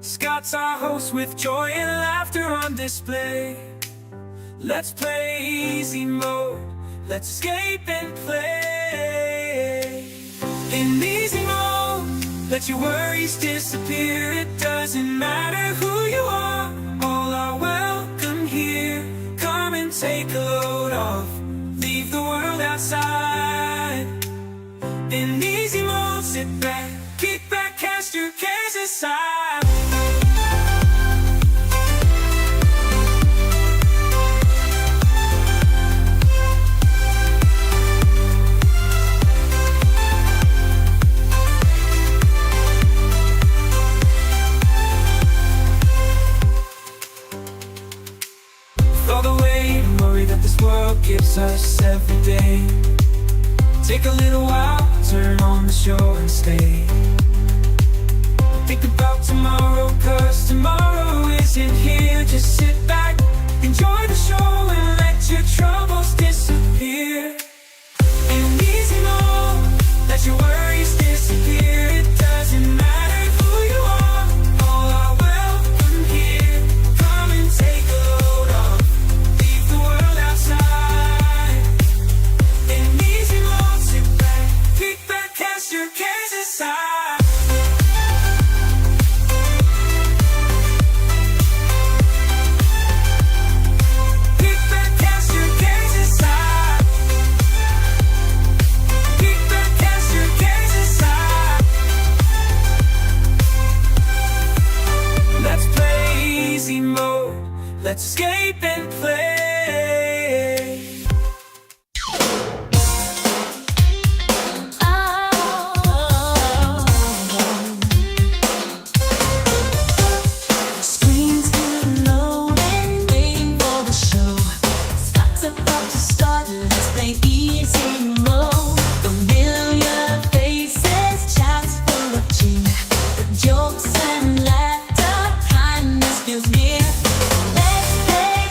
Scott's our host with joy and laughter on display. Let's play easy mode, let's escape and play. In easy mode, let your worries disappear. It doesn't matter who you are, all are welcome here. Come and take a load off, leave the world outside. In easy mode, sit back, kick back, cast your cares aside. All the weight and worry that this world gives us every day, take a little while, turn on the show and stay. Think about tomorrow, cause tomorrow isn't here. Just sit back, enjoy the show and let your troubles disappear. In easy mode, let your worries disappear. It doesn't matter who you are, all are welcome here. Come and take a load off, leave the world outside. In easy mode, sit back, kick back, cast your cares aside. Kick back, cast your cares aside. Kick back, cast your cares aside. Let's play easy mode, let's escape and play. Screens getting low and waiting for the show. Scott's about to start, let's play easy mode. Familiar faces, chats full of cheer. The jokes and laughter, kindness feels near. Let's play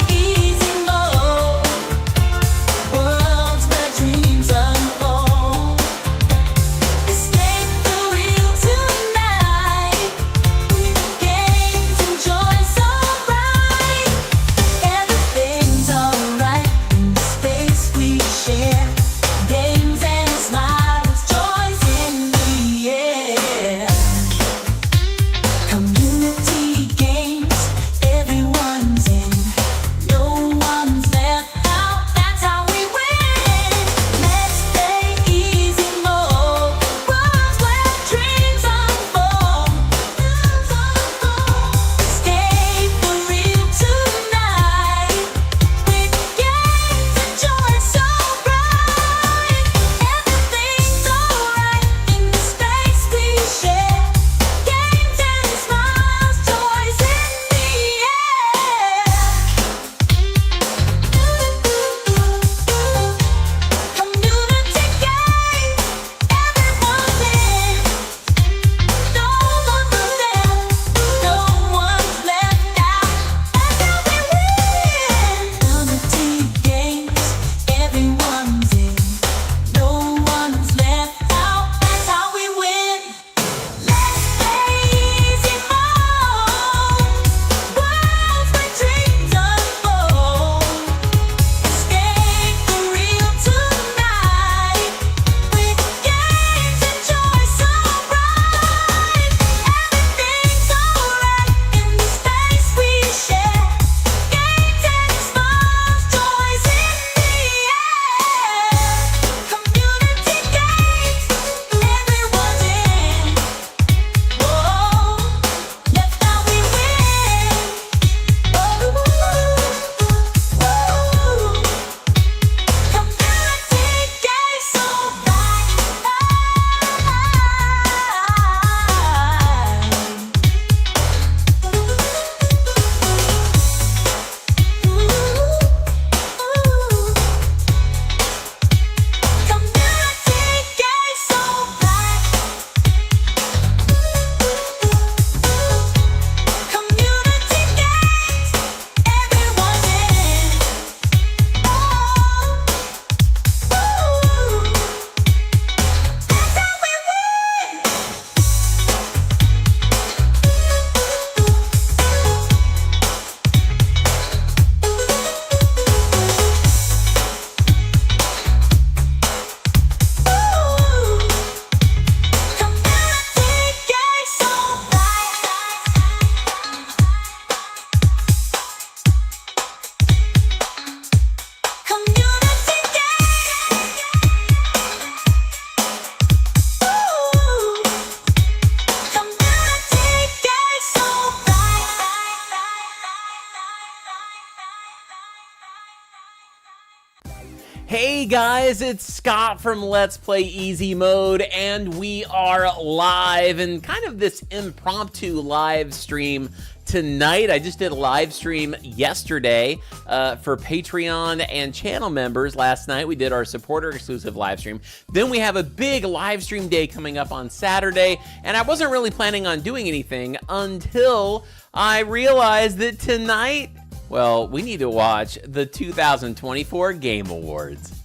Hey guys, it's Scott from Let's Play Easy Mode, and we are live in kind of this impromptu live stream tonight. I just did a live stream yesterday for Patreon and channel members. Last night we did our supporter exclusive live stream. Then we have a big live stream day coming up on Saturday, and I wasn't really planning on doing anything until I realized that tonight, well, we need to watch the 2024 Game Awards.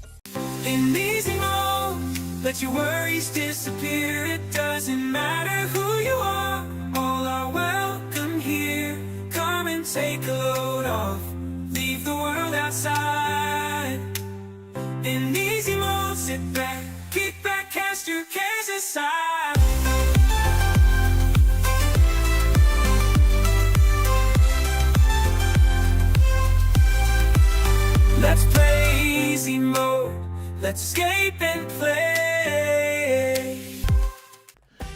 In easy mode, let your worries disappear. It doesn't matter who you are, all are welcome here. Come and take a load off, leave the world outside. In easy mode, sit back, kick back, cast your cares aside. Let's play easy mode, let's escape and play.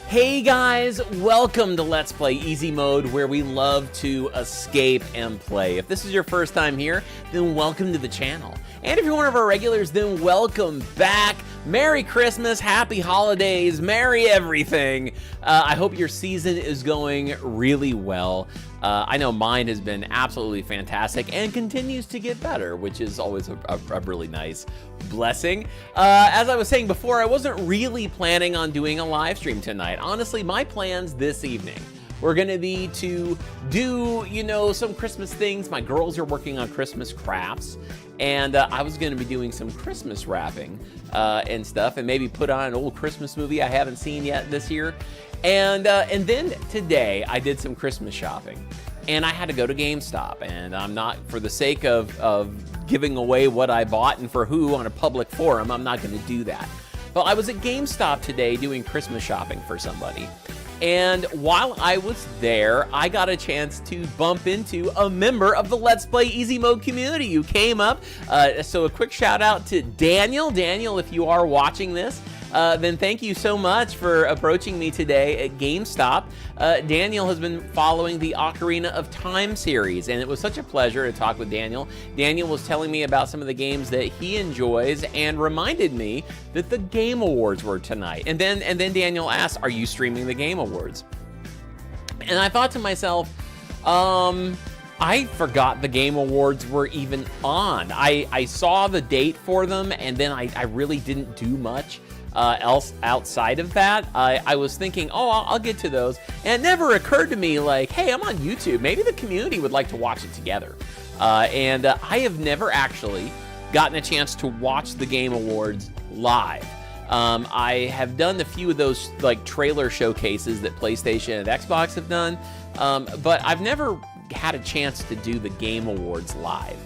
Hey guys, welcome to Let's Play Easy Mode, where we love to escape and play. If this is your first time here, then welcome to the channel. And if you're one of our regulars, then welcome back. Merry Christmas, Happy Holidays, Merry everything. I hope your season is going really well. I know mine has been absolutely fantastic and continues to get better, which is always a really nice blessing. As I was saying before, I wasn't really planning on doing a live stream tonight. Honestly, my plans this evening were gonna be to do, you know, some Christmas things. My girls are working on Christmas crafts, and I was gonna be doing some Christmas wrapping and stuff, and maybe put on an old Christmas movie I haven't seen yet this year. And then today I did some Christmas shopping, and I had to go to GameStop, and I'm not, for the sake of giving away what I bought and for who on a public forum, I'm not gonna do that. But I was at GameStop today doing Christmas shopping for somebody. And while I was there, I got a chance to bump into a member of the Let's Play Easy Mode community who came up. So a quick shout out to Daniel. Daniel, if you are watching this, then thank you so much for approaching me today at GameStop. Daniel has been following the Ocarina of Time series, and it was such a pleasure to talk with Daniel. Daniel was telling me about some of the games that he enjoys and reminded me that the Game Awards were tonight. And then Daniel asked, "Are you streaming the Game Awards?" And I thought to myself, I forgot the Game Awards were even on. I saw the date for them, and then I really didn't do much else outside of that. I was thinking, oh, I'll get to those, and it never occurred to me, like, hey, I'm on YouTube, maybe the community would like to watch it together. And I have never actually gotten a chance to watch the Game Awards live. I have done a few of those like trailer showcases that PlayStation and Xbox have done, but I've never had a chance to do the Game Awards live.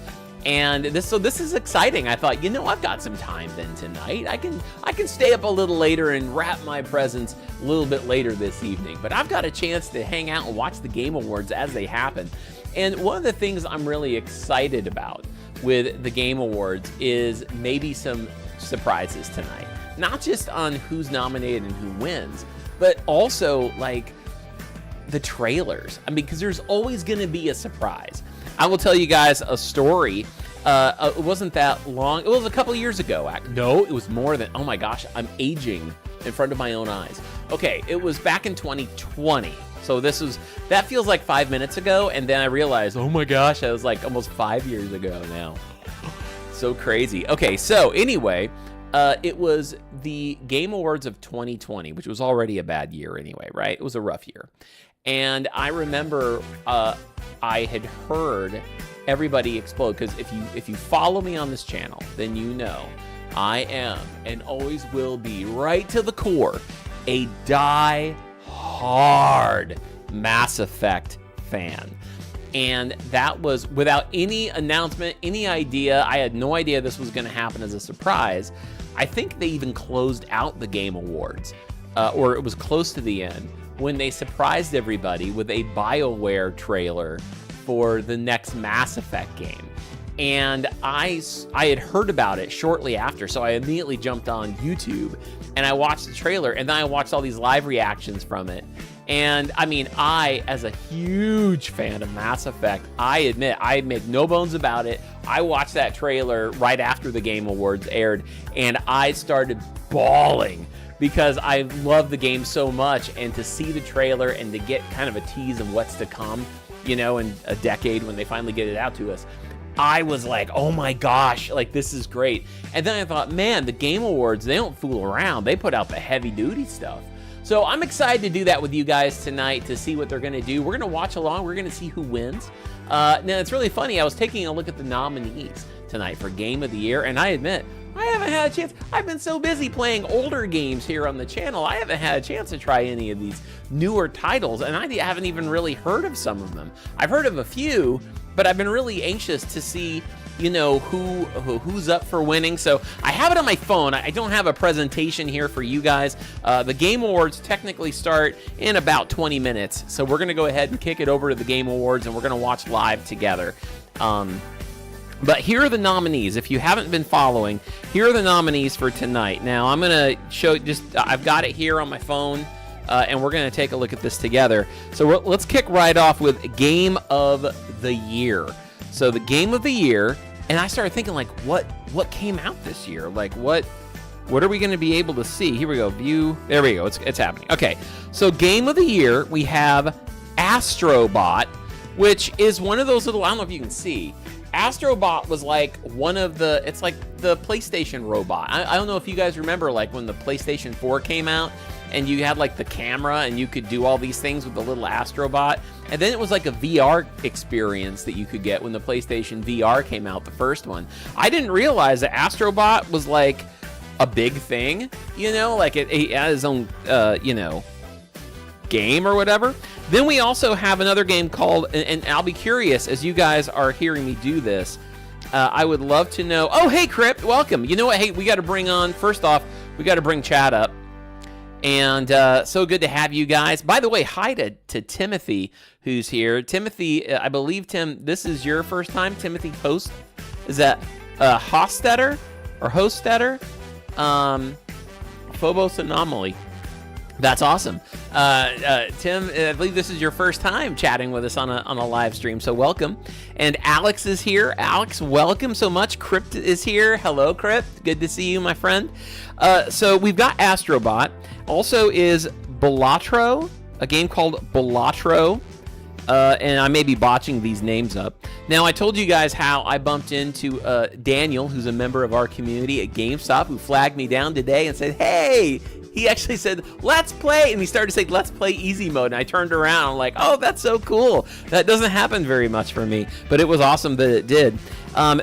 And this is exciting. I thought, you know, I've got some time then tonight. I can stay up a little later and wrap my presents a little bit later this evening. But I've got a chance to hang out and watch the Game Awards as they happen. And one of the things I'm really excited about with the Game Awards is maybe some surprises tonight. Not just on who's nominated and who wins, but also like the trailers. I mean, because there's always going to be a surprise. I will tell you guys a story. It wasn't that long. It was a couple of years ago. No, it was more than, oh my gosh, I'm aging in front of my own eyes. Okay, it was back in 2020. So that feels like 5 minutes ago. And then I realized, oh my gosh, that was like almost 5 years ago now. So crazy. Okay, so anyway, it was the Game Awards of 2020, which was already a bad year anyway, right? It was a rough year. And I remember I had heard everybody explode, because if you follow me on this channel, then you know I am and always will be, right to the core, a die-hard Mass Effect fan. And that was without any announcement, any idea. I had no idea this was going to happen as a surprise. I think they even closed out the Game Awards, or it was close to the end, when they surprised everybody with a BioWare trailer for the next Mass Effect game. And I had heard about it shortly after, so I immediately jumped on YouTube and I watched the trailer, and then I watched all these live reactions from it. And I mean, as a huge fan of Mass Effect, I admit, I make no bones about it. I watched that trailer right after the Game Awards aired, and I started bawling because I love the game so much, and to see the trailer and to get kind of a tease of what's to come, you know, in a decade when they finally get it out to us, I was like, oh my gosh, like this is great. And then I thought, man, the Game Awards, they don't fool around. They put out the heavy duty stuff. So I'm excited to do that with you guys tonight to see what they're going to do. We're going to watch along. We're going to see who wins. Now, it's really funny. I was taking a look at the nominees tonight for Game of the Year, and I admit, I haven't had a chance. I've been so busy playing older games here on the channel. I haven't had a chance to try any of these newer titles, and I haven't even really heard of some of them. I've heard of a few, but I've been really anxious to see, you know, who's up for winning. So I have it on my phone. I don't have a presentation here for you guys. The Game Awards technically start in about 20 minutes. So we're going to go ahead and kick it over to the Game Awards, and we're going to watch live together. But here are the nominees. If you haven't been following, here are the nominees for tonight. Now, I'm going to show I've got it here on my phone, and we're going to take a look at this together. So let's kick right off with Game of the Year. So the Game of the Year, and I started thinking, like, what came out this year? Like, what are we going to be able to see? Here we go, view. There we go, it's happening. Okay, so Game of the Year, we have Astrobot, which is one of those little, I don't know if you can see, Astrobot was like one of the, it's like the PlayStation robot. I don't know if you guys remember, like when the PlayStation 4 came out and you had like the camera and you could do all these things with the little Astrobot. And then it was like a VR experience that you could get when the PlayStation VR came out, the first one. I didn't realize that Astrobot was like a big thing, you know, like it had its own, you know, game or whatever. Then we also have another game called, and I'll be curious as you guys are hearing me do this, I would love to know, oh, hey, Crypt, welcome. You know what, hey, we got to bring on, first off, we got to bring chat up. And so good to have you guys. By the way, hi to Timothy, who's here. Timothy, I believe, Tim, this is your first time, Timothy Host. Is that Hostetter or Hostetter? Phobos Anomaly. That's awesome. Tim, I believe this is your first time chatting with us on a live stream, so welcome. And Alex is here. Alex, welcome so much. Crypt is here. Hello, Crypt. Good to see you, my friend. So we've got Astrobot. Also is Balatro, a game called Balatro. And I may be botching these names up. Now, I told you guys how I bumped into Daniel, who's a member of our community at GameStop, who flagged me down today and said, hey, he actually said, let's play. And he started to say, let's play easy mode. And I turned around. I'm like, oh, that's so cool. That doesn't happen very much for me. But it was awesome that it did.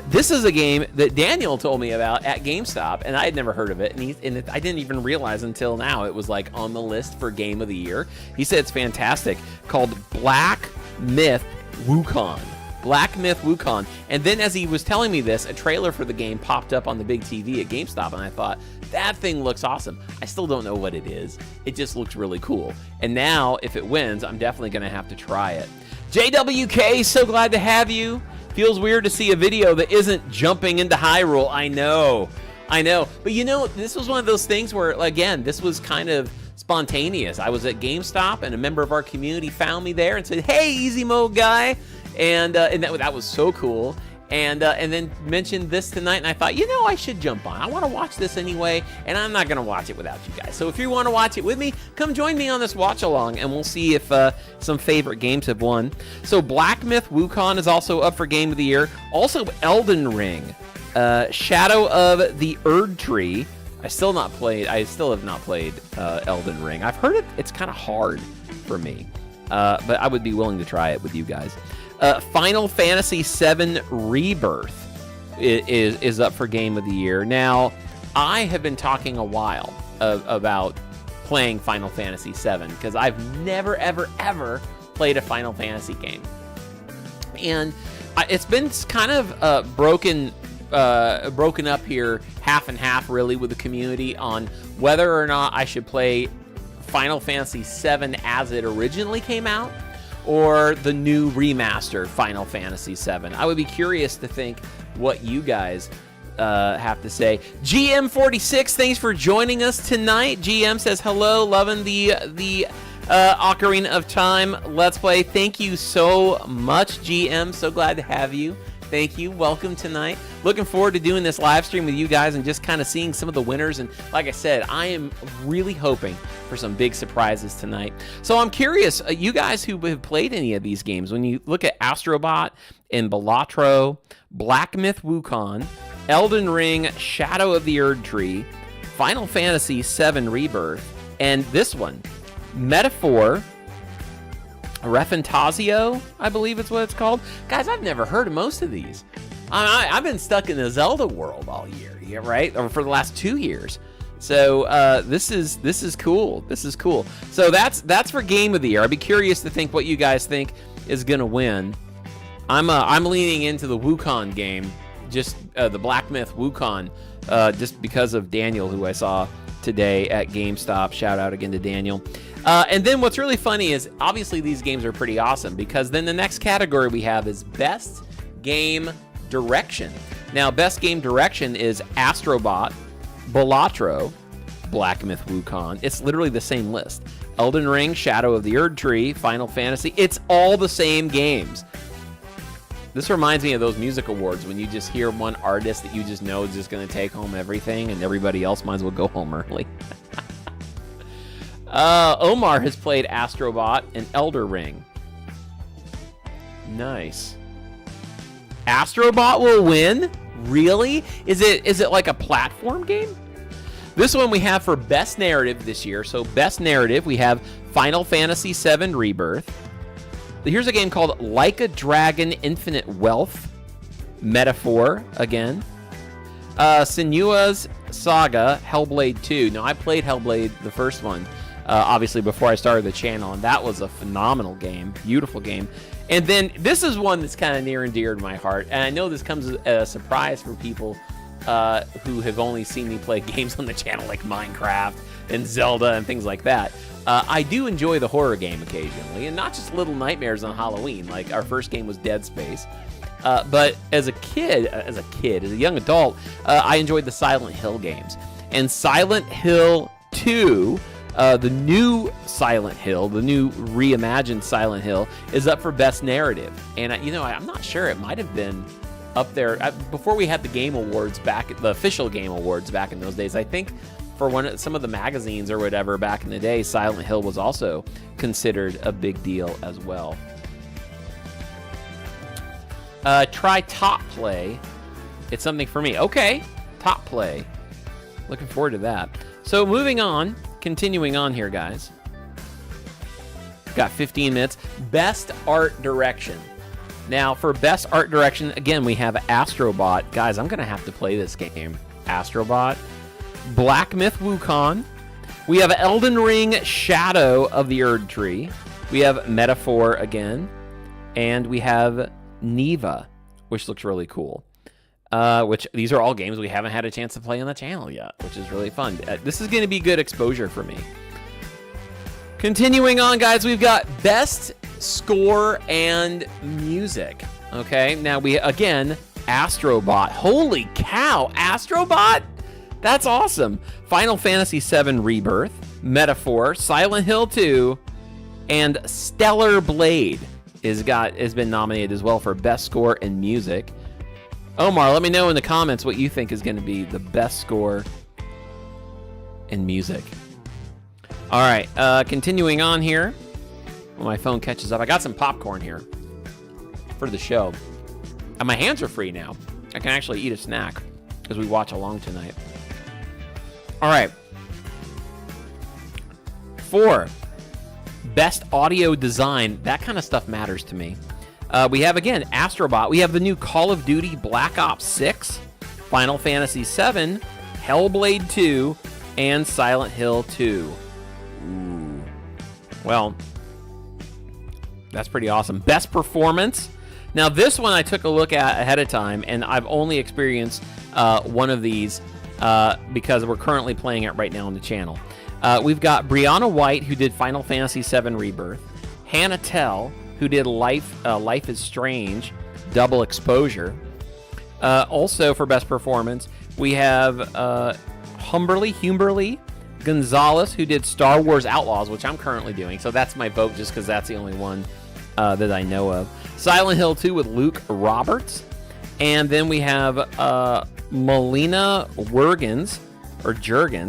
This is a game that Daniel told me about at GameStop, and I had never heard of it. And I didn't even realize until now it was like on the list for Game of the Year. He said it's fantastic, called Black Myth Wukong. Black Myth Wukong. And then as he was telling me this, a trailer for the game popped up on the big TV at GameStop, and I thought, that thing looks awesome. I still don't know what it is. It just looks really cool. And now, if it wins, I'm definitely going to have to try it. JWK, so glad to have you. Feels weird to see a video that isn't jumping into Hyrule. I know. But you know, this was one of those things where, again, this was kind of spontaneous. I was at GameStop, and a member of our community found me there and said, hey, easy mode guy. And that was so cool. And then mentioned this tonight, and I thought, you know, I should jump on. I want to watch this anyway, and I'm not going to watch it without you guys. So if you want to watch it with me, come join me on this watch-along, and we'll see if some favorite games have won. So Black Myth Wukong is also up for Game of the Year. Also Elden Ring, Shadow of the Erd Tree. I still have not played Elden Ring. I've heard it's kind of hard for me, but I would be willing to try it with you guys. Final Fantasy VII Rebirth is up for Game of the Year. Now, I have been talking a while about playing Final Fantasy VII because I've never, ever, ever played a Final Fantasy game. And it's been kind of broken up here half and half, really, with the community on whether or not I should play Final Fantasy VII as it originally came out, or the new remastered Final Fantasy VII. I would be curious to think what you guys have to say. GM46, thanks for joining us tonight. GM says hello, loving the Ocarina of Time Let's Play. Thank you so much, GM. So glad to have you. Thank you. Welcome tonight. Looking forward to doing this live stream with you guys and just kind of seeing some of the winners. And like I said, I am really hoping for some big surprises tonight. So I'm curious, you guys who have played any of these games, when you look at Astrobot and Balatro, Black Myth Wukong, Elden Ring, Shadow of the Erd Tree, Final Fantasy VII Rebirth, and this one, Metaphor, Refantasio, I believe it's what it's called. Guys, I've never heard of most of these. I've been stuck in the Zelda world all year, yeah, right? Or for the last 2 years. So this is cool. This is cool. So that's for Game of the Year. I'd be curious to think what you guys think is gonna win. I'm leaning into the Wukong game, just the Black Myth Wukong, just because of Daniel, who I saw today at GameStop. Shout out again to Daniel. And then what's really funny is, obviously these games are pretty awesome, because then the next category we have is Best Game Direction. Now, Best Game Direction is Astrobot, Balatro, Black Myth Wukong. It's literally the same list. Elden Ring, Shadow of the Erd Tree, Final Fantasy. It's all the same games. This reminds me of those music awards when you just hear one artist that you just know is just going to take home everything, and everybody else might as well go home early. Omar has played Astrobot and Elder Ring. Nice. Astrobot will win? Really? Is it like a platform game? This one we have for Best Narrative this year. So Best Narrative, we have Final Fantasy VII Rebirth. Here's a game called Like a Dragon Infinite Wealth. Metaphor, again. Senua's Saga, Hellblade 2. Now, I played Hellblade, the first one, obviously before I started the channel, and that was a phenomenal game. Beautiful game. And then this is one that's kind of near and dear to my heart, and I know this comes as a surprise for people who have only seen me play games on the channel like Minecraft and Zelda and things like that. I do enjoy the horror game occasionally, and not just Little Nightmares on Halloween. Like, our first game was Dead Space. But as a young adult, I enjoyed the Silent Hill games. And Silent Hill 2, the new Silent Hill, the new reimagined Silent Hill, is up for Best Narrative. And, I'm not sure. It might have been up there. Before we had the Game Awards the official Game Awards back in those days, I think for some of the magazines or whatever back in the day, Silent Hill was also considered a big deal as well. Try Top Play. It's something for me. Okay, Top Play. Looking forward to that. So moving on, continuing on here, guys. Got 15 minutes. Best Art Direction. Now, for Best Art Direction, again, we have Astrobot. Guys, I'm going to have to play this game. Astrobot. Black Myth Wukong. We have Elden Ring, Shadow of the Erd Tree. We have Metaphor again. And we have Neva, which looks really cool. Which these are all games we haven't had a chance to play on the channel yet, which is really fun. This is going to be good exposure for me. Continuing on, guys, we've got Best Score and Music. Okay, now again, Astrobot. Holy cow, Astrobot? That's awesome. Final Fantasy VII Rebirth, Metaphor, Silent Hill 2, and Stellar Blade has been nominated as well for Best Score and Music. Omar, let me know in the comments what you think is going to be the best score in music. All right, continuing on here. When my phone catches up, I got some popcorn here for the show. And my hands are free now. I can actually eat a snack as we watch along tonight. All right. For Best Audio Design, that kind of stuff matters to me. We have, again, Astrobot. We have the new Call of Duty Black Ops 6, Final Fantasy VII, Hellblade 2, and Silent Hill 2. Ooh. Well, that's pretty awesome. Best Performance. Now, this one I took a look at ahead of time, and I've only experienced one of these because we're currently playing it right now on the channel. We've got Brianna White, who did Final Fantasy VII Rebirth, Hannah Tell, who did Life is Strange, Double Exposure. Also for Best Performance, we have Humberly, Gonzalez, who did Star Wars Outlaws, which I'm currently doing. So that's my vote just because that's the only one that I know of. Silent Hill 2 with Luke Roberts. And then we have Melina Jurgens,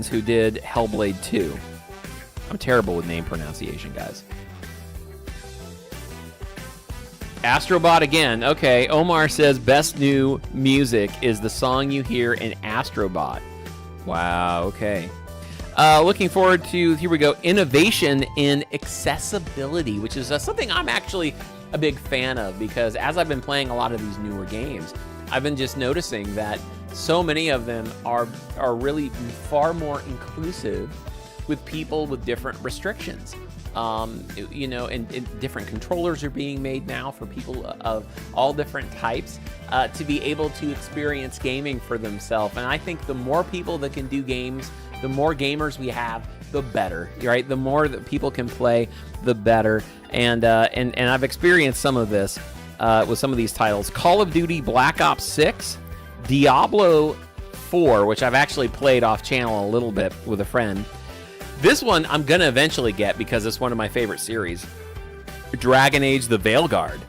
who did Hellblade 2. I'm terrible with name pronunciation, guys. Astrobot again. Okay, Omar says best new music is the song you hear in Astrobot. Wow, okay. Looking forward to, here we go, innovation in accessibility, which is something I'm actually a big fan of, because as I've been playing a lot of these newer games, I've been just noticing that so many of them are really far more inclusive with people with different restrictions. You know, and different controllers are being made now for people of all different types to be able to experience gaming for themselves. And I think the more people that can do games, the more gamers we have, the better, right? The more that people can play, the better. And I've experienced some of this with some of these titles. Call of Duty Black Ops 6, Diablo 4, which I've actually played off channel a little bit with a friend. This one I'm going to eventually get because it's one of my favorite series. Dragon Age The Veilguard.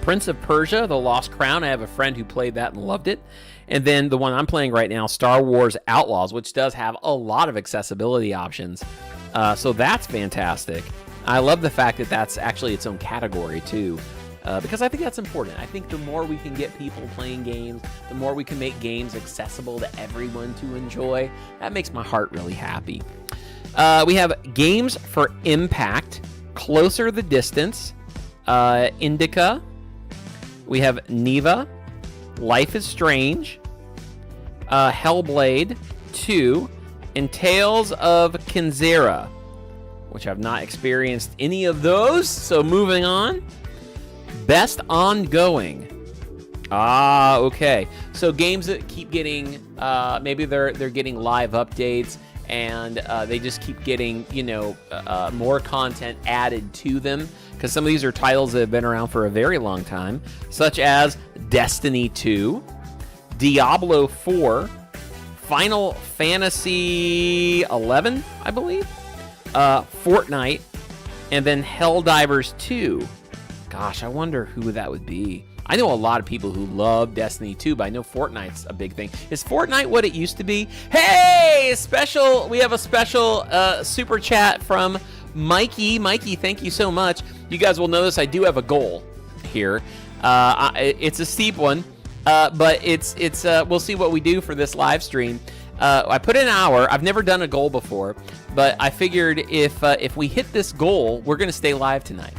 Prince of Persia, The Lost Crown. I have a friend who played that and loved it. And then the one I'm playing right now, Star Wars Outlaws, which does have a lot of accessibility options. So that's fantastic. I love the fact that that's actually its own category too. Because I think that's important. I think the more we can get people playing games, the more we can make games accessible to everyone to enjoy. That makes my heart really happy. We have Games for Impact, Closer the Distance, Indica. We have Neva, Life is Strange, Hellblade 2, and Tales of Kinzera, which I've not experienced any of those. So moving on. Best ongoing. Okay. So games that keep getting, maybe they're getting live updates, and they just keep getting, you know, more content added to them, because some of these are titles that have been around for a very long time, such as Destiny 2, Diablo 4, Final Fantasy 11, I believe, Fortnite, and then Helldivers 2. Gosh, I wonder who that would be. I know a lot of people who love Destiny 2, but I know Fortnite's a big thing. Is Fortnite what it used to be? Hey, we have a special super chat from Mikey. Mikey, thank you so much. You guys will notice I do have a goal here. It's a steep one, but it's we'll see what we do for this live stream. I put in an hour. I've never done a goal before, but I figured if we hit this goal, we're going to stay live tonight.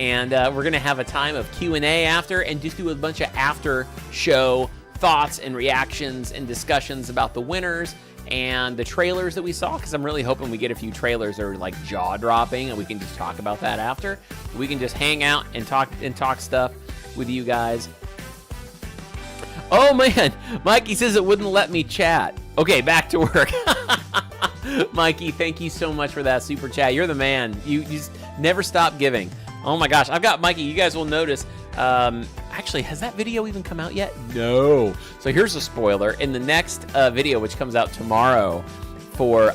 And we're going to have a time of Q&A after, and just do a bunch of after show thoughts and reactions and discussions about the winners and the trailers that we saw, because I'm really hoping we get a few trailers that are like jaw-dropping, and we can just talk about that after. We can just hang out and talk stuff with you guys. Oh, man. Mikey says it wouldn't let me chat. Okay, back to work. Mikey, thank you so much for that super chat. You're the man. You just never stop giving. Oh my gosh, I've got Mikey. You guys will notice. Actually, has that video even come out yet? No. So here's a spoiler. In the next video, which comes out tomorrow for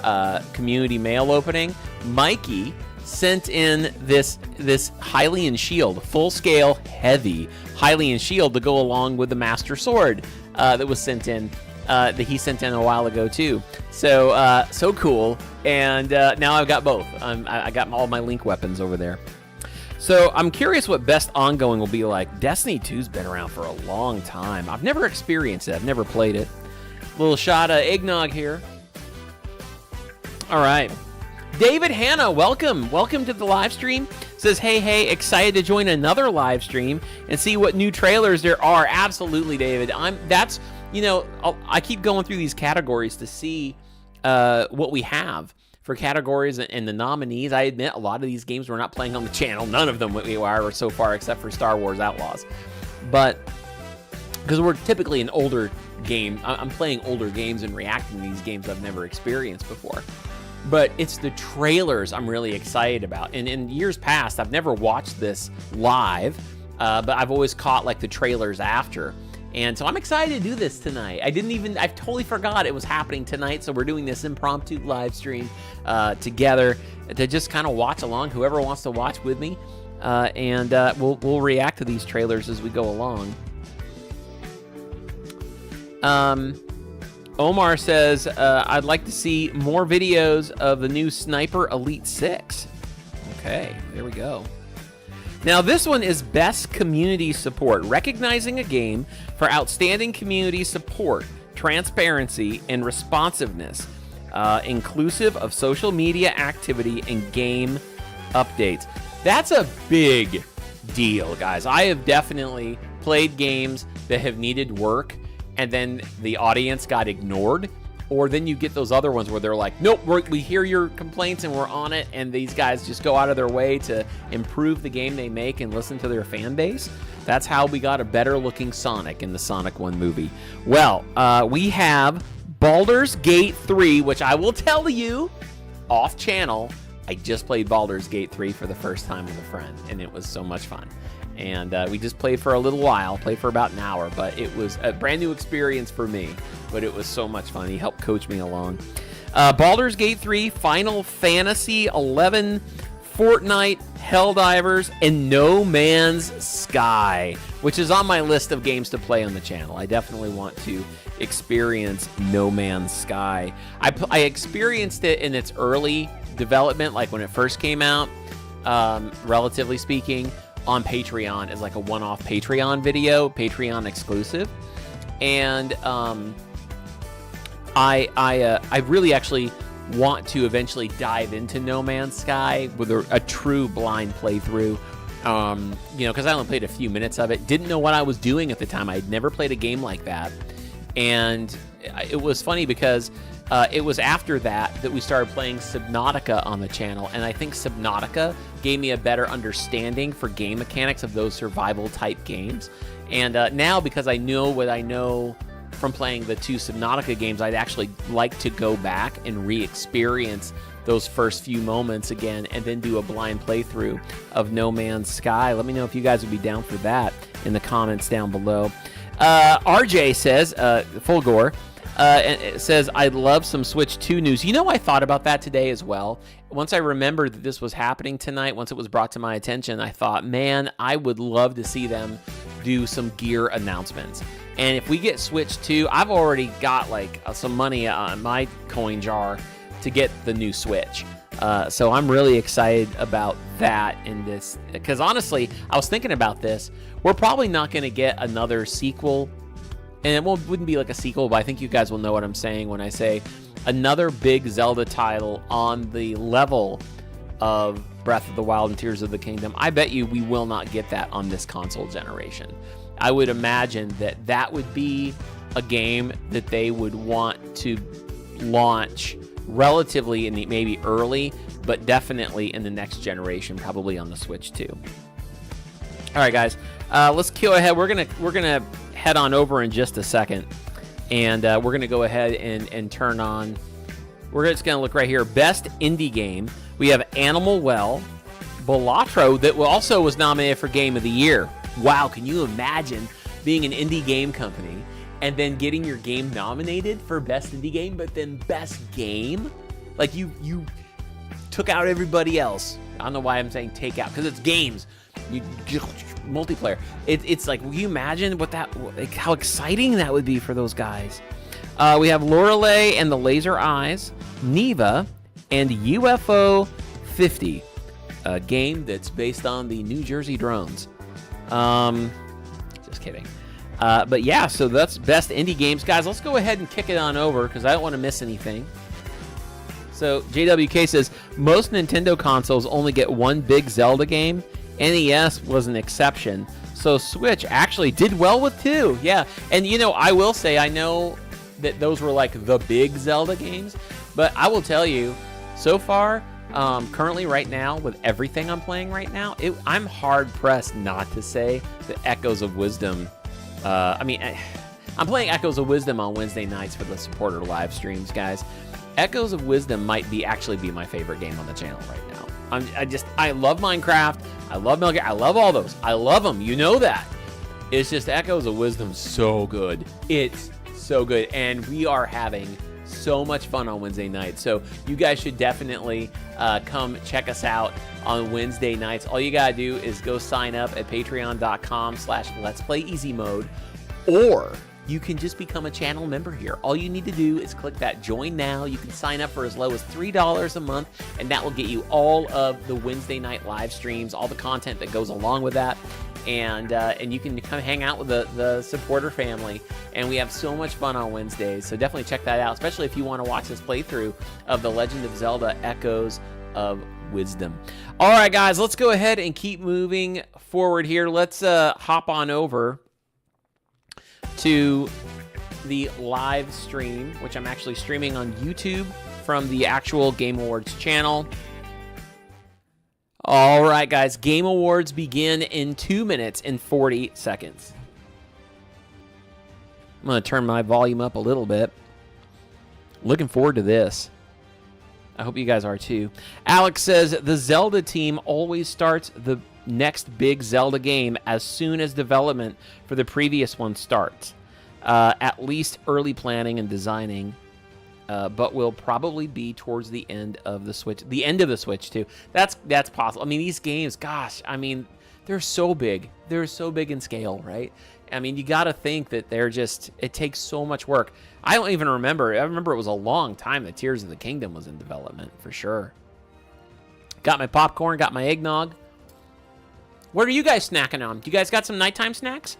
community mail opening, Mikey sent in this Hylian shield, full-scale, heavy Hylian shield to go along with the Master Sword that was sent in. That he sent in a while ago too. So so cool. And now I've got both. I got all my Link weapons over there. So I'm curious what best ongoing will be like. Destiny 2's been around for a long time. I've never experienced it. I've never played it. Little shot of eggnog here. All right. David Hanna, welcome. Welcome to the live stream. Says, hey, excited to join another live stream and see what new trailers there are. Absolutely, David. I keep going through these categories to see what we have for categories and the nominees. I admit a lot of these games we're not playing on the channel. None of them we are so far, except for Star Wars Outlaws. But because we're typically an older game, I'm playing older games and reacting to these games I've never experienced before. But it's the trailers I'm really excited about. And in years past, I've never watched this live, but I've always caught like the trailers after. And so I'm excited to do this tonight. I totally forgot it was happening tonight. So we're doing this impromptu live stream together to just kind of watch along. Whoever wants to watch with me. And we'll react to these trailers as we go along. Omar says, I'd like to see more videos of the new Sniper Elite 6. Okay, there we go. Now, this one is Best Community Support, recognizing a game for outstanding community support, transparency, and responsiveness, inclusive of social media activity and game updates. That's a big deal, guys. I have definitely played games that have needed work, and then the audience got ignored. Or then you get those other ones where they're like, nope, we hear your complaints and we're on it. And these guys just go out of their way to improve the game they make and listen to their fan base. That's how we got a better looking Sonic in the Sonic 1 movie. Well, we have Baldur's Gate 3, which I will tell you off channel. I just played Baldur's Gate 3 for the first time with a friend, and it was so much fun. And we just played for a little while, played for about an hour, but it was a brand new experience for me. But it was so much fun. He helped coach me along. Baldur's Gate 3, Final Fantasy 11, Fortnite, Helldivers, and No Man's Sky, which is on my list of games to play on the channel. I definitely want to experience No Man's Sky. I experienced it in its early development, like when it first came out, relatively speaking, on Patreon as like a one-off Patreon video, Patreon exclusive. And I really actually want to eventually dive into No Man's Sky with a true blind playthrough. Because I only played a few minutes of it. Didn't know what I was doing at the time. I'd never played a game like that. And it was funny because it was after that we started playing Subnautica on the channel. And I think Subnautica gave me a better understanding for game mechanics of those survival type games. And now, because I know what I know from playing the 2 Subnautica games, I'd actually like to go back and re-experience those first few moments again and then do a blind playthrough of No Man's Sky. Let me know if you guys would be down for that in the comments down below. RJ says, Fulgore, it says, I'd love some Switch 2 news. I thought about that today as well. Once I remembered that this was happening tonight, once it was brought to my attention, I thought, man, I would love to see them do some gear announcements. And if we get Switch 2, I've already got like some money on my coin jar to get the new Switch. So I'm really excited about that in this. Because honestly, I was thinking about this. We're probably not going to get another sequel. And it wouldn't be like a sequel, but I think you guys will know what I'm saying when I say another big Zelda title on the level of Breath of the Wild and Tears of the Kingdom. I bet you we will not get that on this console generation. I would imagine that would be a game that they would want to launch relatively maybe early, but definitely in the next generation, probably on the Switch 2. All right, guys, let's go ahead. We're gonna head on over in just a second, and we're gonna go ahead and turn on. We're just gonna look right here. Best indie game. We have Animal Well, Balatro, that also was nominated for Game of the Year. Wow, can you imagine being an indie game company and then getting your game nominated for Best Indie Game, but then Best Game? Like, you took out everybody else. I don't know why I'm saying take out, because it's games. Multiplayer. It's like, will you imagine how exciting that would be for those guys? We have Lorelei and the Laser Eyes, Neva, and UFO 50, a game that's based on the New Jersey drones. Just kidding. But yeah, so that's Best Indie Games. Guys, let's go ahead and kick it on over because I don't want to miss anything. So JWK says, most Nintendo consoles only get one big Zelda game. NES was an exception. So Switch actually did well with 2. Yeah, and I will say, I know that those were like the big Zelda games, but I will tell you, so far, currently right now, with everything I'm playing right now, I'm hard-pressed not to say that Echoes of Wisdom, I'm playing Echoes of Wisdom on Wednesday nights for the supporter live streams, guys. Echoes of Wisdom might actually be my favorite game on the channel right now. I love Minecraft, I love Metal Gear, I love all those. I love them, you know that. It's just Echoes of Wisdom so good. It's so good. And we are having so much fun on Wednesday nights. So you guys should definitely come check us out on Wednesday nights. All you gotta do is go sign up at patreon.com/Let's Play Easy Mode, or you can just become a channel member here. All you need to do is click that join now. You can sign up for as low as $3 a month, and that will get you all of the Wednesday night live streams, all the content that goes along with that. And you can come hang out with the supporter family, and we have so much fun on Wednesdays. So definitely check that out, especially if you want to watch this playthrough of The Legend of Zelda: Echoes of Wisdom. All right, guys, let's go ahead and keep moving forward here. Let's hop on over to the live stream, which I'm actually streaming on YouTube from the actual Game Awards channel. All right, guys, Game Awards begin in 2 minutes and 40 seconds. I'm going to turn my volume up a little bit. Looking forward to this. I hope you guys are too. Alex says, the Zelda team always starts the next big Zelda game as soon as development for the previous one starts. At least early planning and designing. But will probably be towards the end of the Switch. The end of the Switch, too. That's possible. I mean, these games, gosh, I mean, they're so big. They're so big in scale, right? I mean, you got to think that they're just, it takes so much work. I don't even remember. I remember it was a long time that Tears of the Kingdom was in development, for sure. Got my popcorn, got my eggnog. What are you guys snacking on? Do you guys got some nighttime snacks?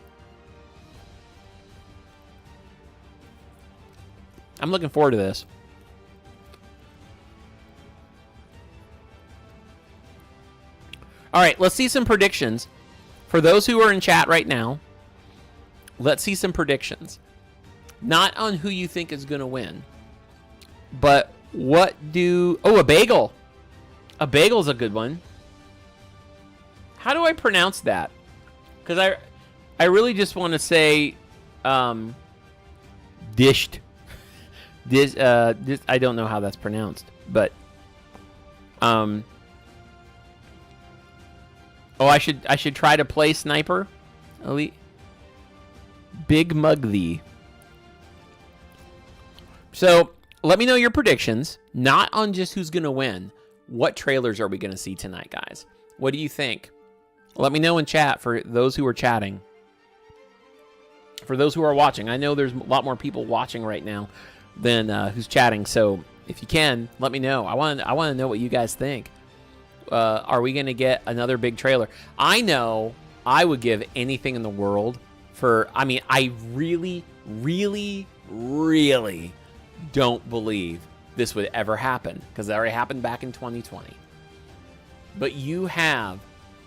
I'm looking forward to this. All right, let's see some predictions. For those who are in chat right now, let's see some predictions. Not on who you think is going to win, but what do... Oh, a bagel. A bagel's a good one. How do I pronounce that? Because I really just want to say dished. This I don't know how that's pronounced, but oh, I should try to play Sniper. Elite Big Mug thee. So let me know your predictions, not on just who's gonna win. What trailers are we gonna see tonight, guys? What do you think? Let me know in chat for those who are chatting. For those who are watching, I know there's a lot more people watching right now than who's chatting. So if you can, let me know. I want to know what you guys think. Are we going to get another big trailer? I know I would give anything in the world for... I mean, I really, really, really don't believe this would ever happen, because it already happened back in 2020. But you have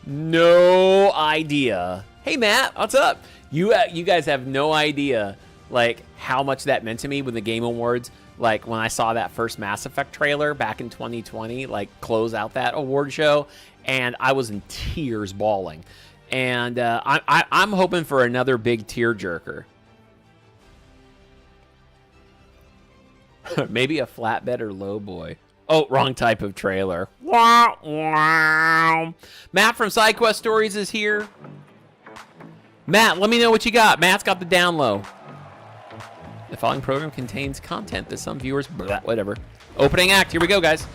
no idea. Hey, Matt, what's up? You guys have no idea, like, how much that meant to me with the Game Awards. Like, when I saw that first Mass Effect trailer back in 2020, like, close out that award show, and I was in tears bawling. And I'm hoping for another big tearjerker. Maybe a flatbed or low boy. Oh, wrong type of trailer. Wah, wah. Matt from SideQuest Stories is here. Matt, let me know what you got. Matt's got the down low. The following program contains content that some viewers... Blah, whatever. Opening act. Here we go, guys.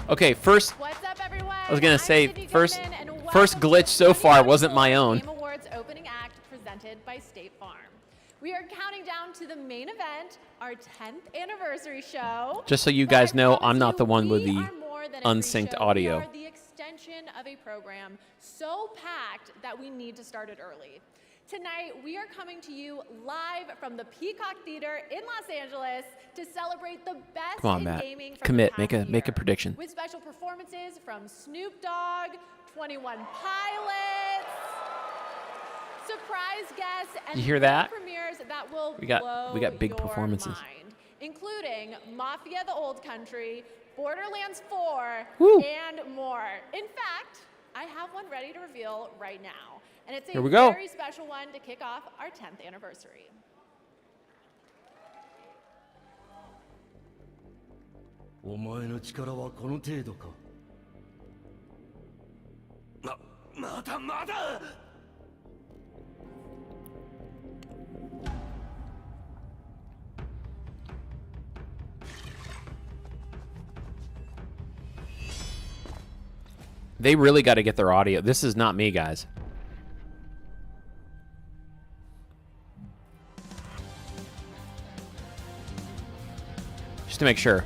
Okay, first... What's up, everyone? I was going to say, I'm first Goodman, and glitch welcome so to far the wasn't my own. Game Awards opening act presented by State Farm. We are counting down to the main event, our 10th anniversary show. Just so you But guys I know, promise I'm not you, the one with we the are more than a unsynced pre-show. audio. We are the extension of a program so packed that we need to start it early. Tonight, we are coming to you live from the Peacock Theater in Los Angeles to celebrate the best Come on, in Matt. gaming from Commit. the past Make a year, prediction. with special performances from Snoop Dogg, 21 Pilots, surprise guests, and You hear that? premieres that will We got blow big your performances. mind, including Mafia: The Old Country, Borderlands 4, Woo. and more. In fact, I have one ready to reveal right now, and it's a Here we go. very special one to kick off our 10th anniversary. お前の力はこの程度か。They really got to get their audio. This is not me, guys. Just to make sure.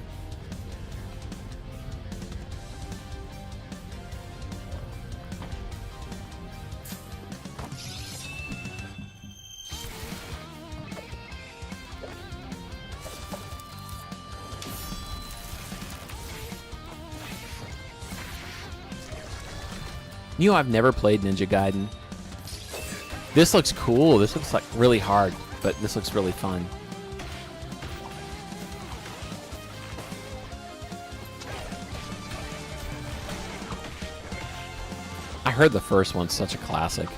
You know, I've never played Ninja Gaiden. This looks cool. This looks like really hard, but this looks really fun. I heard the first one's such a classic.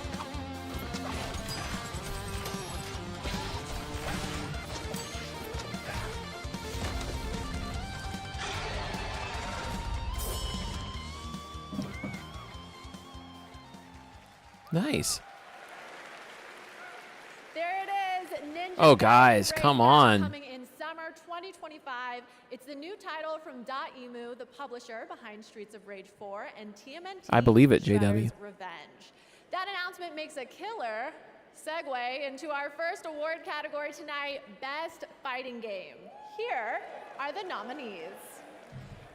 Nice. There it is, Ninja Oh, Gaiden guys, Breakdown come on. Coming in summer 2025. It's the new title from Dotemu, the publisher behind Streets of Rage 4 and TMNT. I believe it, JW. Shredder's Revenge. That announcement makes a killer segue into our first award category tonight, Best Fighting Game. Here are the nominees.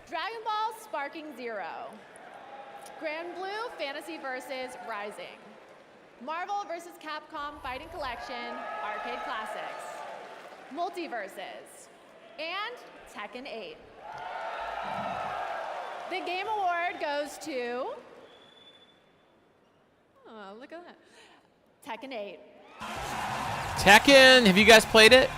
Dragon Ball Sparking Zero. Grand Blue Fantasy vs. Rising. Marvel vs. Capcom Fighting Collection Arcade Classics. Multiverses. And Tekken 8. The Game Award goes to... Oh, look at that. Tekken 8. Tekken, have you guys played it?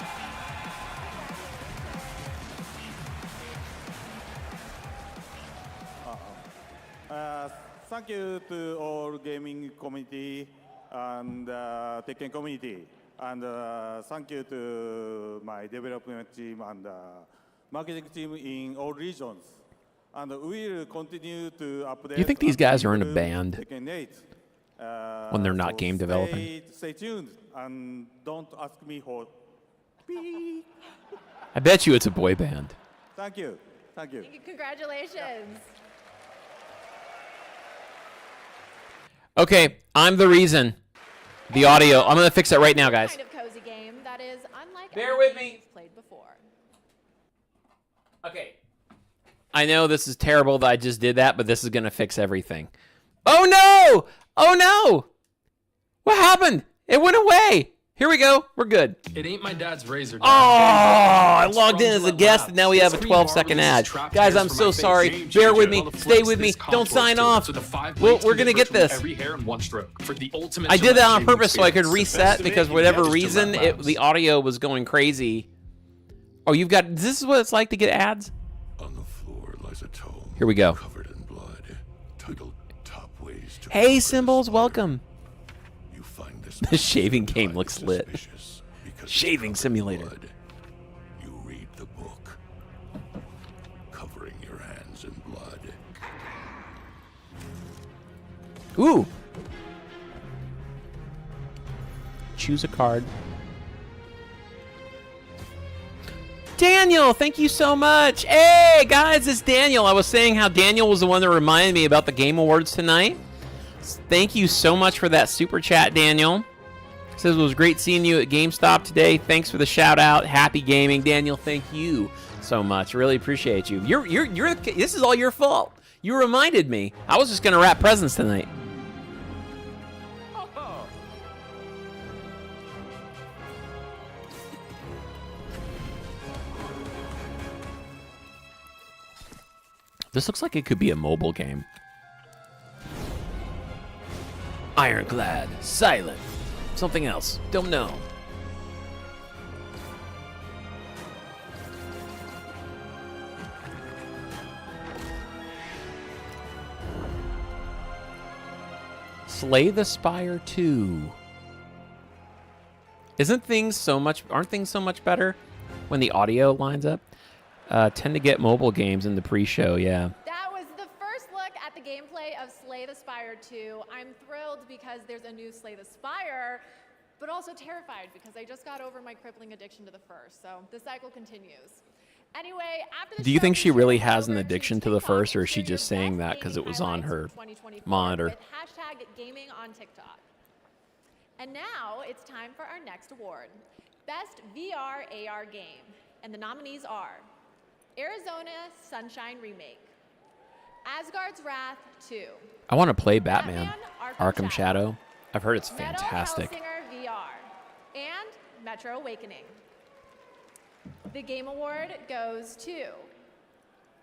Thank you to all gaming community and Tekken community, and thank you to my development team and marketing team in all regions. And we will continue to update. Do you think these guys are in a band Tekken 8, when they're not game developing? Stay tuned and don't ask me for. Beep. I bet you it's a boy band. Thank you. Thank you. Congratulations. Okay, I'm the reason. The audio. I'm gonna fix it right now, guys. Kind of cozy game that is unlike Bear with anything me. you've played before. Okay. I know this is terrible that I just did that, but this is gonna fix everything. Oh no! Oh no! What happened? It went away. Here we go. We're good. It ain't my dad's razor. Oh, I logged in as a guest, and now we have a 12-second ad. Guys, I'm so sorry. Bear with me. Stay with me. Don't sign off. We're going to get this. I did that on purpose so I could reset because for whatever reason, the audio was going crazy. Oh, you've got... This is what it's like to get ads? On the floor lies a tome. Here we go. Covered in blood, titled Top Ways to Hey, Symbols, welcome. You find this The shaving game looks lit. suspicious because Shaving it's covered in simulator. blood. You read the book, covering your hands in blood. Ooh. Choose a card. Daniel, thank you so much. Hey, guys, it's Daniel. I was saying how Daniel was the one that reminded me about the Game Awards tonight. Thank you so much for that super chat, Daniel. Says it was great seeing you at GameStop today. Thanks for the shout out. Happy gaming, Daniel. Thank you so much. Really appreciate you. This is all your fault. You reminded me. I was just gonna wrap presents tonight. This looks like it could be a mobile game. Ironclad, silent, something else, don't know. Slay the Spire 2. Aren't things so much better when the audio lines up? Tend to get mobile games in the pre-show, yeah. That was the first look at the gameplay of Slay the Spire Fighter 2. I'm thrilled because there's a new Slay the Spire, but also terrified because I just got over my crippling addiction to the first, so the cycle continues. Anyway, after the Do you show, think we she shift really has an over addiction to TikTok the first, or and is she share just your saying best that because it gaming was on highlights her of 2024 monitor? with hashtag gaming on TikTok. And now it's time for our next award, Best VR AR Game. And the nominees are Arizona Sunshine Remake, Asgard's Wrath 2, I want to play Batman, Arkham Arkham Shadow. I've heard it's Metal fantastic. Hellsinger VR, and Metro Awakening. The Game Award goes to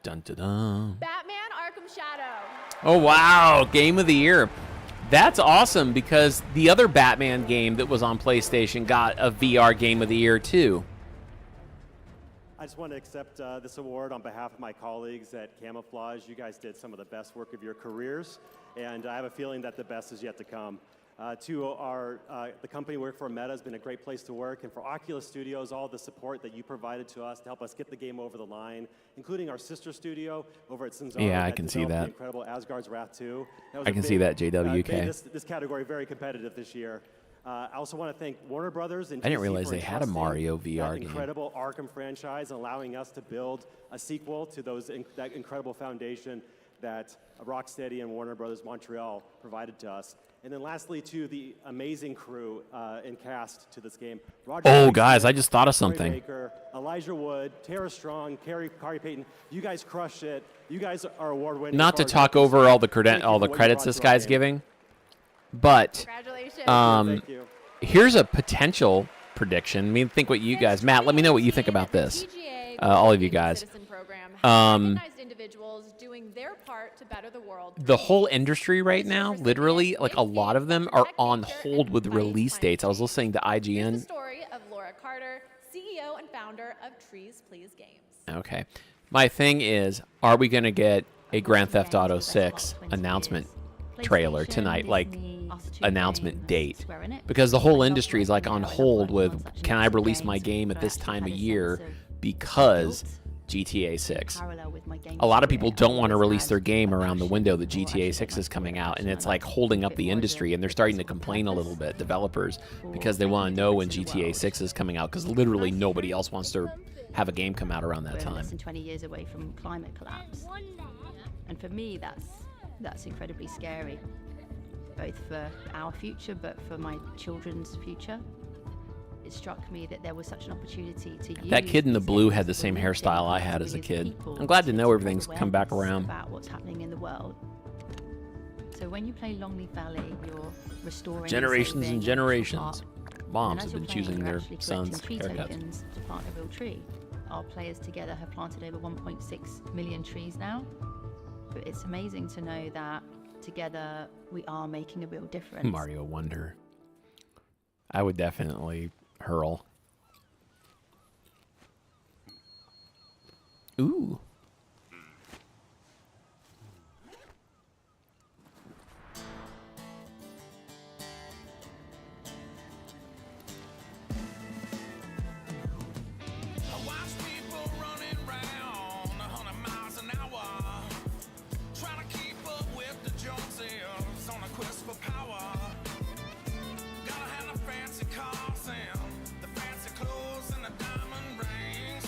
Dun dun dun. Batman Arkham Shadow. Oh wow, Game of the Year. That's awesome because the other Batman game that was on PlayStation got a VR Game of the Year too. I just want to accept this award on behalf of my colleagues at Camouflage. You guys did some of the best work of your careers, and I have a feeling that the best is yet to come. The company we work for, Meta, has been a great place to work, and for Oculus Studios, all the support that you provided to us to help us get the game over the line, including our sister studio over at Cinzano. Yeah, I can see that. The incredible Asgard's Wrath 2. I can see that, JWK. Made this category very competitive this year. I also want to thank Warner Brothers and I didn't DC realize for they had a entrusting Mario that VR game. incredible Arkham franchise, allowing us to build a sequel to that incredible foundation that Rocksteady and Warner Brothers Montreal provided to us. And then lastly, to the amazing crew and cast to this game. Roger Oh, Dixon, guys, I just thought of Troy something. Baker, Elijah Wood, Tara Strong, Kari Payton. You guys crushed it. You guys are award-winning. Not to talk over all the credits this guy's giving, but Congratulations. Thank you. here's a potential prediction. I mean, think what you guys, Matt, let me know what you think about this. All of you guys. Citizen program has Um, recognized individuals doing their part to better the world. The whole industry right now, literally, like a lot of them are on hold with release dates. I was listening to Here's the IGN. story of Laura Carter, CEO and founder of Trees Please Games. Okay. My thing is, are we going to get a Grand Theft Auto 6 announcement trailer tonight, like announcement date? Because the whole industry is like on hold with, can I release my game at this time of year because GTA 6. A lot of people don't want to release their game around the window that GTA 6 is coming out, and it's like holding up the industry, and they're starting to complain a little bit, developers, because they want to know when GTA 6 is coming out, because literally nobody else wants to have a game come out around that We're time. less than 20 years away from climate collapse. And for me, that's incredibly scary, both for our future, but for my children's future. It struck me that there was such an opportunity to use That kid in the these blue games had the for same lifting hairstyle I had as a millions of kid. people I'm glad to know spread everything's come back awareness around. about what's happening in the world. So when you play Longleaf Valley, you're restoring Generations and saving generations. art. Moms And have as been you're playing, choosing you're their actually sons' collecting tree haircuts. tokens to plant a real tree. Our players together have planted over 1.6 million trees now. But it's amazing to know that together we are making a real difference. Mario Wonder. I would definitely hurl. Ooh. I watch people running around 100 miles an hour, trying to keep up with the Joneses on a quest for power. Gotta have the fancy cars and the fancy clothes and the diamond rings.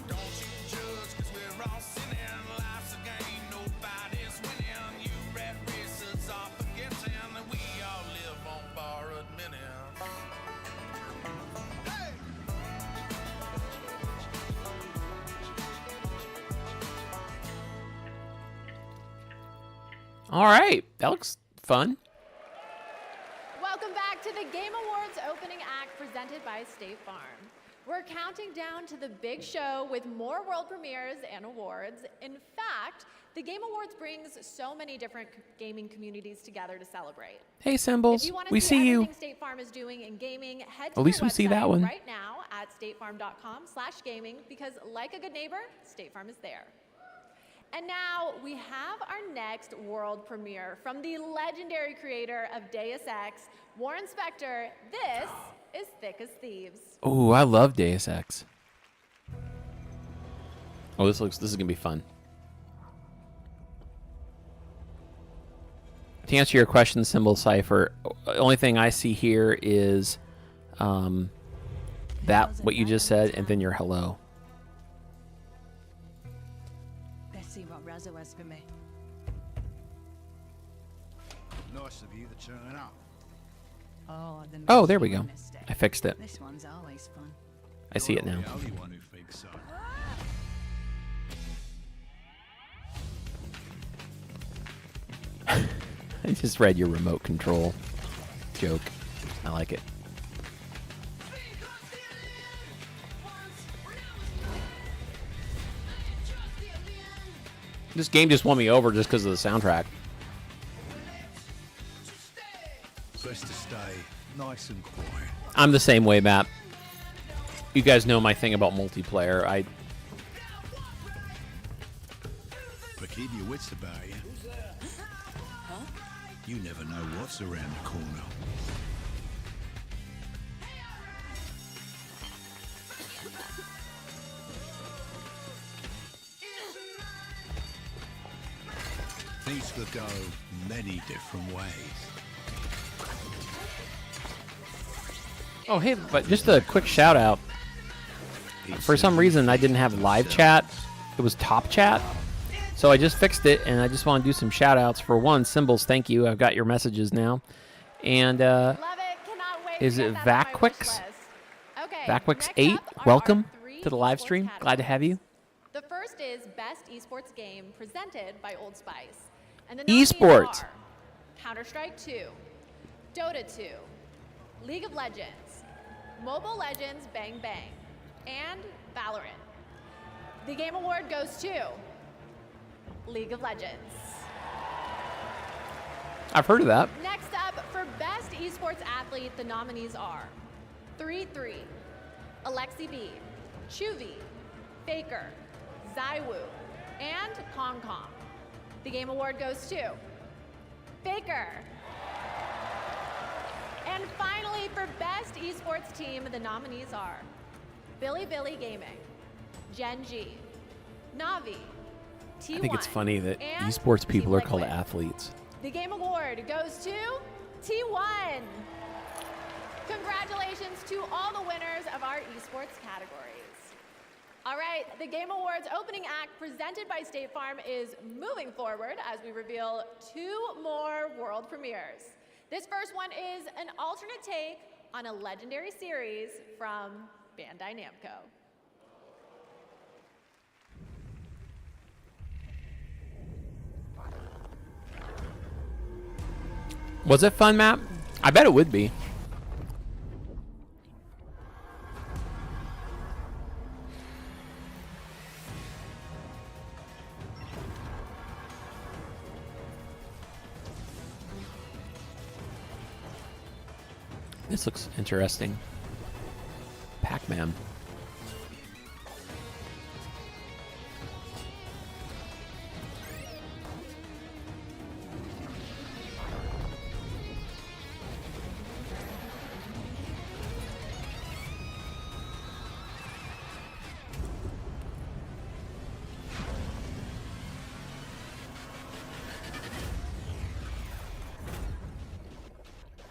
Don't you judge, 'cause we're all sinning. Life's a game, nobody's winning. You rat racers are forgetting that we all live on borrowed minutes. All right. That looks fun. Welcome back to the Game Awards opening act presented by State Farm. We're counting down to the big show with more world premieres and awards. In fact, the Game Awards brings so many different gaming communities together to celebrate. Hey, If Symbols. you want to We see you. everything State Farm is doing in gaming, head to At least their we see that website one. right now at statefarm.com/gaming, because like a good neighbor, State Farm is there. And now we have our next world premiere from the legendary creator of Deus Ex, Warren Spector. This is Thick as Thieves. Oh, I love Deus Ex. Oh, this is gonna be fun. To answer your question, Symbol Cipher, the only thing I see here is that what you just said, and then your hello. Let's see what Razzo has for me. Nice of you to turn up. Oh, there we go. I fixed it. This one's always fun. I see it now. You're the only one who thinks so. I just read your remote control joke. I like it. This game just won me over just because of the soundtrack. Best to stay nice and quiet. I'm the same way, Matt. You guys know my thing about multiplayer. But keep your wits about you. You never know what's around the corner. Things could go many different ways. Oh, hey, but just a quick shout out. For some reason, I didn't have live chat. It was top chat. So I just fixed it, and I just want to do some shout outs. For one, Symbols, thank you. I've got your messages now. And Love it. Cannot wait is to it get that on my wish Vacwix? list. Okay, Vacwix next 8, up are welcome our 3 to the live esports stream. Glad to have you. The first is Best Esports Game presented by Old Spice. And the Esports. nominees are Counter-Strike 2, Dota 2, League of Legends, Mobile Legends Bang Bang, and Valorant. The Game Award goes to League of Legends. I've heard of that. Next up, for Best Esports Athlete, the nominees are 3-3, Alexi B, Chuvi, Faker, Zaiwu, and Kong Kong. The Game Award goes to Faker. And finally, for Best Esports Team, the nominees are Billy Gaming, Gen G, Navi, T1, I think it's funny that and esports people Team are called Liquid. athletes. The Game Award goes to T1. Congratulations to all the winners of our esports categories. All right, the Game Awards opening act presented by State Farm is moving forward as we reveal 2 more world premieres. This first one is an alternate take on a legendary series from Bandai Namco. Was it fun, Matt? I bet it would be. This looks interesting. Pac-Man.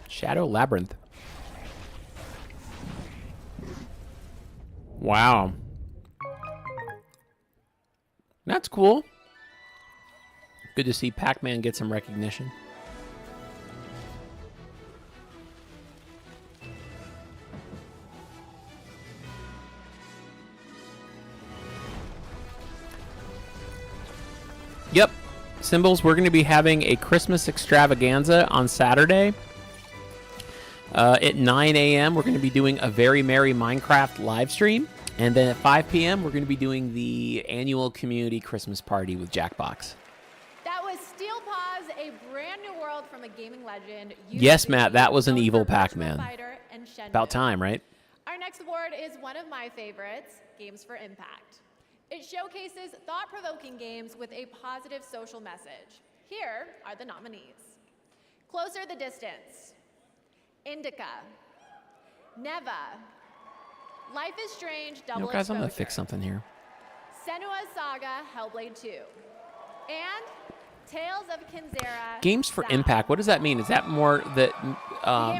Shadow Labyrinth. Wow. That's cool. Good to see Pac-Man get some recognition. Yep. Symbols, we're going to be having a Christmas extravaganza on Saturday. At 9 a.m., we're going to be doing a Very Merry Minecraft live stream. And then at 5 p.m., we're going to be doing the annual community Christmas party with Jackbox. That was Steel Paws, a brand new world from a gaming legend. Yes, UW, Matt, that was an known evil for Virtua Pac-Man. Fighter and Shenmue. About time, right? Our next award is one of my favorites, Games for Impact. It showcases thought-provoking games with a positive social message. Here are the nominees. Closer the Distance, Indica, Neva, Life is Strange, Double Guys, I'm going to Exposure, fix something here. Senua's Saga, Hellblade 2, and Tales of Kinzera. Games for Zap. impact. What does that mean? Is that more that Game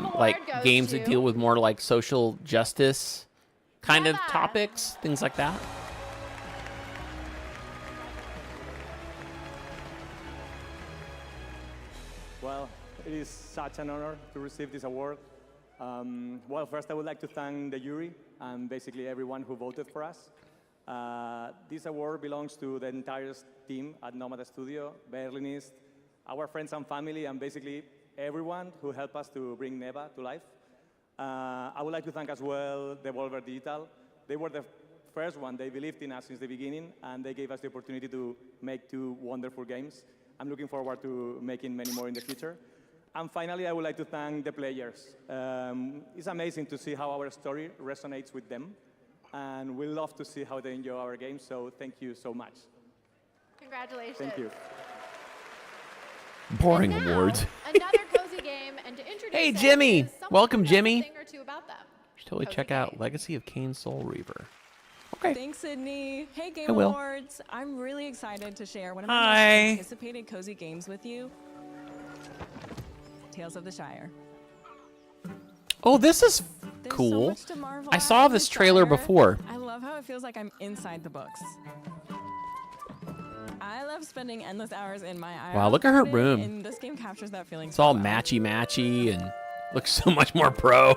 Award like goes games that to- deal with more like social justice kind of Yeah. topics, things like that? Well, it is such an honor to receive this award. Well, first I would like to thank the jury and basically everyone who voted for us. This award belongs to the entire team at Nomada Studio, Berlinist, our friends and family, and basically everyone who helped us to bring Neva to life. I would like to thank as well Devolver Digital. They were the first one. They believed in us since the beginning, and they gave us the opportunity to make 2 wonderful games. I'm looking forward to making many more in the future. And finally, I would like to thank the players. It's amazing to see how our story resonates with them, and we love to see how they enjoy our games, so thank you so much. Congratulations. Thank you. Boring And now, awards. Another cozy game, and to introduce Hey, it Jimmy. is someone Welcome, who knows Jimmy. A thing or two about them. You should totally Cozy check out game. Legacy of Kain Soul Reaver. Okay. Thanks, Sydney. Hey, Game Hey, Will. Awards. I'm really excited to share one of my Hi. most anticipated cozy games with you. Tales of the Shire. Oh, this is There's so cool. much to marvel I at saw in this the trailer Shire. before. I love how it feels like I'm inside the books. I love spending endless hours in my IRL Wow, look at her apartment, room. And this game captures that feeling. It's all matchy and looks so much more pro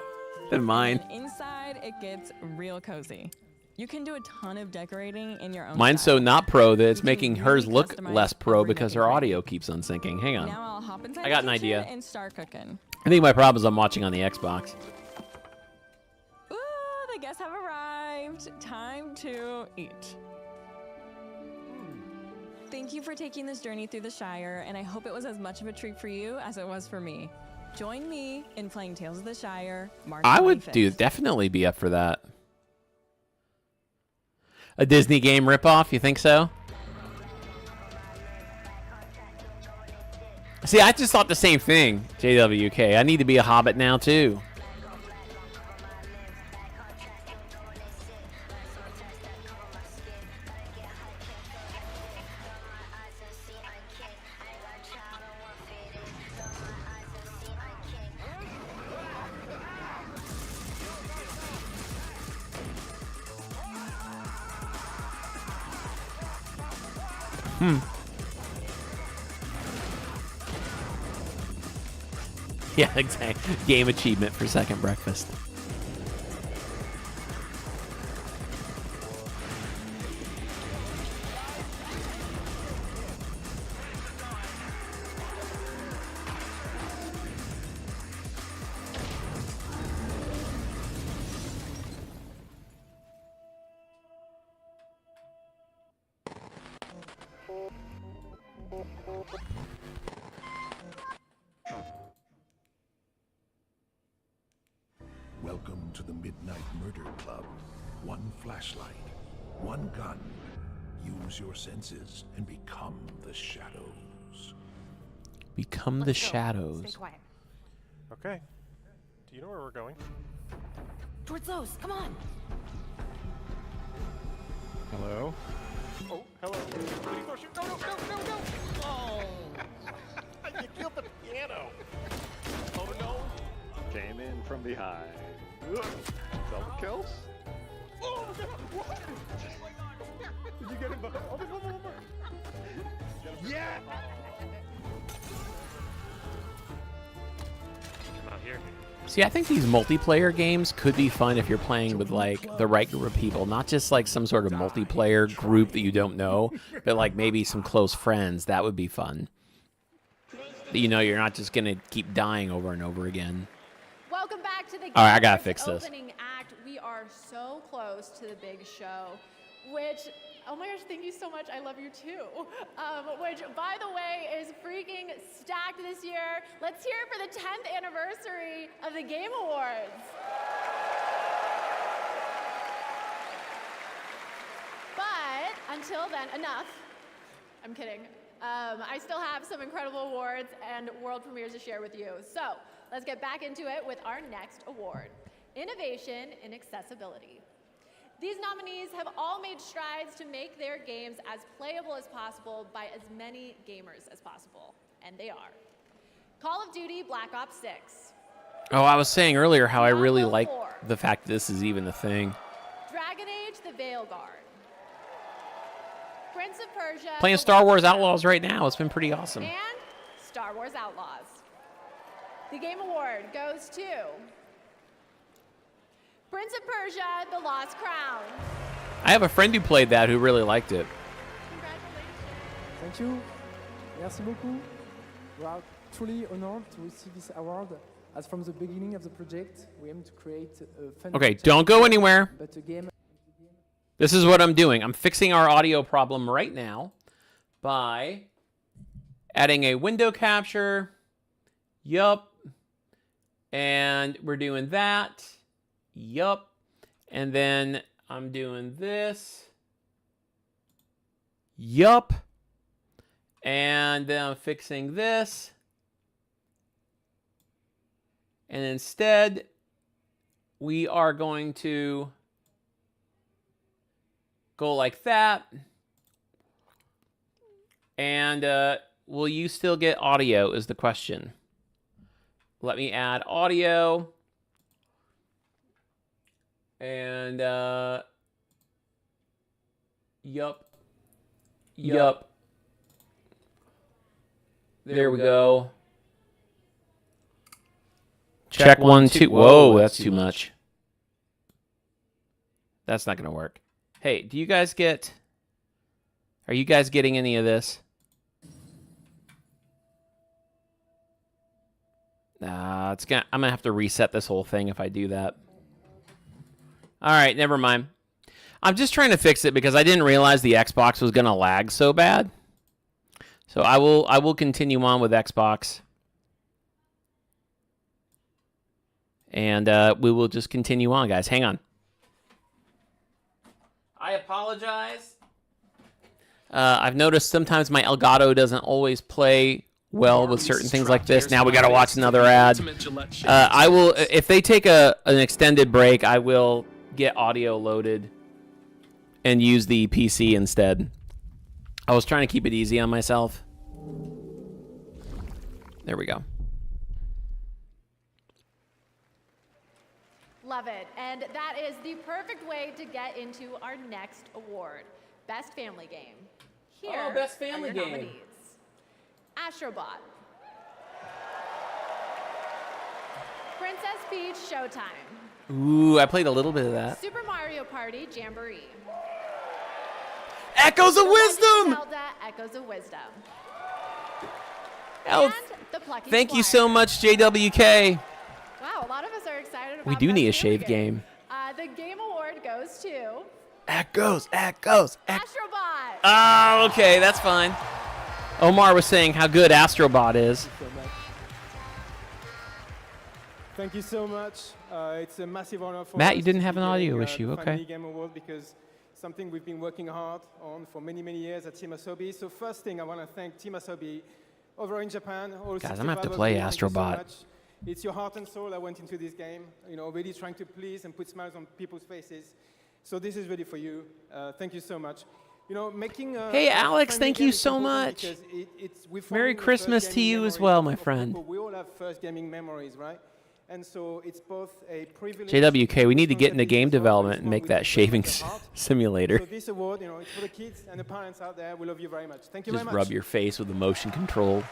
than mine. Inside, it gets real cozy. You can do a ton of decorating in your own Mine's style. so not pro that it's You can making really hers look customize less pro every because nook her and audio keeps unsyncing. Hang on. Now I'll hop inside I got the an kitchen idea. and start cooking. I think my problem is I'm watching on the Xbox. Ooh, the guests have arrived. Time to eat. Thank you for taking this journey through the Shire, and I hope it was as much of a treat for you as it was for me. Join me in playing Tales of the Shire, March I would 25th. definitely be up for that. A Disney game ripoff, you think so? See, I just thought the same thing, JWK. I need to be a hobbit now, too. Yeah, exactly. Game achievement for second breakfast. Welcome to the Midnight Murder Club. One flashlight, one gun. Use your senses and become the shadows. Become the shadows. quiet. Okay. Do you know where we're going? Towards those. Come on. Hello? Oh, hello. Please don't shoot. No, no, no, no, no! Oh! You killed the piano! Oh, no. Came in from behind. Double kills? Oh, no! What? Did you get him? Oh, there's one more. Yeah! Come out here. See, I think these multiplayer games could be fun if you're playing with, like, the right group of people. Not just, like, some sort of multiplayer group that you don't know, but, like, maybe some close friends. That would be fun. You know, you're not just going to keep dying over and over again. Welcome back to the All right, I gotta Games fix this. Opening act. We are so close to the big show, which, oh my gosh, thank you so much. I love you too. Which, by the way, is freaking stacked this year. Let's hear it for the 10th anniversary of the Game Awards. But until then, enough. I'm kidding. I still have some incredible awards and world premieres to share with you. So let's get back into it with our next award, Innovation in Accessibility. These nominees have all made strides to make their games as playable as possible by as many gamers as possible, and they are Call of Duty Black Ops 6. Oh, I was saying earlier how I really like the fact that this is even a thing. Dragon Age The Veilguard. Prince of Persia. Playing Star Wars Outlaws right now. It's been pretty awesome. And Star Wars Outlaws. The Game Award goes to Prince of Persia, The Lost Crown. I have a friend who played that who really liked it. Thank you. Merci beaucoup. We are truly honored to receive this award. As from the beginning of the project, we aim to create a fun. Okay, don't go anywhere. But a game. This is what I'm doing. I'm fixing our audio problem right now by adding a window capture. Yup. And we're doing that. Yup. And then I'm doing this. Yup. And then I'm fixing this. And instead, we are going to go like that. And will you still get audio is the question. Let me add audio. And yup. Yup. There we go. Check 1, 2. Whoa, that's too much. That's not going to work. Hey, do you guys get... Are you guys getting any of this? Nah, it's gonna... I'm going to have to reset this whole thing if I do that. All right, never mind. I'm just trying to fix it because I didn't realize the Xbox was going to lag so bad. So I will continue on with Xbox. And we will just continue on, guys. Hang on. I apologize. I've noticed sometimes my Elgato doesn't always play well with certain things like this. Now we got to watch another ad. I will, if they take an extended break, I will get audio loaded and use the PC instead. I was trying to keep it easy on myself. There we go. Love it. And that is the perfect way to get into our next award, Best Family Game. Here Best Family are your Game. nominees. Astrobot. Princess Peach Showtime. Ooh, I played a little bit of that. Super Mario Party Jamboree. Echoes of Wisdom! Zelda Echoes of Wisdom. Oh, And the Plucky thank you Squire. so much, JWK. Wow, a lot of us are excited about We do Best need a Family shave game. The Game Award goes to Echoes. Astrobot. Oh, okay, that's fine. Omar was saying how good Astrobot is. Thank you so much. It's a massive honor for Matt, us you didn't to have be an audio getting, issue, the okay. Family Game Award because something we've been working hard on for many, many years at Team Asobi. So first thing, I want to thank Team Asobi over in Japan. All Guys, I'm 65 gonna have to of play you, thank you so Astrobot. much. It's your heart and soul that went into this game, you know, really trying to please and put smiles on people's faces. So this is really for you. Thank you so much. You know, making Hey, Alex, family thank game you is so important much. because we're Merry forming the Christmas first to gaming you as memories well, of- my of friend. people. We all have first gaming memories, right? And so it's both a privilege. JWK, we need to get into game responsibility as well. development It's and one make we that take shaving very much at heart. simulator. So this award, you know, it's for the kids and the parents out there. We love you very much. Thank you Just very much. rub your face with the motion control.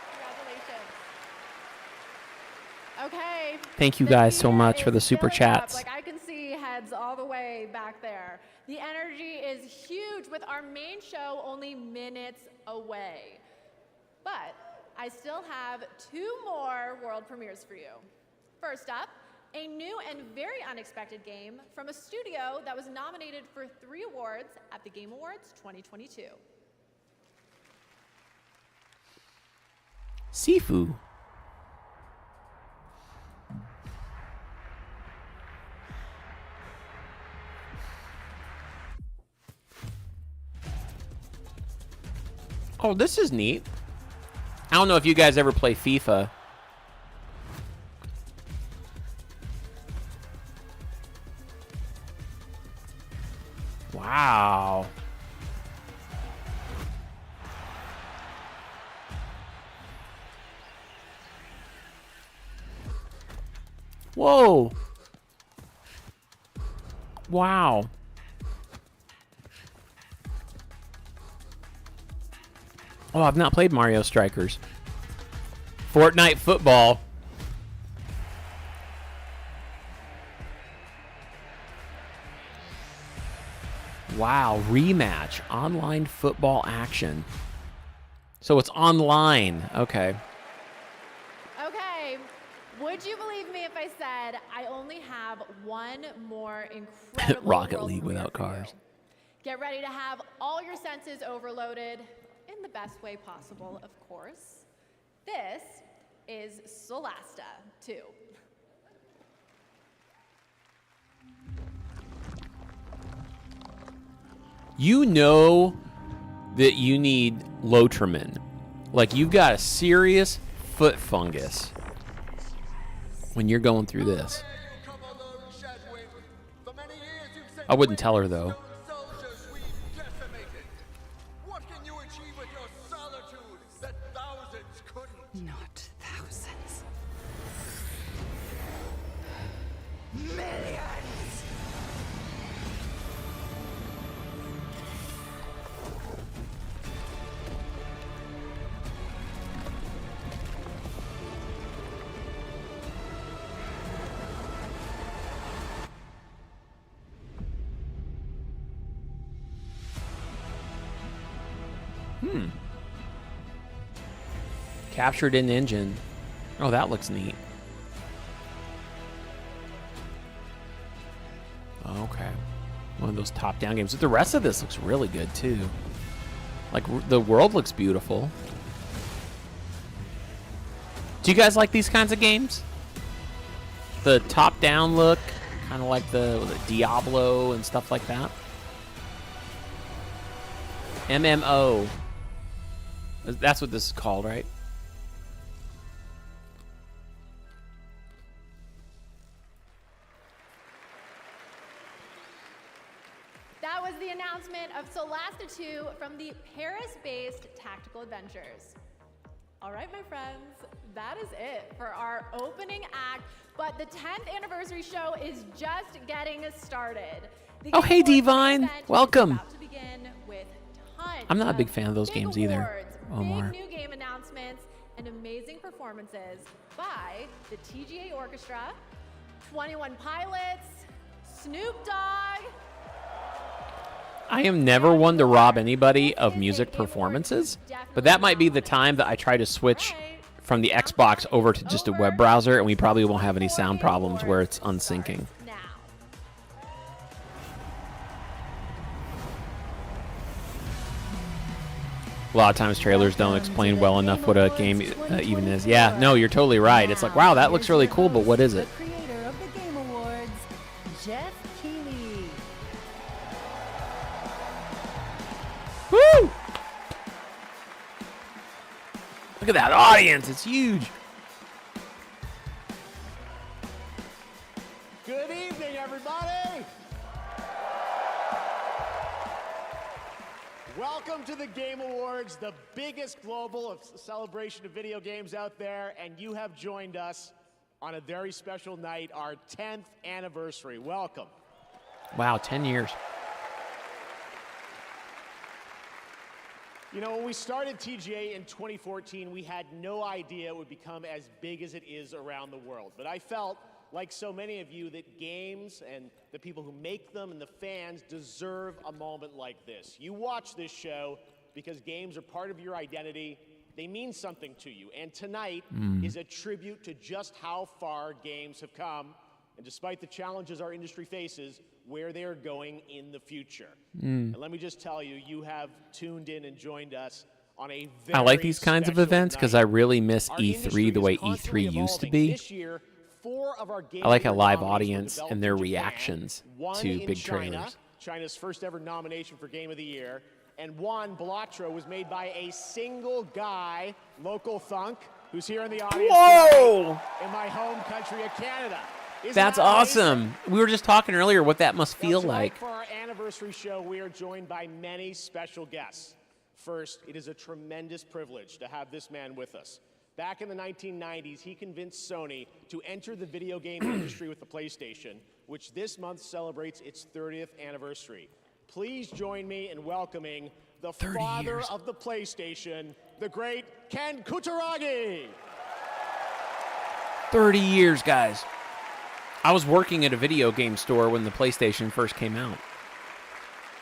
Okay. Thank you the guys so theater much for the is super filling up. chats. Like I can see heads all the way back there. The energy is huge with our main show only minutes away. But I still have 2 more world premieres for you. First up, a new and very unexpected game from a studio that was nominated for 3 awards at the Game Awards 2022. Sifu. Oh, this is neat. I don't know if you guys ever play FIFA. Whoa. Wow. Oh, I've not played Mario Strikers. Fortnite football. Wow, rematch. Online football action. So it's online. Okay. Okay, would you believe me if I said I only have one more incredible Rocket world League premiere without for you. cars. Get ready to have all your senses overloaded in the best way possible, of course. This is Solasta 2. You know that you need Lotrimin. Like, you've got a serious foot fungus when you're going through this. I wouldn't tell her, though. Not thousands. Millions! Captured in engine. Oh, that looks neat. Okay. One of those top-down games. But the rest of this looks really good, too. Like, the world looks beautiful. Do you guys like these kinds of games? The top-down look, kind of like the Diablo and stuff like that. MMO. That's what this is called, right? That was the announcement of Solasta 2 from the Paris-based Tactical Adventures. All right, my friends, that is it for our opening act, but the 10th anniversary show is just getting started. The Oh, hey, Game Awards Divine. event is Welcome. about to begin with tons I'm not a big fan of those big games either. awards, Omar. big new game announcements, and amazing performances by the TGA Orchestra, 21 Pilots, Snoop Dogg. I am never one to rob anybody of music performances, but that might be the time that I try to switch from the Xbox over to just a web browser, and we probably won't have any sound problems where it's unsyncing. A lot of times trailers don't explain well enough what a game even is. Yeah, no, you're totally right. It's like, wow, that looks really cool, but what is it? Creator of the Game Awards, Jeff Keighley. Woo! Look at that audience. It's huge. Good evening, everybody. Welcome to the Game Awards, the biggest global celebration of video games out there, and you have joined us on a very special night, our 10th anniversary. Welcome. Wow, 10 years. You know, when we started TGA in 2014, we had no idea it would become as big as it is around the world. But I felt, like so many of you, that games and the people who make them and the fans deserve a moment like this. You watch this show because games are part of your identity. They mean something to you. And tonight is a tribute to just how far games have come, and despite the challenges our industry faces, where they are going in the future. And let me just tell you, you have tuned in and joined us on a very I like these kinds of special events because night. I really miss Our E3 industry the is way constantly E3 used to evolving. be. This year, 4 of our Game I like a Award live nominees were audience developed and their in Japan, reactions one to in big China, trailers. China's first ever nomination for Game of the Year, and one, Balatro, was made by a single guy, Local Thunk, who's here in the audience Whoa! tonight in my home country of Canada. Isn't That's that amazing? awesome. We were just talking earlier what that must feel Tonight, like. for our anniversary show, we are joined by many special guests. First, it is a tremendous privilege to have this man with us. Back in the 1990s, he convinced Sony to enter the video game industry with the PlayStation, which this month celebrates its 30th anniversary. Please join me in welcoming the father of the PlayStation, the great Ken Kutaragi. 30 years, guys. I was working at a video game store when the PlayStation first came out.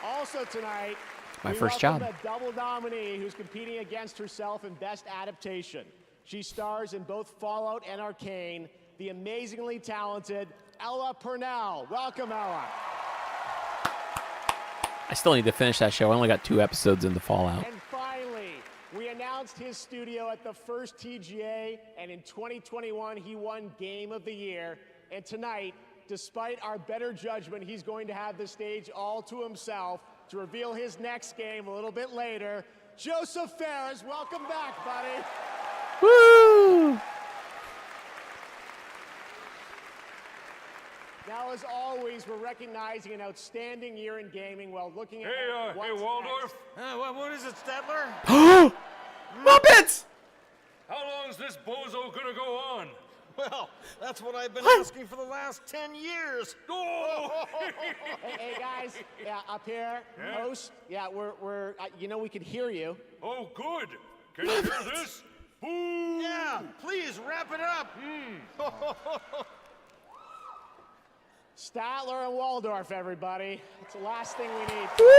Also tonight, My we first welcome job. a double nominee who's competing against herself in Best Adaptation. She stars in both Fallout and Arcane, the amazingly talented Ella Purnell. Welcome, Ella. I still need to finish that show. I only got 2 episodes into Fallout. And finally, we announced his studio at the first TGA, and in 2021, he won Game of the Year. And tonight, despite our better judgment, he's going to have the stage all to himself to reveal his next game a little bit later. Joseph Ferris, welcome back, buddy. Woo! Now, as always, we're recognizing an outstanding year in gaming while looking at Hey, Waldorf. What is it, Statler? Muppets! How long is this bozo gonna go on? Well, that's what I've been asking for the last 10 years. Oh! hey, guys, yeah, up here, Yeah? host, yeah, we're you know, we can hear you. Oh, good. Can you hear this? Boo! Yeah, please wrap it up. Statler and Waldorf, everybody. It's the last thing we need. Woo!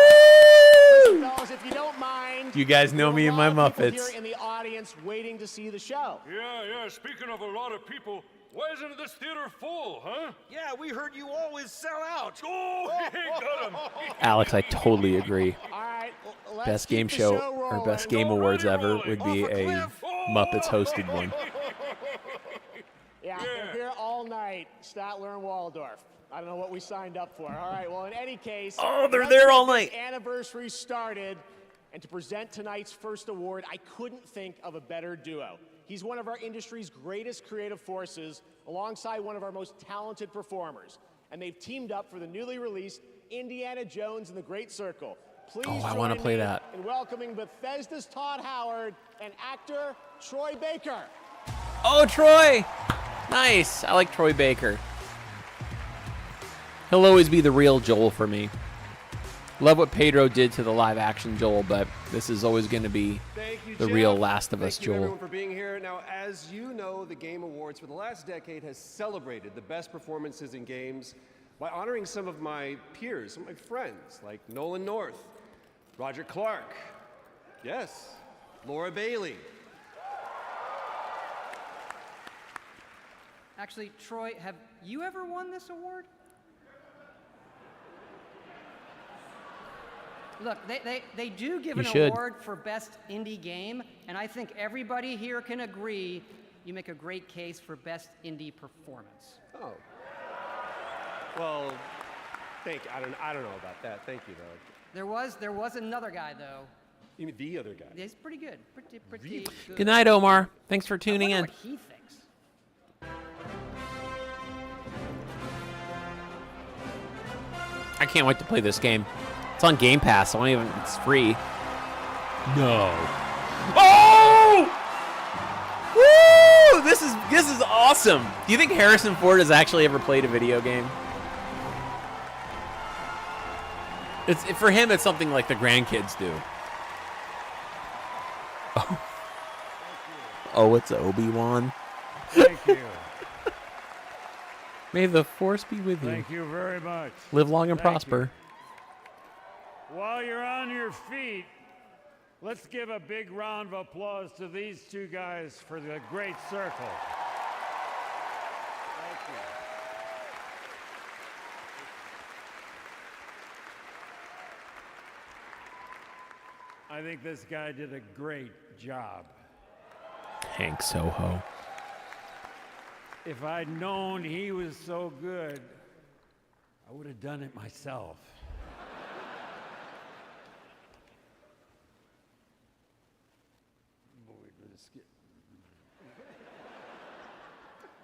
Listen, fellas, if you don't mind, You guys know me and my a lot of people Muppets. here in the audience waiting to see the show. Yeah. Speaking of a lot of people, why isn't this theater full, huh? Yeah, we heard you always sell out. Oh, got him. Alex, I totally agree. All right, let's Best keep game the show rolling. or best game awards ever would be a Muppets hosted one. Yeah, they're here all night, Statler and Waldorf. I don't know what we signed up for. All right, well, in any case, Oh, they're let's there get all this night. Anniversary started, and to present tonight's first award, I couldn't think of a better duo. He's one of our industry's greatest creative forces, alongside one of our most talented performers, and they've teamed up for the newly released Indiana Jones and the Great Circle. Please Oh, I wanna join play me that. in welcoming Bethesda's Todd Howard and actor Troy Baker. Oh, Troy! Nice. I like Troy Baker. He'll always be the real Joel for me. Love what Pedro did to the live-action Joel, but this is always going to be the real Last of Us Thank you, Joel. everyone, for being here. Now, as you know, the Game Awards for the last decade has celebrated the best performances in games by honoring some of my peers, some of my friends, like Nolan North, Roger Clark, yes, Laura Bailey. Actually, Troy, have you ever won this award? Look, they do give You an should. award for best indie game, and I think everybody here can agree you make a great case for best indie performance. Oh. Well, thank you. I don't know about that. Thank you, though. There was another guy though. You mean the other guy? He's pretty good. Pretty good. Good night, Omar. Thanks for tuning in. What he thinks. I can't wait to play this game. It's on Game Pass. It's free. No. Oh! Woo! This is awesome. Do you think Harrison Ford has actually ever played a video game? For him, it's something like the grandkids do. Oh, it's Obi-Wan. Thank you. May the Force be with you. Thank you very much. Live long and Thank prosper. you. While you're on your feet, let's give a big round of applause to these two guys for the Great Circle. Thank you. I think this guy did a great job. Hank Soho. If I'd known he was so good, I would have done it myself.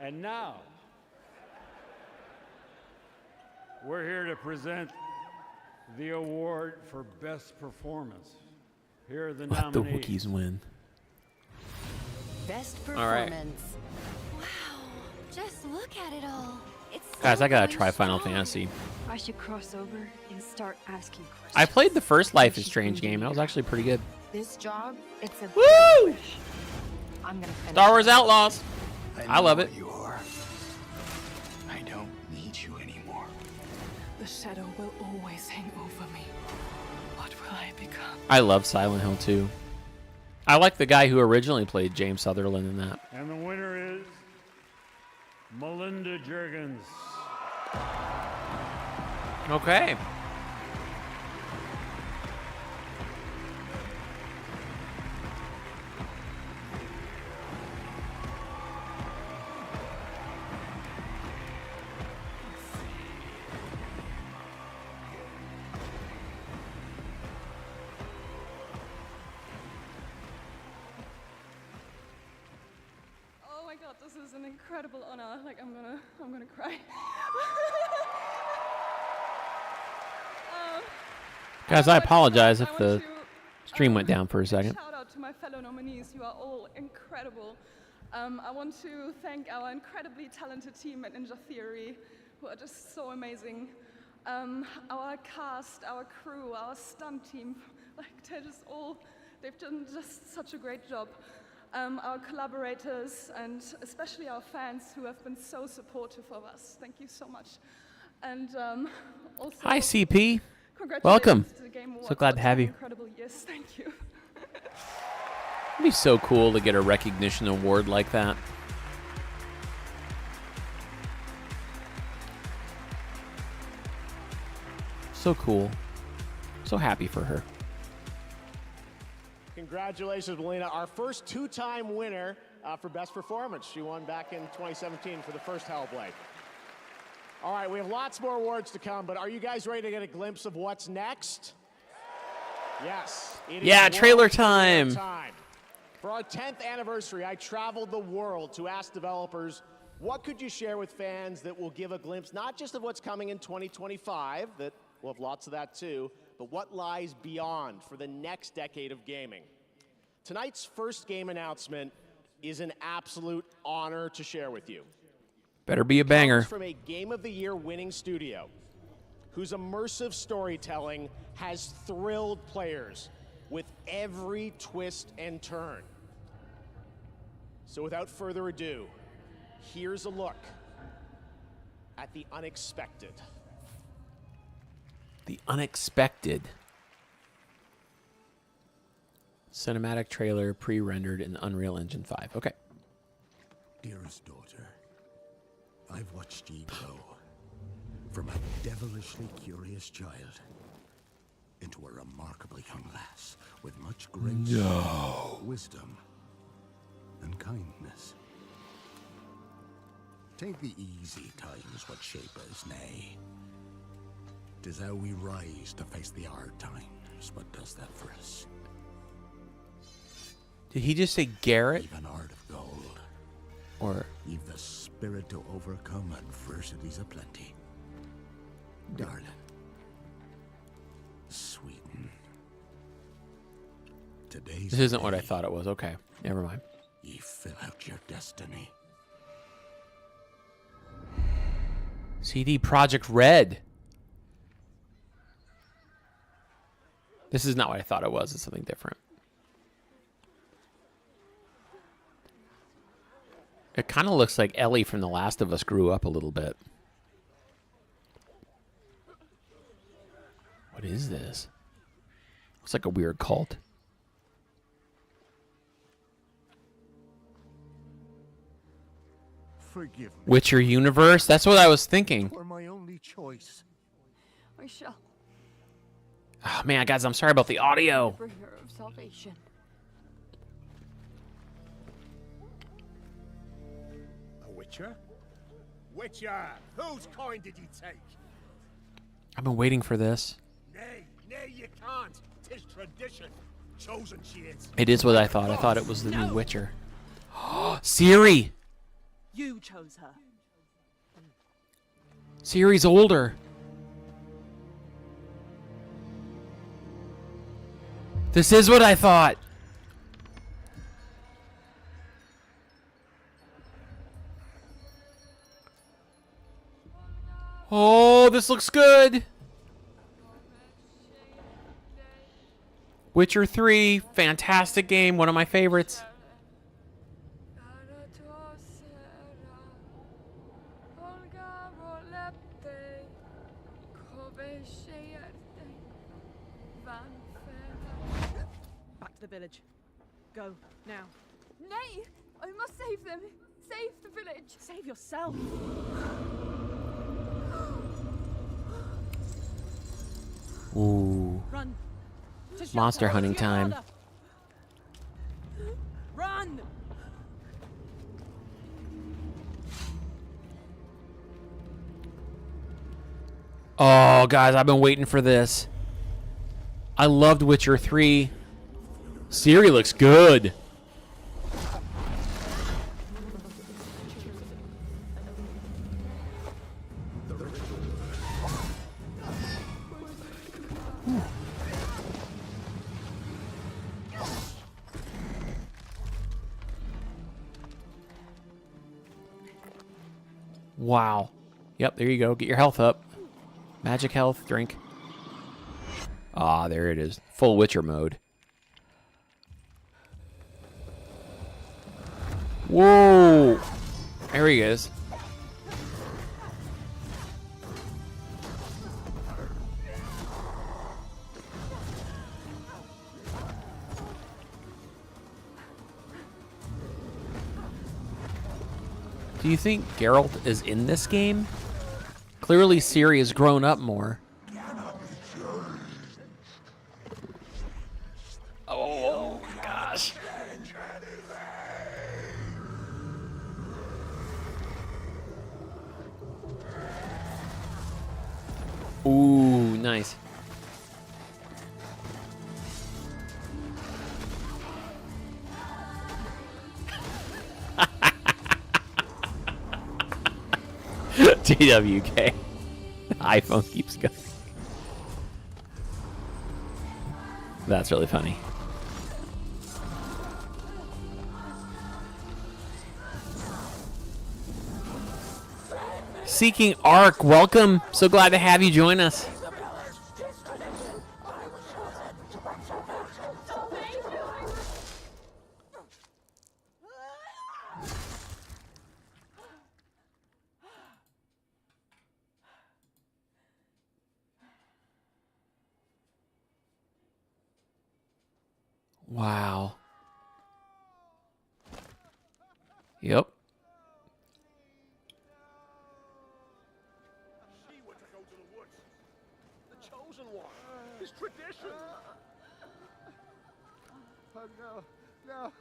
And now, we're here to present the award for Best Performance. Here are the Let the nominees. Wookiees win. Best All right. performance. Wow, just look at it all. It's Guys, so I gotta going try Final strong. Fantasy. I should cross over and start asking questions. I played the first Life is Strange game. That was actually pretty good. This job, it's a Woo! push. I'm gonna finish. Star Wars Outlaws. I love it. You are. I don't need you anymore. The shadow will always hang over me. What will I become? I love Silent Hill 2. I like the guy who originally played James Sutherland in that. And the winner is Melinda Juergens. Okay. Oh my god, this is an incredible honor. Like I'm gonna cry. Guys, I apologize if the stream went down for a second. Shout out to my fellow nominees. You are all incredible. I want to thank our incredibly talented team at Ninja Theory, who are just so amazing. Our cast, our crew, our stunt team, like they've done just such a great job. Our collaborators and especially our fans who have been so supportive of us. Thank you so much. And also, Hi, CP. congratulations Welcome. to the Game So Awards glad for to have 10 you. Incredible years. Thank you. It'd be so cool to get a recognition award like that. So cool. So happy for her. Congratulations, Melina. Our first two-time winner for Best Performance. She won back in 2017 for the first Hellblade. All right, we have lots more awards to come, but are you guys ready to get a glimpse of what's next? Yes. It is Yeah, trailer world time. premiere. For our 10th anniversary, I traveled the world to ask developers, what could you share with fans that will give a glimpse not just of what's coming in 2025, that we'll have lots of that too, but what lies beyond for the next decade of gaming. Tonight's first game announcement is an absolute honor to share with you. Better be a banger. From a Game of the Year winning studio whose immersive storytelling has thrilled players with every twist and turn. So without further ado, here's a look at the unexpected. The unexpected. Cinematic trailer pre-rendered in Unreal Engine 5. Okay. Dearest daughter, I've watched ye grow from a devilishly curious child into a remarkably young lass with much grace, wisdom, and kindness. Take the easy times what shape us, nay. 'Tis how we rise to face the hard times what does that for us. Did he just say Garrett? Even heart of gold. Or You've the spirit to overcome adversities aplenty. Darling. Sweeten. Today's this isn't what I day, thought it was. Okay, never mind. ye fill out your destiny. CD Projekt Red. This is not what I thought it was. It's something different. It kind of looks like Ellie from The Last of Us grew up a little bit. What is this? Looks like a weird cult. Forgive me. Witcher universe? That's what I was thinking. For my only choice. I shall. Oh, man, guys, I'm sorry about the audio. Bringer of salvation. A Witcher? Witcher! Whose coin did you take? I've been waiting for this. Nay, you can't. 'Tis tradition. Chosen she is. It is what I thought. I thought it was the new Witcher. Ciri! You chose her. Ciri's older. This is what I thought. Oh, this looks good. Witcher 3, fantastic game, one of my favorites. Back to the village. Go, now. Nay! I must save them. Save the village. Save yourself. Ooh. Run. Monster hunting time. Run! Oh, guys, I've been waiting for this. I loved Witcher 3. Ciri looks good. Wow. Yep, there you go. Get your health up. Magic health, drink. Ah, there it is. Full Witcher mode. Whoa! There he is. Do you think Geralt is in this game? Clearly, Ciri has grown up more. Oh, gosh. Ooh, nice. TWK. iPhone keeps going. That's really funny. Seeking Arc, welcome. So glad to have you join us. Wow. Yep. She were to go to the woods. The chosen one. His tradition. Oh no, no.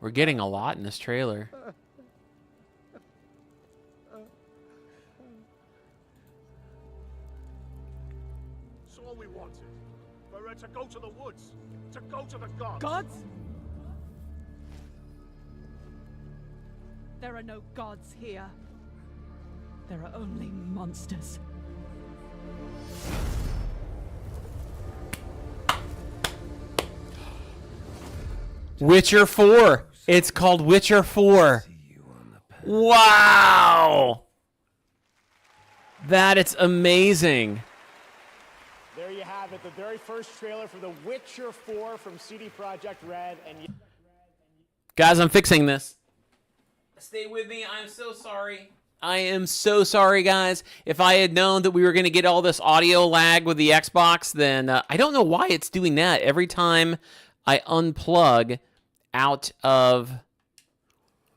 We're getting a lot in this trailer. It's all we wanted. For her to go to the woods. To go to the gods. Gods? There are no gods here. There are only monsters. Witcher 4. It's called Witcher 4. Wow. That is amazing. There you have it, the very first trailer for The Witcher 4 from CD Projekt Red. And Guys, I'm fixing this. Stay with me. I'm so sorry. I am so sorry, guys. If I had known that we were going to get all this audio lag with the Xbox, then I don't know why it's doing that. Every time I unplug out of...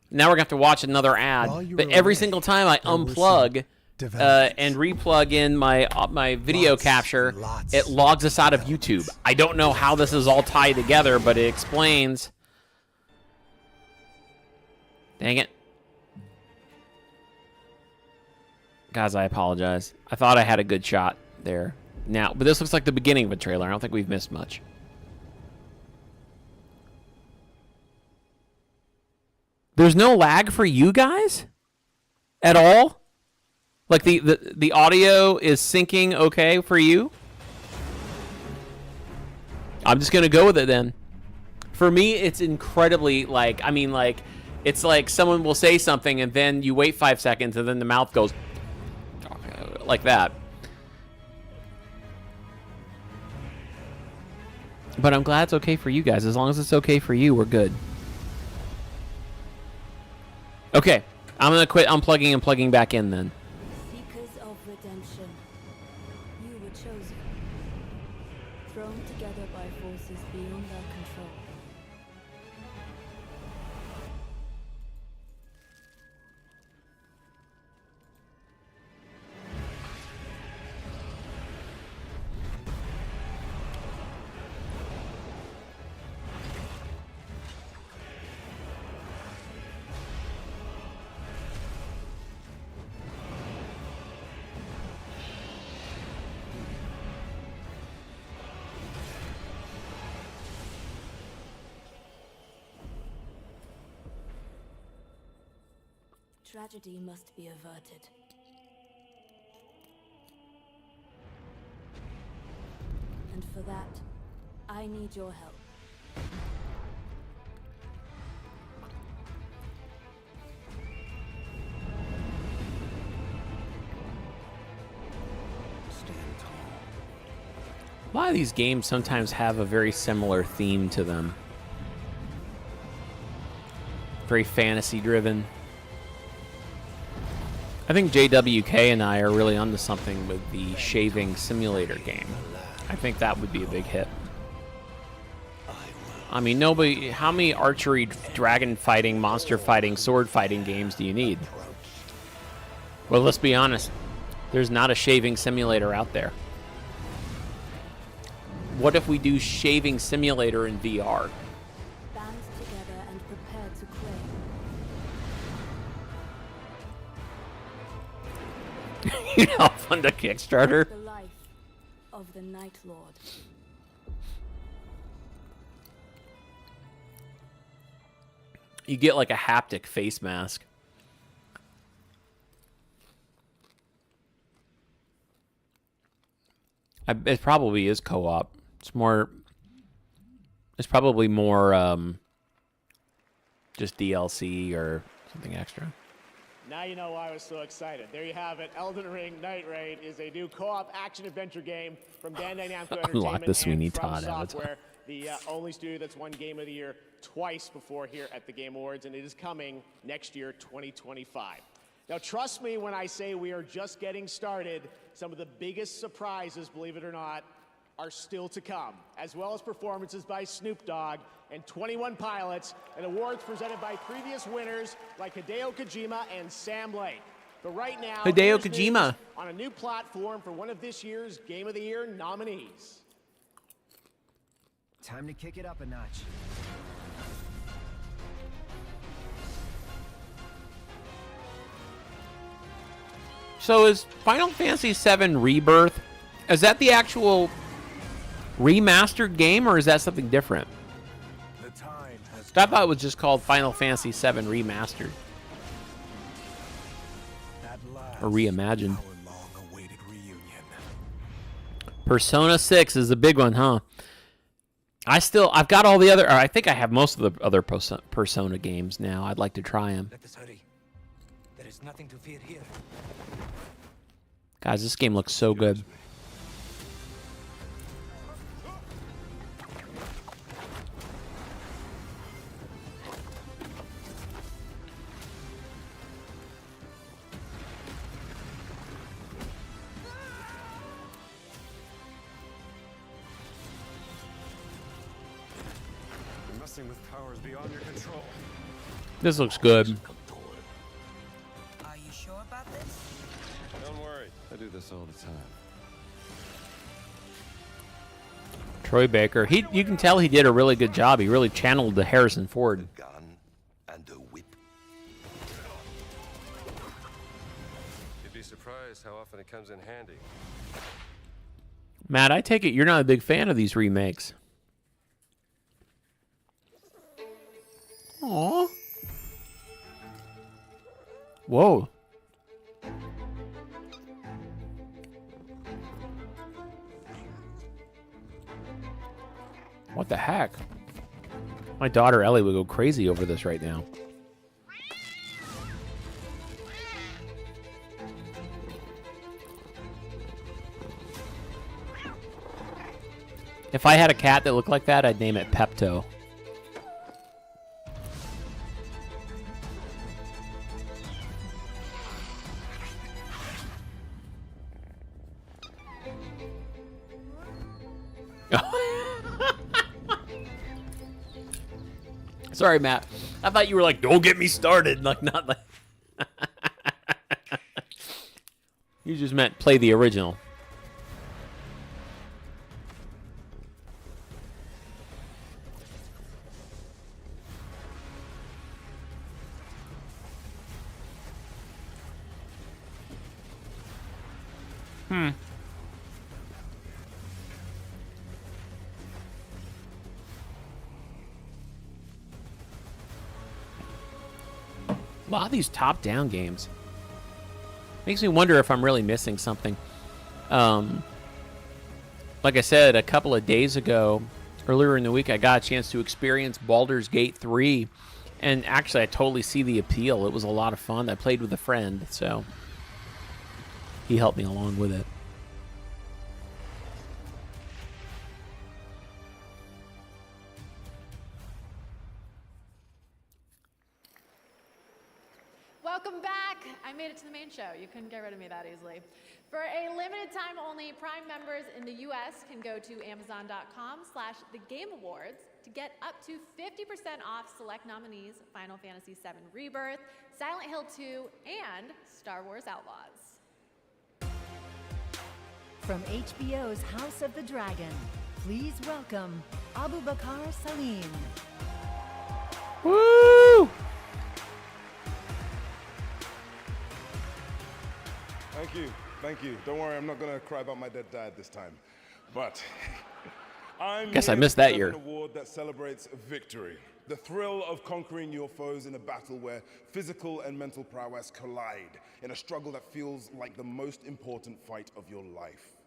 Now we're going to have to watch another ad. But every single time I unplug and replug in my video capture, it logs us out of YouTube. I don't know how this is all tied together, but it explains... Dang it. Guys, I apologize. I thought I had a good shot there. Now, but this looks like the beginning of a trailer. I don't think we've missed much. There's no lag for you guys? At all? Like the audio is syncing okay for you? I'm just going to go with it then. For me, it's incredibly, like, I mean, like, It's like someone will say something and then you wait 5 seconds and then the mouth goes like that. But I'm glad it's okay for you guys. As long as it's okay for you, we're good. Okay, I'm gonna quit unplugging and plugging back in then. Seekers of redemption, you were chosen, thrown together by forces beyond our control. Tragedy must be averted. And for that, I need your help. A lot of these games sometimes have a very similar theme to them. Very fantasy driven. I think JWK and I are really onto something with the shaving simulator game. I think that would be a big hit. I mean, nobody. How many archery, dragon fighting, monster fighting, sword fighting games do you need? Well, let's be honest. There's not a shaving simulator out there. What if we do shaving simulator in VR? Band together and prepare to claim You know how fun to Kickstarter? the life of the Night Lord. You get like a haptic face mask. It probably is co-op. It's more. It's probably more just DLC or something extra. Now you know why I was so excited. There you have it. Elden Ring Night Raid is a new co-op action-adventure game from Bandai Namco Entertainment Unlock the Sweeney and From Todd Software, avatar. the only studio that's won Game of the Year twice before here at the Game Awards, and it is coming next year, 2025. Now, trust me when I say we are just getting started. Some of the biggest surprises, believe it or not, are still to come, as well as performances by Snoop Dogg and 21 Pilots, and awards presented by previous winners like Hideo Kojima and Sam Lake. But right now, Hideo here's Kojima news on a new platform for one of this year's Game of the Year nominees. Time to kick it up a notch. So is Final Fantasy VII Rebirth, is that the actual remastered game or is that something different? I thought it was just called Final Fantasy VII Remastered. Or reimagined. Persona 6 is the big one, huh? I've got all the other, or I think I have most of the other Persona games now. I'd like to try them. Let us hurry. There is nothing to fear here. Guys, this game looks so good. You're messing with powers beyond your control. This looks good. Are you sure about this? Don't worry, I do this all the time. Troy Baker. You can tell he did a really good job. He really channeled the Harrison Ford. You'd be surprised how often it comes in handy. Matt, I take it you're not a big fan of these remakes. Aww. Whoa. What the heck? My daughter Ellie would go crazy over this right now. If I had a cat that looked like that, I'd name it Pepto. Sorry, Matt. I thought you were like, don't get me started. Like, not like. You just meant play the original. A lot of these top-down games. Makes me wonder if I'm really missing something. Like I said, a couple of days ago, earlier in the week, I got a chance to experience Baldur's Gate 3. And actually, I totally see the appeal. It was a lot of fun. I played with a friend, so he helped me along with it. Welcome back. I made it to the main show. You couldn't get rid of me that easily. For a limited time only, Prime members in the US can go to amazon.com/thegameawards to get up to 50% off select nominees: Final Fantasy VII Rebirth, Silent Hill 2, and Star Wars Outlaws. From HBO's House of the Dragon, please welcome Abu Bakar Salim. Woo! Thank you. Thank you. Don't worry, I'm not going to cry about my dead dad this time. But I'm Guess I here missed to that present year. an award that celebrates victory. The thrill of conquering your foes in a battle where physical and mental prowess collide in a struggle that feels like the most important fight of your life.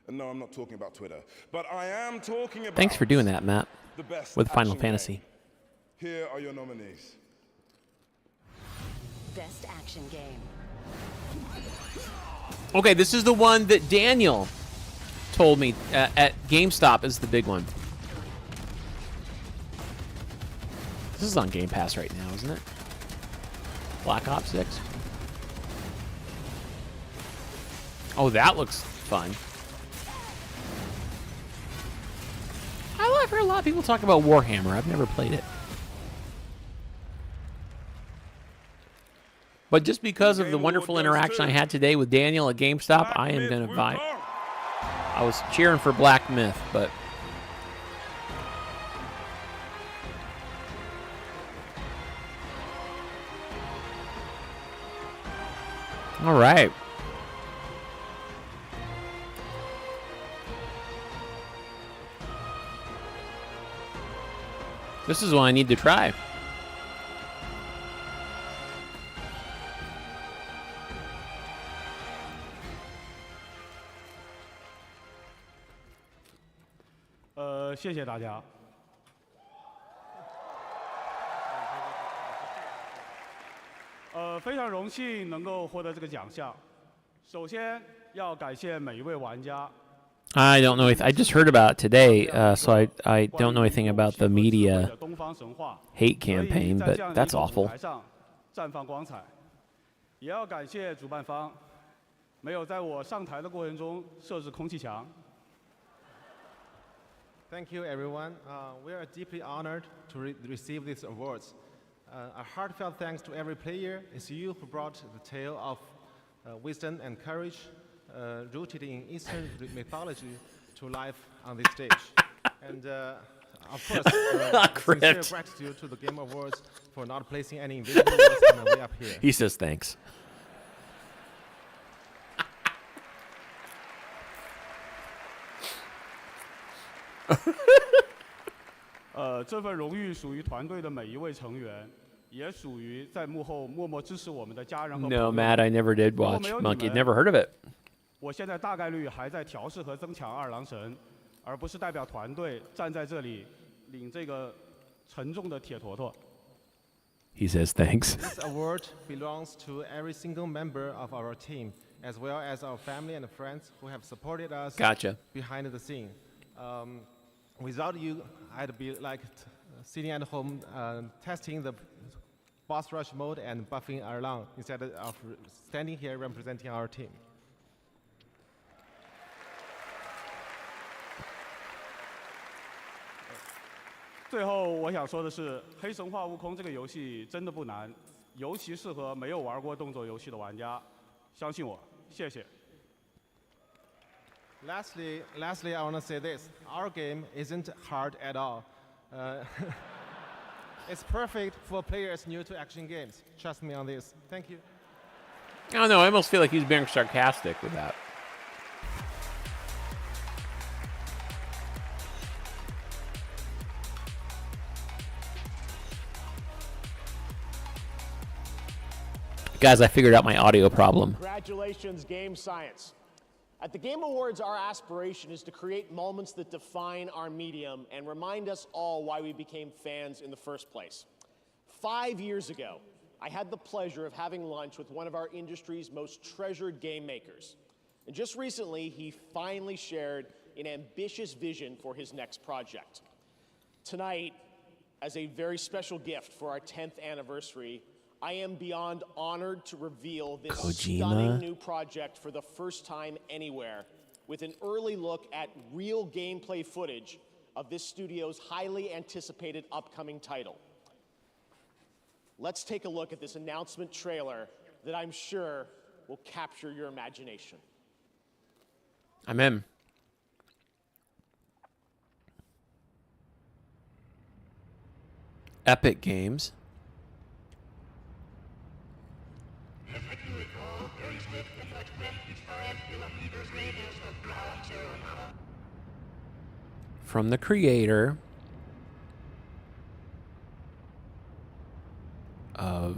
And no, I'm not talking about Twitter, but I am talking about Thanks for doing that, Matt, the best with Final action Fantasy. game. Here are your nominees. Best Action Game. Okay, this is the one that Daniel told me at GameStop is the big one. This is on Game Pass right now, isn't it? Black Ops 6. Oh, that looks fun. I've heard a lot of people talk about Warhammer. I've never played it. But just because of the wonderful interaction I had today with Daniel at GameStop, I am going to buy it. I was cheering for Black Myth, but... All right. This is one I need to try.谢谢大家。非常荣幸能够获得这个奖项。首先要感谢每一位玩家。I don't know. I just heard about it today, so I don't know anything about the media hate campaign, but that's awful. 绽放光彩。也要感谢主办方，没有在我上台的过程中设置空气墙。 Thank you, everyone. We are deeply honored to receive these awards. A heartfelt thanks to every player. It's you who brought the tale of wisdom and courage rooted in Eastern mythology to life on this stage. And of course, sincere gratitude to the Game Awards for not placing any invisible walls on the way up here. He says thanks. 这份荣誉属于团队的每一位成员，也属于在幕后默默支持我们的家人和朋友。 No, Matt, I never did watch Monkey. Never heard of it. 我现在大概率还在调试和增强二郎神，而不是代表团队站在这里领这个沉重的铁坨坨。 He says thanks. This award belongs to every single member of our team, as well as our family and friends who have supported us Gotcha. behind the scene. Without you, I'd be like sitting at home testing the boss rush mode and buffing Erlang instead of standing here representing our team. 最后我想说的是，《黑神话：悟空》这个游戏真的不难，尤其适合没有玩过动作游戏的玩家。相信我，谢谢。Lastly, I want to say this: our game isn't hard at all. It's perfect for players new to action games. Trust me on this. Thank you. I don't know. I almost feel like he's being sarcastic with that. Guys, I figured out my audio problem. Congratulations, Game Science. At the Game Awards, our aspiration is to create moments that define our medium and remind us all why we became fans in the first place. 5 years ago, I had the pleasure of having lunch with one of our industry's most treasured game makers. And just recently, he finally shared an ambitious vision for his next project. Tonight, as a very special gift for our 10th anniversary, I am beyond honored to reveal this stunning new project for the first time anywhere, with an early look at real gameplay footage of this studio's highly anticipated upcoming title. Let's take a look at this announcement trailer that I'm sure will capture your imagination. I'm in. Epic Games. From the creator of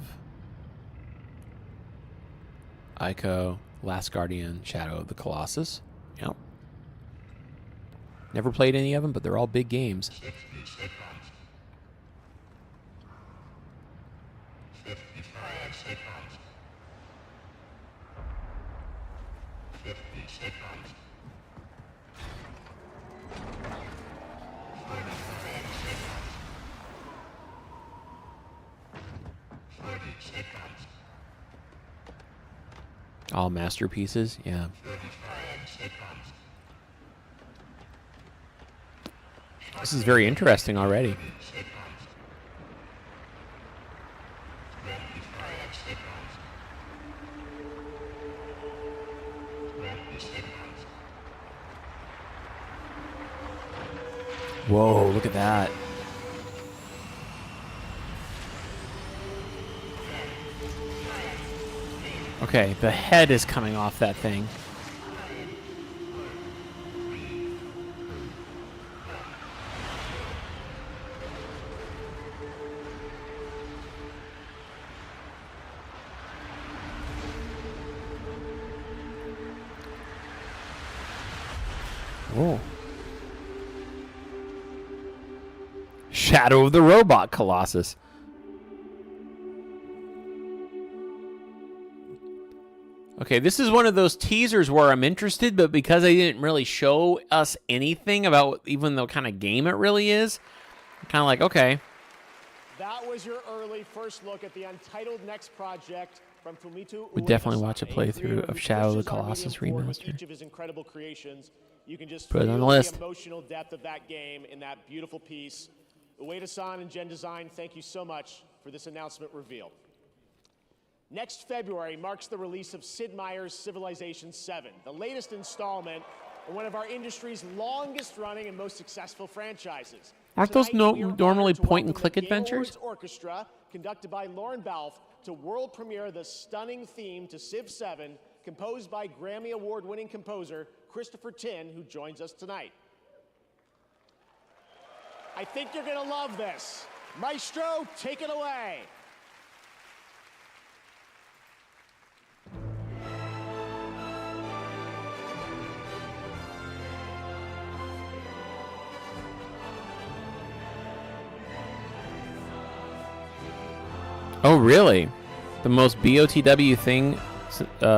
Ico, Last Guardian, Shadow of the Colossus. Yep. Never played any of them, but they're all big games. All masterpieces, yeah. This is very interesting already. Whoa, look at that. Okay, the head is coming off that thing. Whoa. Shadow of the Robot Colossus. Okay, this is one of those teasers where I'm interested, but because they didn't really show us anything about even the kind of game it really is, I'm kind of like, okay. That was your early first look at the untitled next project from Fumitu. Would definitely watch a playthrough of Shadow of the Colossus remastered. Each of his incredible creations. You can just put it feel on the list. The emotional depth of that game in that beautiful piece. Ueda-san and Gen Design, thank you so much for this announcement reveal. Next February marks the release of Sid Meier's Civilization VII, the latest installment in one of our industry's longest-running and most successful franchises. Aren't those normally point-and-click adventures? Orchestra, conducted by Lauren Balfe, to world premiere the stunning theme to Civ 7, composed by Grammy Award-winning composer Christopher Tin, who joins us tonight. I think you're going to love this. Maestro, take it away. Oh, really? The most BOTW thing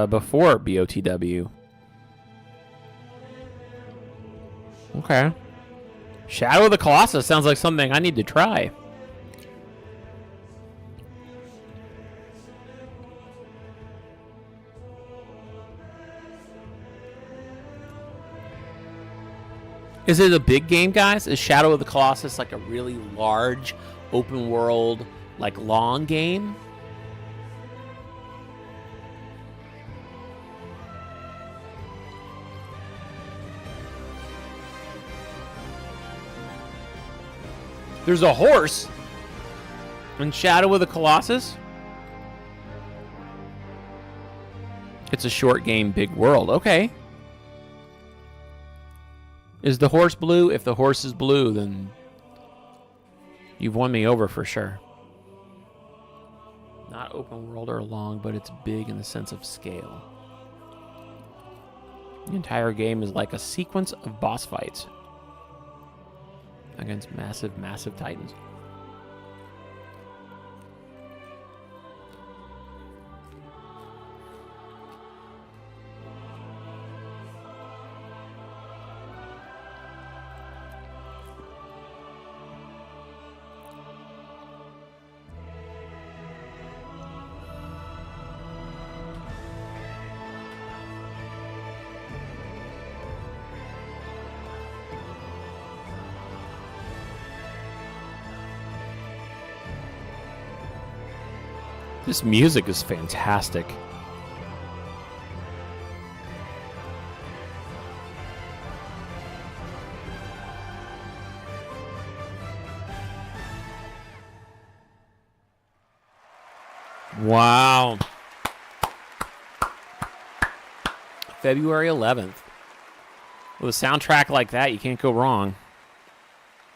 before BOTW. Okay. Shadow of the Colossus sounds like something I need to try. Is it a big game, guys? Is Shadow of the Colossus like a really large, open world, like long game? There's a horse in Shadow of the Colossus. It's a short game, big world. Okay. Is the horse blue? If the horse is blue, then you've won me over for sure. Not open world or long, but it's big in the sense of scale. The entire game is like a sequence of boss fights against massive, massive titans. This music is fantastic. Wow. February 11th. With a soundtrack like that, you can't go wrong.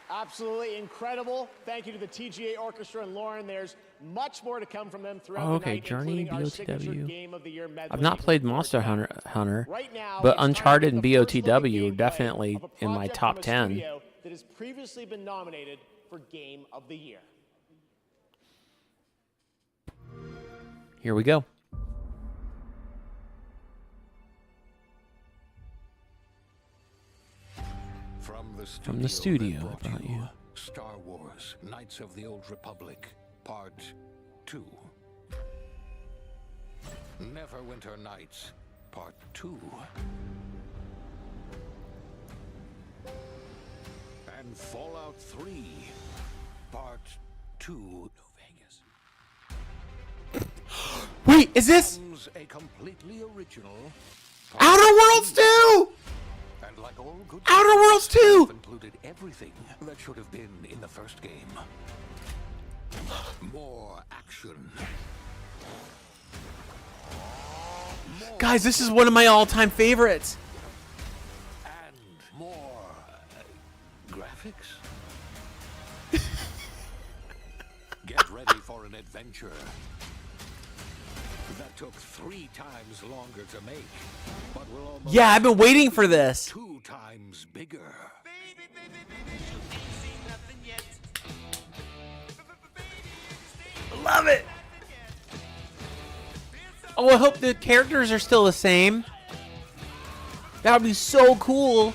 Absolutely incredible. Thank you to the TGA Orchestra and Lauren. There's much more to come from them throughout the night, Journey, including our signature BOTW. Game of the Year medley. I've not played Monster Hunter, Right now, but it's time Uncharted to and get the first look at BOTW are gameplay definitely of a in my project top from a 10. studio that has previously been nominated for Game of the Year. Here we go. From the studio about you. Star Wars, Knights of the Old Republic, Part 2. Neverwinter Nights, Part 2. And Fallout 3, Part 2. Wait, is this A completely original Outer Worlds 2? And like all good Outer Worlds 2 included everything that should have been in the first game. More action. Guys, this is one of my all-time favorites. And more graphics. Get ready for an adventure that took 3 times longer to make, but will almost Yeah, I've been waiting for this. 2 times bigger. Love it. Oh, I hope the characters are still the same. That would be so cool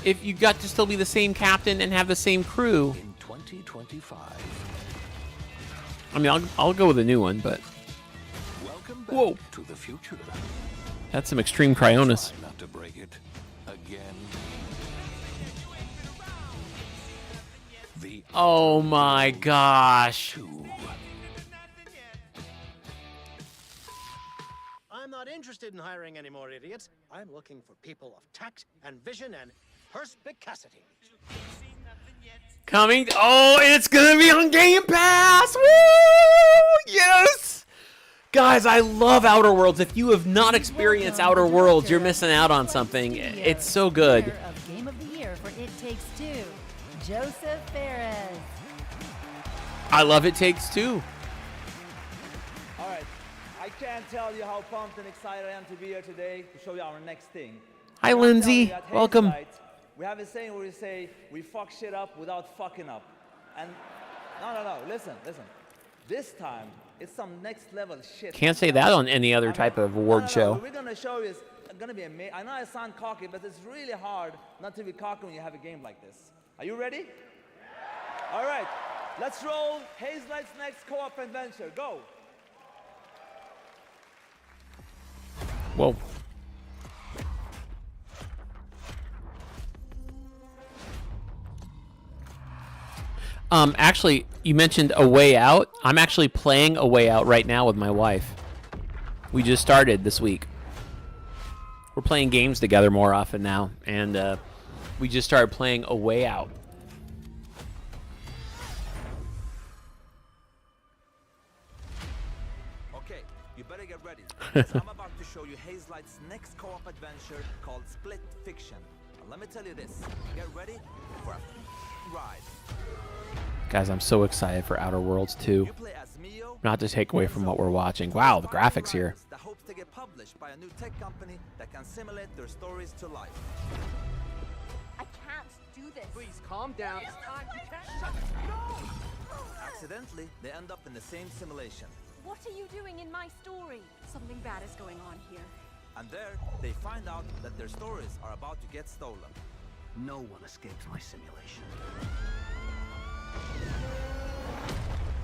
if you got to still be the same captain and have the same crew. In 2025. I mean, I'll go with a new one, but Welcome back whoa, to the future. that's some extreme cryonis. Try not to break it again. The Oh my gosh. I'm not interested in hiring any more idiots. I'm looking for people of tact and vision and perspicacity. Coming. Oh, it's gonna be on Game Pass. Woo! Yes. Guys, I love Outer Worlds. If you have not experienced Outer Worlds, you're missing out on something. It's so good. Winner of Game of the Year for It Takes Two, Joseph Perez. I love It Takes Two. All right, I can't tell you how pumped and excited I am to be here today to show you our next thing. Hi, I can't Lindsay. tell you that Welcome. Hayes Light, we have a saying where we say we fuck shit up without fucking up. And no, listen. This time, it's some next level shit. Can't say that on any other type of award show. What we're gonna show you is gonna be amazing. I know I sound cocky, but it's really hard not to be cocky when you have a game like this. Are you ready? All right, let's roll Hazelight's next co-op adventure. Go. Whoa. Actually, you mentioned A Way Out. I'm actually playing A Way Out right now with my wife. We just started this week. We're playing games together more often now, and we just started playing A Way Out. Okay, you better get ready, because I'm about to show you Hazelight's next co-op adventure called Split Fiction. And let me tell you this, get ready for a ride. Guys, I'm so excited for Outer Worlds 2. Not to take away from what we're watching. Wow, the graphics here. That hopes to get published by a new tech company that can simulate their stories to life. I can't do this. Please calm down. It's time. You can't shut. No! Accidentally, they end up in the same simulation. What are you doing in my story? Something bad is going on here. And there, they find out that their stories are about to get stolen. No one escapes my simulation.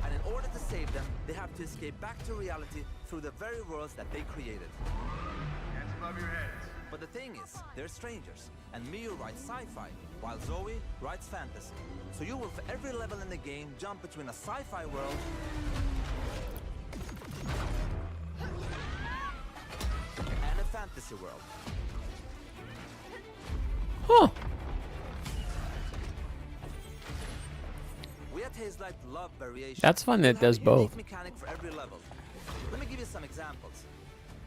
And in order to save them, they have to escape back to reality through the very worlds that they created. Hands above your heads. But the thing is, they're strangers, and Miyu writes sci-fi, while Zoe writes fantasy. So you will, for every level in the game, jump between a sci-fi world and a fantasy world. Huh. We at Hazelight love variation. That's fun that it does both. Mechanic for every level. Let me give you some examples.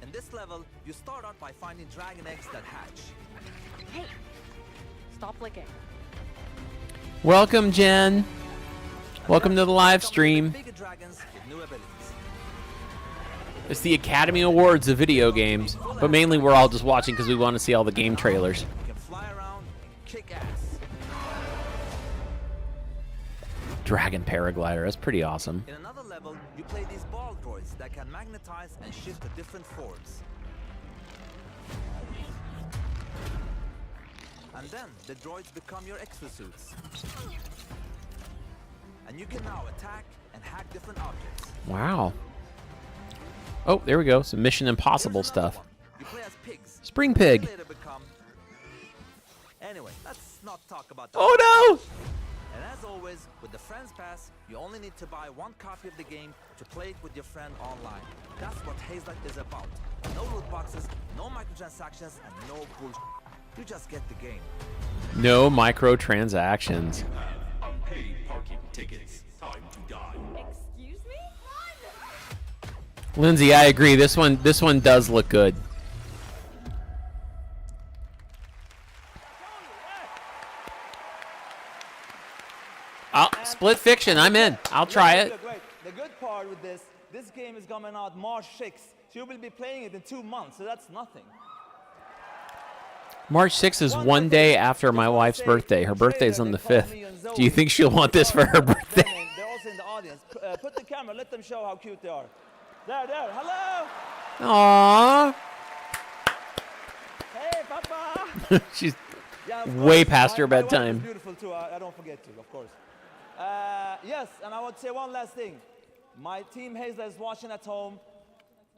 In this level, you start out by finding dragon eggs that hatch. Hey, stop licking. Welcome, Jen. Welcome to the live stream. Bigger dragons with new abilities. It's the Academy Awards of video games, but mainly we're all just watching because we want to see all the game trailers. You can fly around, kick ass. Dragon paraglider, that's pretty awesome. In another level, you play these ball droids that can magnetize and shift to different forms. And then the droids become your exosuits. And you can now attack and hack different objects. Wow. Oh, there we go. Some Mission Impossible stuff. You play as pigs. Spring Pig. They later become... Anyway, let's not talk about that. Oh no! And as always, with the Friends Pass, you only need to buy one copy of the game to play it with your friend online. That's what Hazelight is about. No loot boxes, no microtransactions, and no bullshit. You just get the game. No microtransactions. Unpaid parking tickets. Time to die. Excuse me? Lindsay, I agree. This one does look good. Split Fiction, I'm in. I'll try it. Look, the good part with this game is coming out March 6th, so you will be playing it in 2 months, so that's nothing. March 6th is one day after my wife's birthday. Her birthday's on the 5th. Do you think she'll want this for her birthday? They're also in the audience. Put the camera, let them show how cute they are. There, hello! Aww. Hey, Papa! She's Yeah, way past her my wife is bedtime. beautiful too, I don't forget to, of course. Yes, and I want to say one last thing. My team Hazelight is watching at home.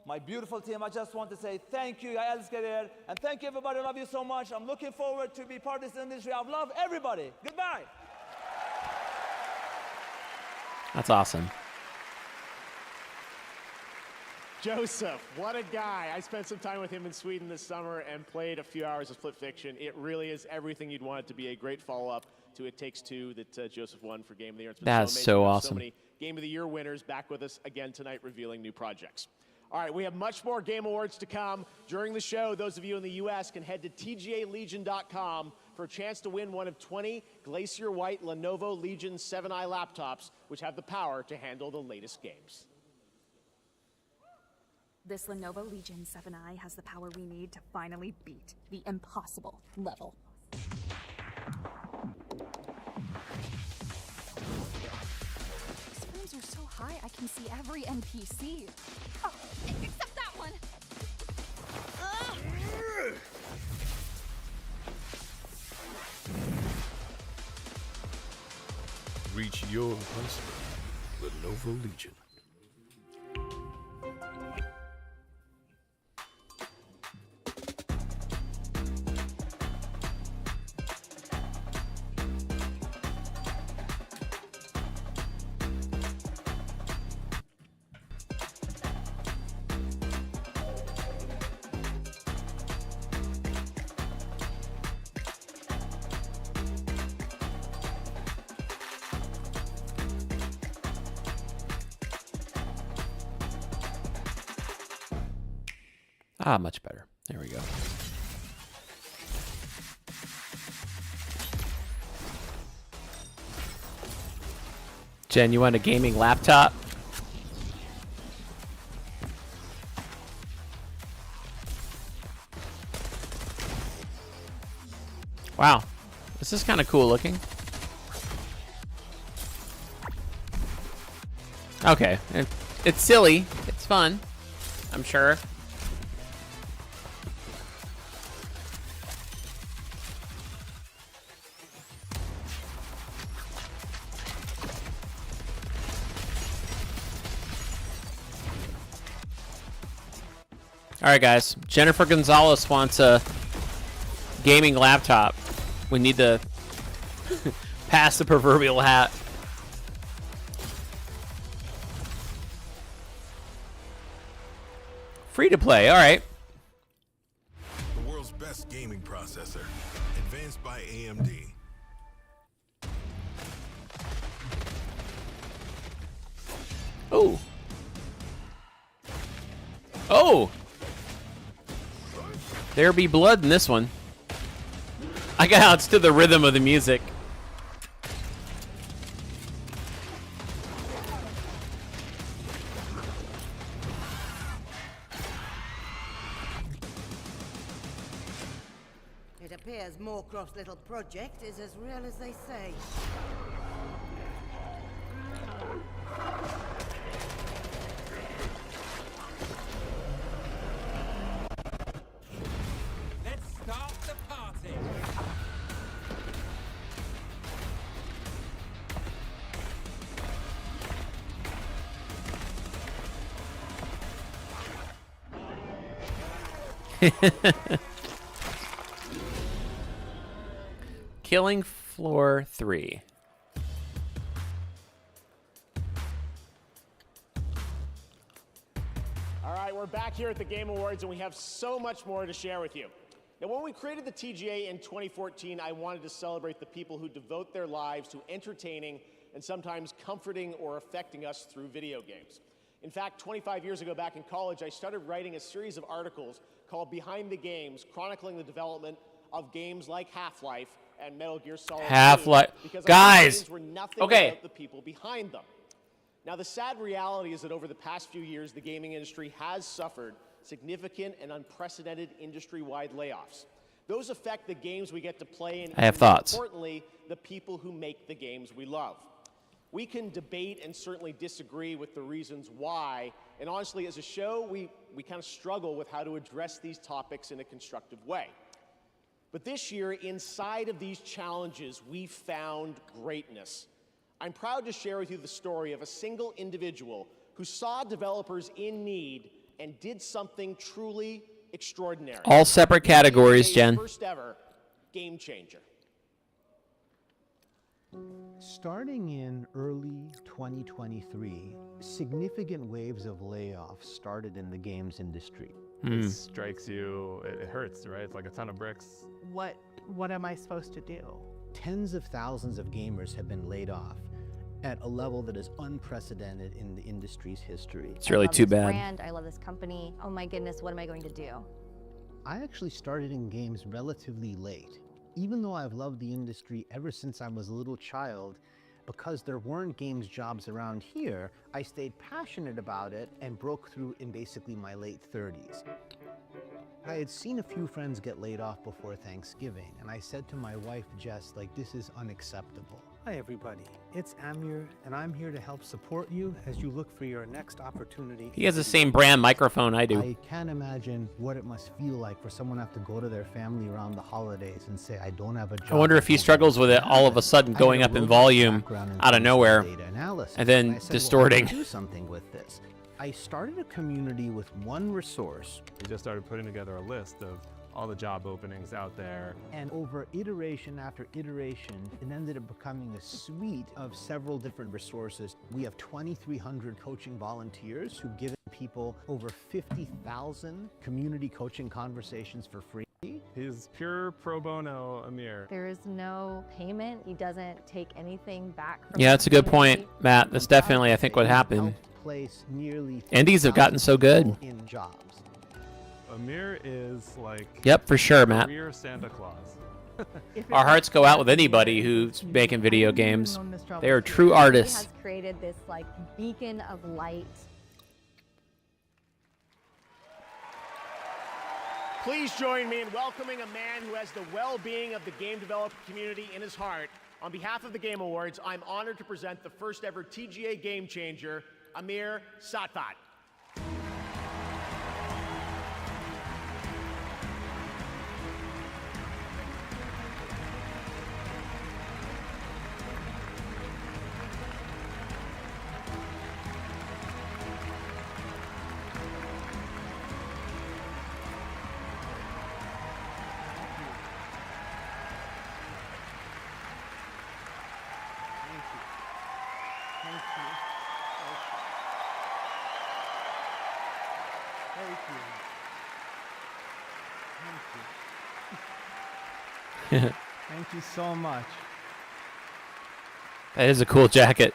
My beautiful team, I just want to say thank you, I älskar er. And thank you everybody, I love you so much. I'm looking forward to be part of this industry. I love everybody. Goodbye. That's awesome. Joseph, what a guy. I spent some time with him in Sweden this summer and played a few hours of Split Fiction. It really is everything you'd want it to be, a great follow-up to It Takes Two that Joseph won for Game of the Year. It's been That's amazing so to have awesome. So many Game of the Year winners back with us again tonight revealing new projects. All right, we have much more Game Awards to come. During the show, those of you in the U.S. can head to tgalegion.com for a chance to win one of 20 Glacier White Lenovo Legion 7i laptops, which have the power to handle the latest games. This Lenovo Legion 7i has the power we need to finally beat the impossible level. These rooms are so high, I can see every NPC. Oh, except that one! Ugh. Reach your impossible. Lenovo Legion. Ah, much better. There we go. Jen, you want a gaming laptop? Wow. This is kind of cool looking. Okay. It's silly. It's fun. I'm sure. All right, guys. Jennifer Gonzalez wants a gaming laptop. We need to pass the proverbial hat. Free to play. All right. The world's best gaming processor, advanced by AMD. Oh. Oh. There be blood in this one. I got out to the rhythm of the music. It appears Moorcroft's little project is as real as they say. Let's start the party. Killing Floor 3. All right, we're back here at the Game Awards, and we have so much more to share with you. Now, when we created the TGA in 2014, I wanted to celebrate the people who devote their lives to entertaining and sometimes comforting or affecting us through video games. In fact, 25 years ago back in college, I started writing a series of articles called Behind the Games, chronicling the development of games like Half-Life and Metal Gear Solid 2, Half-Life. because Guys. games were nothing Okay. without the people behind them. Now, the sad reality is that over the past few years, the gaming industry has suffered significant and unprecedented industry-wide layoffs. Those affect the games we get to play and, I have more thoughts. importantly, the people who make the games we love. We can debate and certainly disagree with the reasons why, and honestly, as a show, we kind of struggle with how to address these topics in a constructive way. But this year, inside of these challenges, we found greatness. I'm proud to share with you the story of a single individual who saw developers in need and did something truly extraordinary. All separate categories, Jen. First ever game changer. Starting in early 2023, significant waves of layoffs started in the games industry. It strikes you, it hurts, right? It's like a ton of bricks. What am I supposed to do? Tens of thousands of gamers have been laid off at a level that is unprecedented in the industry's history. It's really too bad. Brand, I love this company. Oh my goodness, what am I going to do? I actually started in games relatively late. Even though I've loved the industry ever since I was a little child, because there weren't games jobs around here, I stayed passionate about it and broke through in basically my late 30s. I had seen a few friends get laid off before Thanksgiving, and I said to my wife, Jess, like, this is unacceptable. Hi everybody, it's Amir, and I'm here to help support you as you look for your next opportunity. He has the same brand microphone I do. I can't imagine what it must feel like for someone to have to go to their family around the holidays and say, I don't have a job. I wonder if he struggles with it all of a sudden going up in volume out of nowhere and then distorting. Do something with this. I started a community with one resource. We just started putting together a list of all the job openings out there. And over iteration after iteration, it ended up becoming a suite of several different resources. We have 2,300 coaching volunteers who've given people over 50,000 community coaching conversations for free. He's pure pro bono, Amir. There is no payment. He doesn't take anything back from Yeah, that's a good community. point, Matt. That's definitely, I think, what happened. Place nearly Indies have gotten so good. in jobs. Amir is like Yep, for sure, Matt. career Santa Claus. Our hearts go out with anybody who's making video games. They are true artists. He has created this like beacon of light. Please join me in welcoming a man who has the well-being of the game developer community in his heart. On behalf of the Game Awards, I'm honored to present the first ever TGA Game Changer, Amir Satvat. Thank you so much. That is a cool jacket.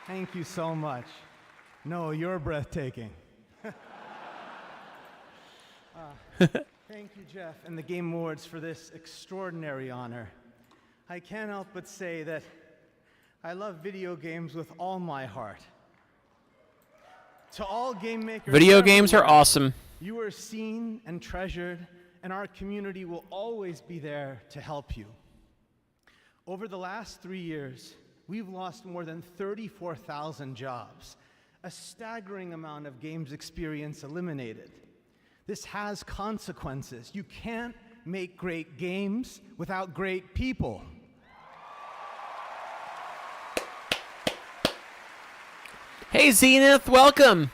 Thank you so much. No, you're breathtaking. Thank you, Jeff, and the Game Awards for this extraordinary honor. I can't help but say that I love video games with all my heart. To all game makers, Video games are awesome. You are seen and treasured, and our community will always be there to help you. Over the last 3 years, we've lost more than 34,000 jobs, a staggering amount of games experience eliminated. This has consequences. You can't make great games without great people. Hey, Zenith, welcome.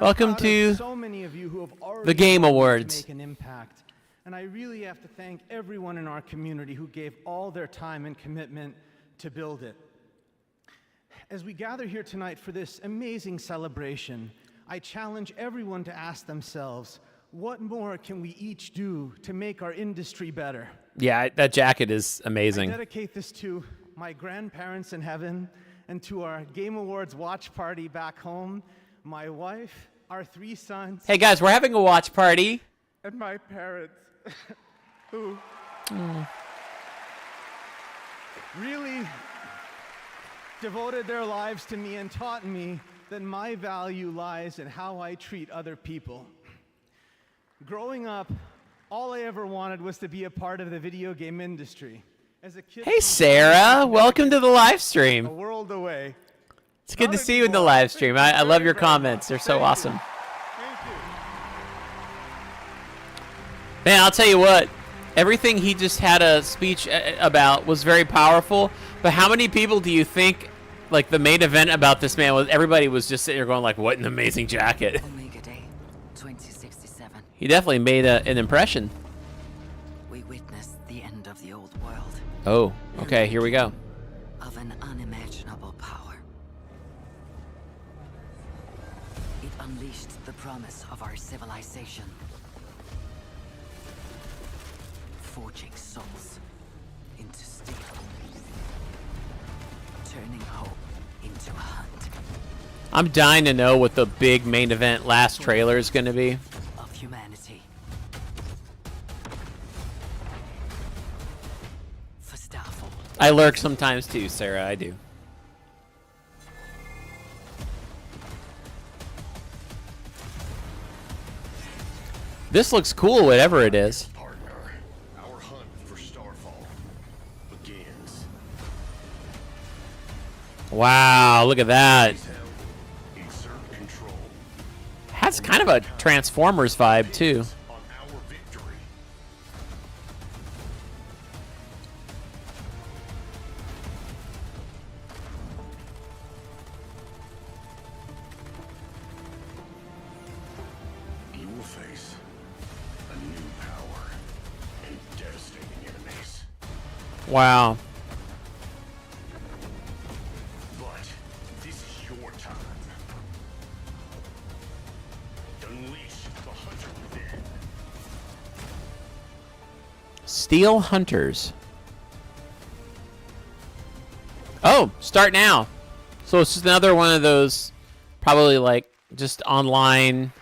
Welcome to so many of you who have already the Game helped Awards. Make an impact. And I really have to thank everyone in our community who gave all their time and commitment to build it. As we gather here tonight for this amazing celebration, I challenge everyone to ask themselves, what more can we each do to make our industry better? Yeah, that jacket is amazing. I dedicate this to my grandparents in heaven and to our Game Awards watch party back home, my wife, our 3 sons. Hey guys, we're having a watch party. And my parents, who really devoted their lives to me and taught me that my value lies in how I treat other people. Growing up, all I ever wanted was to be a part of the video game industry. As a kid, Hey Sarah, welcome to the live stream. a world away. It's good to see you in the live stream. I love your comments. They're so awesome. Man, I'll tell you what. Everything he just had a speech about was very powerful. But how many people do you think, like the main event about this man was? Everybody was just sitting there going like, "What an amazing jacket!" Omega Day, 2067. He definitely made an impression. We witnessed the end of the old world. Oh, okay. Here we go. Of an unimaginable power. It unleashed the promise of our civilization. Forging souls into steel. Turning hope into a hunt. I'm dying to know what the big main event last trailer is going to be. Of humanity. For Starfall. I lurk sometimes too, Sarah. I do. This looks cool, whatever it is. Partner, our hunt for Starfall Wow, look at that. Has kind of a Transformers vibe, too. You will face a new power and devastating enemies. Wow. But this is your time. Unleash the hunter within. Steel Hunters. Oh, start now. So it's just another one of those, probably like just online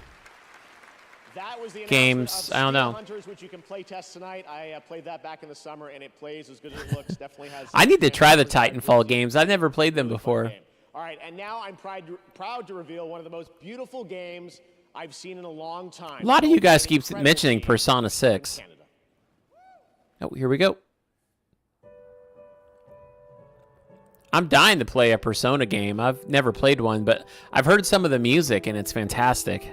That was the games. I don't know. Hunters, which you can play test tonight. I played that back in the summer, and it plays as good as it looks. Definitely has. I need to try the Titanfall games. I've never played them before. All right, and now I'm proud to reveal one of the most beautiful games I've seen in a long time. A lot of you guys keep mentioning Persona 6. Oh, here we go. I'm dying to play a Persona game. I've never played one, but I've heard some of the music, and it's fantastic.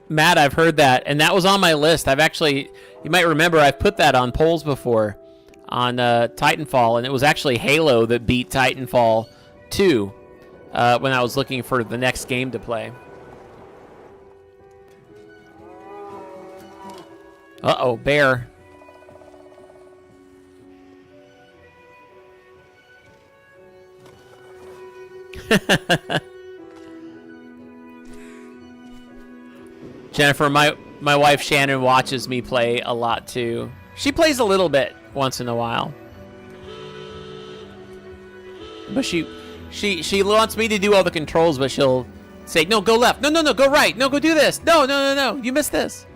Matt, I've heard that, and that was on my list. I've actually, you might remember, I've put that on polls before on Titanfall, and it was actually Halo that beat Titanfall 2 when I was looking for the next game to play. Uh-oh, bear. Jennifer, my wife Shannon watches me play a lot too. She plays a little bit once in a while. But she wants me to do all the controls, but she'll say, "No, go left. No, go right. No, go do this. No. You missed this."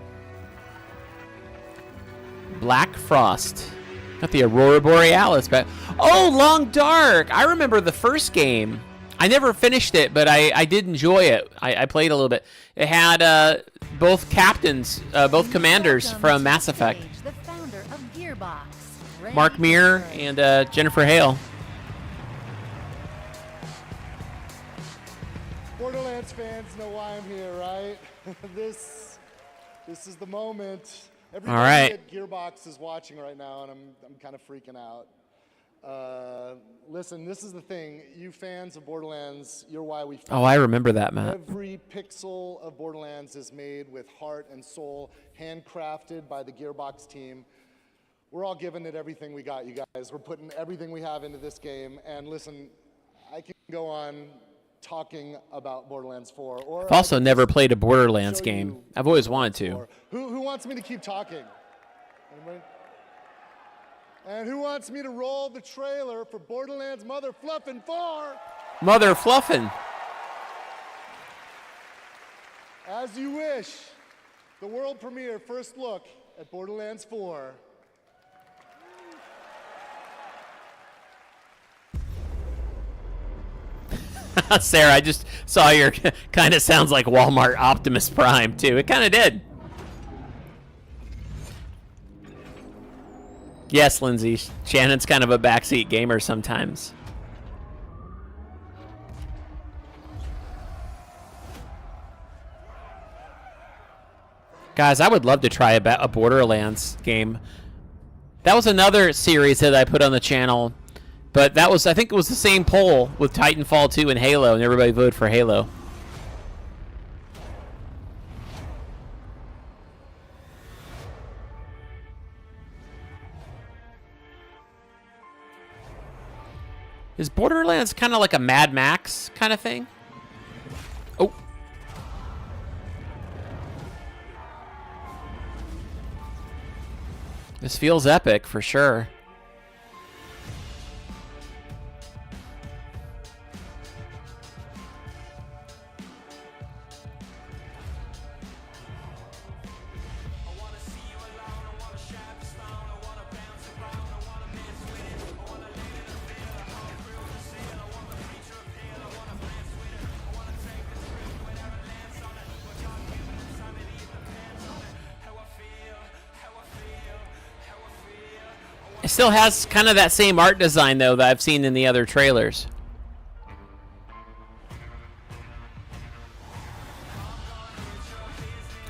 Black Frost. Got the Aurora Borealis back. Oh, Long Dark. I remember the first game. I never finished it, but I did enjoy it. I played a little bit. It had both captains, both commanders from Mass Effect. The founder of Gearbox, Mark Meer and Jennifer Hale. Borderlands fans know why I'm here, right? This is the moment. Everybody All right. at Gearbox is watching right now, and I'm kind of freaking out. Listen, this is the thing. You fans of Borderlands, you're why we fight. Oh, I remember that, Matt. Every pixel of Borderlands is made with heart and soul, handcrafted by the Gearbox team. We're all giving it everything we got, you guys. We're putting everything we have into this game. And listen, I can go on talking about Borderlands 4. Or I've also never played a Borderlands game. I've always wanted to. Who wants me to keep talking? Anybody? And who wants me to roll the trailer for Borderlands Mother Fluffin' 4? Mother Fluffin'. As you wish. The world premiere first look at Borderlands 4. Sarah, I just saw your kind of sounds like Walmart Optimus Prime too. It kind of did. Yes, Lindsay. Shannon's kind of a backseat gamer sometimes. Guys, I would love to try a Borderlands game. That was another series that I put on the channel, but that was, I think it was the same poll with Titanfall 2 and Halo, and everybody voted for Halo. Is Borderlands kind of like a Mad Max kind of thing? Oh. This feels epic for sure. It still has kind of that same art design, though, that I've seen in the other trailers.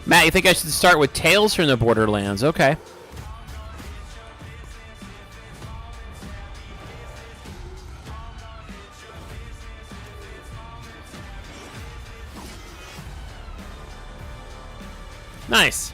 Matt, you think I should start with Tales from the Borderlands? Okay. Nice.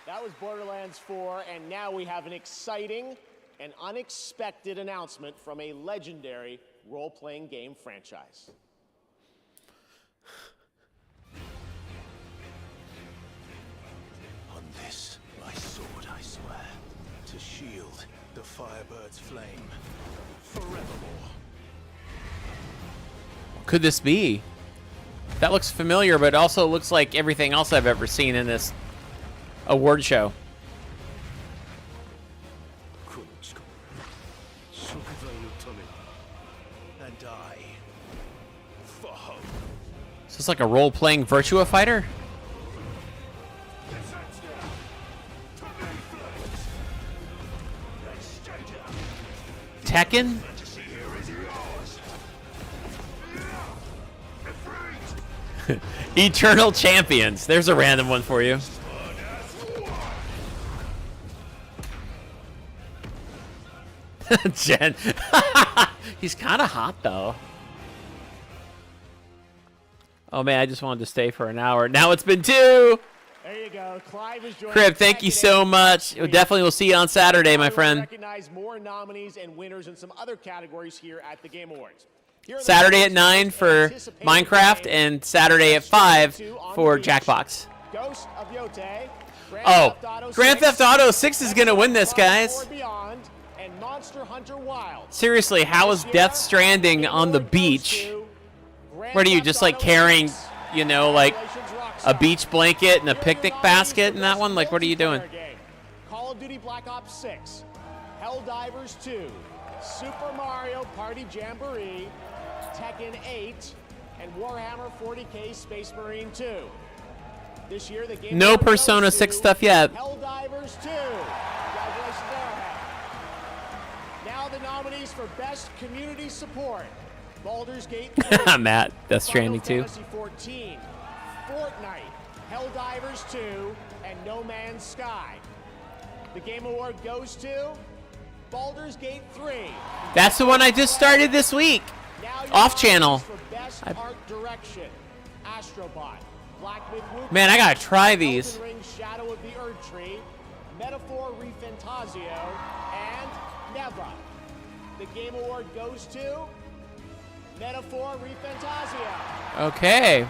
That was Borderlands 4, and now we have an exciting and unexpected announcement from a legendary role-playing game franchise. On this, my sword, I swear, to shield the Firebird's flame forevermore. What could this be? That looks familiar, but also looks like everything else I've ever seen in this award show. And I, for hope. So it's like a role-playing Virtua Fighter? Tekken? Eternal Champions. There's a random one for you. Jen. He's kind of hot, though. Oh, man, I just wanted to stay for an hour. Now it's been 2. There you go. Clive is joining Crib, us thank you today. so much. Definitely will see you on Saturday, my friend. Recognize more nominees and winners in some other categories here at the Game Awards. Here are the Saturday at nominees 9 for anticipated Minecraft game. and Saturday at 5 for Jackbox. Ghost of Yote, Oh, Grand Theft Auto 6 is going to win this, guys. Beyond, and Monster Hunter Wild. Seriously, how is Death Stranding on the beach? What are you, just like carrying, you know, like a beach blanket and a picnic basket in that one? Like, what are you doing? Call of Duty Black Ops 6, Helldivers 2, Super Mario Party Jamboree, Tekken 8, and Warhammer 40K Space Marine 2. This year, the game No Persona 6 stuff yet. Helldivers 2. Congratulations, Arrowhead. Now the nominees for Best Community Support. Baldur's Gate 3, Matt, Death Stranding 2. Final Fantasy 14, Fortnite, Helldivers 2, and No Man's Sky. The Game Award goes to Baldur's Gate 3. That's the one I just started this week. Off channel. For Best Art Direction, Astrobot, Black Myth Wukong, Man, I gotta try these. Elden Ring, Shadow of the Erdtree, Metaphor Refantasio, and Neva. The Game Award goes to Metaphor Refantasio. Okay.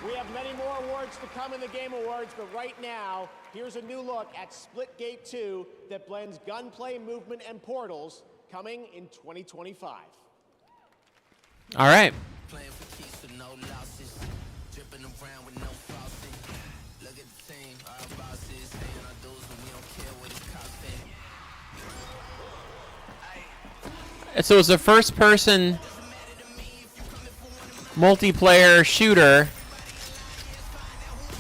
We have many more awards to come in the Game Awards, but right now, here's a new look at Splitgate 2 that blends gunplay, movement, and portals, coming in 2025. All right. Playing for keeps with no losses. Dripping around with no frosting. Look at the team, our bosses. Paying our dues and we don't care what it's costing. So it's a first-person multiplayer shooter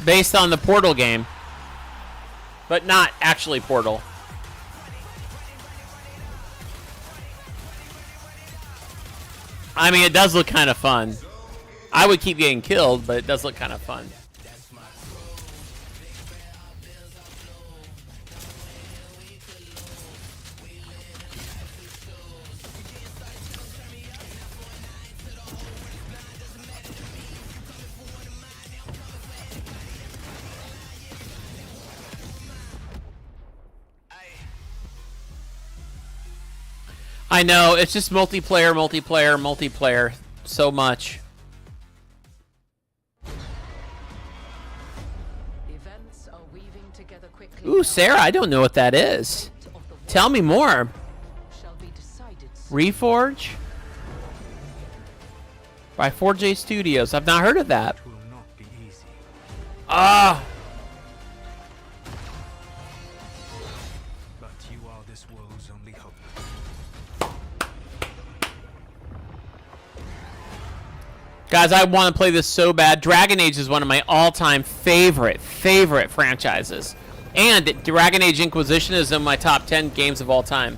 based on the Portal game, but not actually Portal. I mean, it does look kind of fun. I would keep getting killed, but it does look kind of fun. I know, it's just multiplayer, multiplayer, multiplayer. So much. Events are weaving together quickly. Ooh, Sarah, I don't know what that is. Tell me more. Reforge? By 4J Studios. I've not heard of that. Guys, I want to play this so bad. Dragon Age is one of my all-time favorite franchises. And Dragon Age Inquisition is in my top 10 games of all time.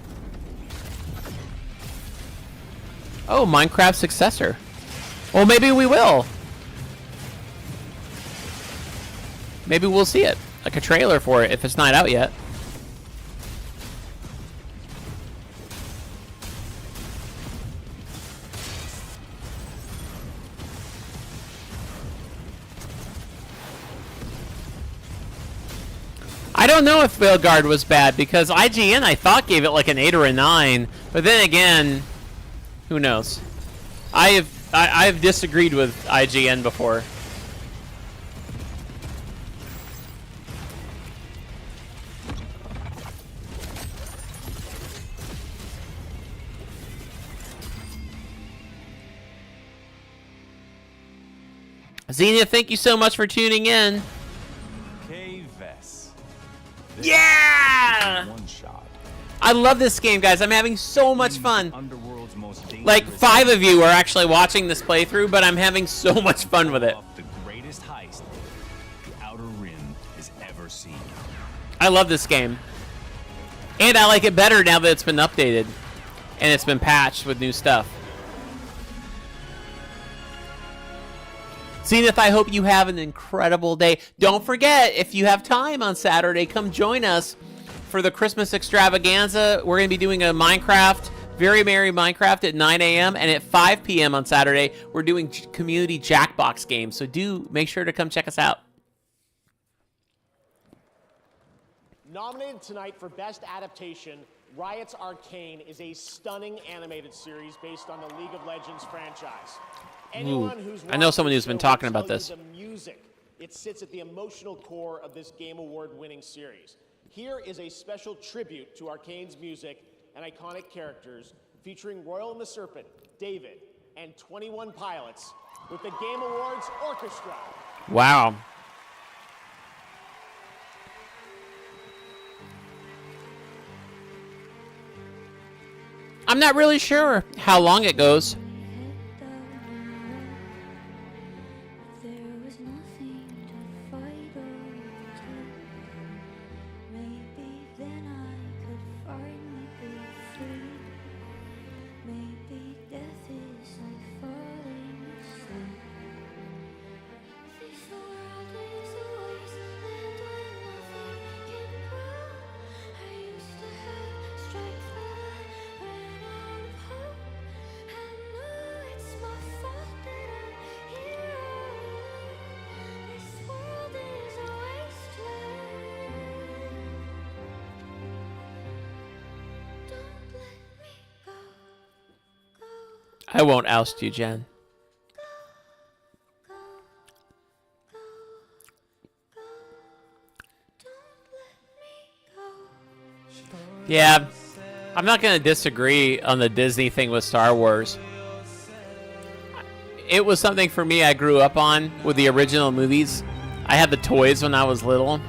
Oh, Minecraft successor. Well, maybe we will. Maybe we'll see it. Like a trailer for it if it's not out yet. I don't know if Veilguard was bad because IGN I thought gave it like an 8 or a 9, but then again, who knows? I've disagreed with IGN before. Xenia, thank you so much for tuning in. Yeah! I love this game, guys. I'm having so much fun. Like 5 of you are actually watching this playthrough, but I'm having so much fun with it. The greatest heist the Outer Rim has ever seen. I love this game. And I like it better now that it's been updated and it's been patched with new stuff. Zenith, I hope you have an incredible day. Don't forget, if you have time on Saturday, come join us for the Christmas extravaganza. We're going to be doing a Minecraft, Very Merry Minecraft at 9 a.m. and at 5 p.m. on Saturday, we're doing community Jackbox games. So do make sure to come check us out. Nominated tonight for Best Adaptation, Riot's Arcane is a stunning animated series based on the League of Legends franchise. Anyone who's I know someone who's been talking about this. The music, it sits at the emotional core of this Game Award-winning series. Here is a special tribute to Arcane's music and iconic characters, featuring Royal and the Serpent, David, and 21 Pilots with the Game Awards Orchestra. Wow. I'm not really sure how long it goes. I won't oust you, Jen. Yeah, I'm not going to disagree on the Disney thing with Star Wars. It was something for me I grew up on with the original movies. I had the toys when I was little.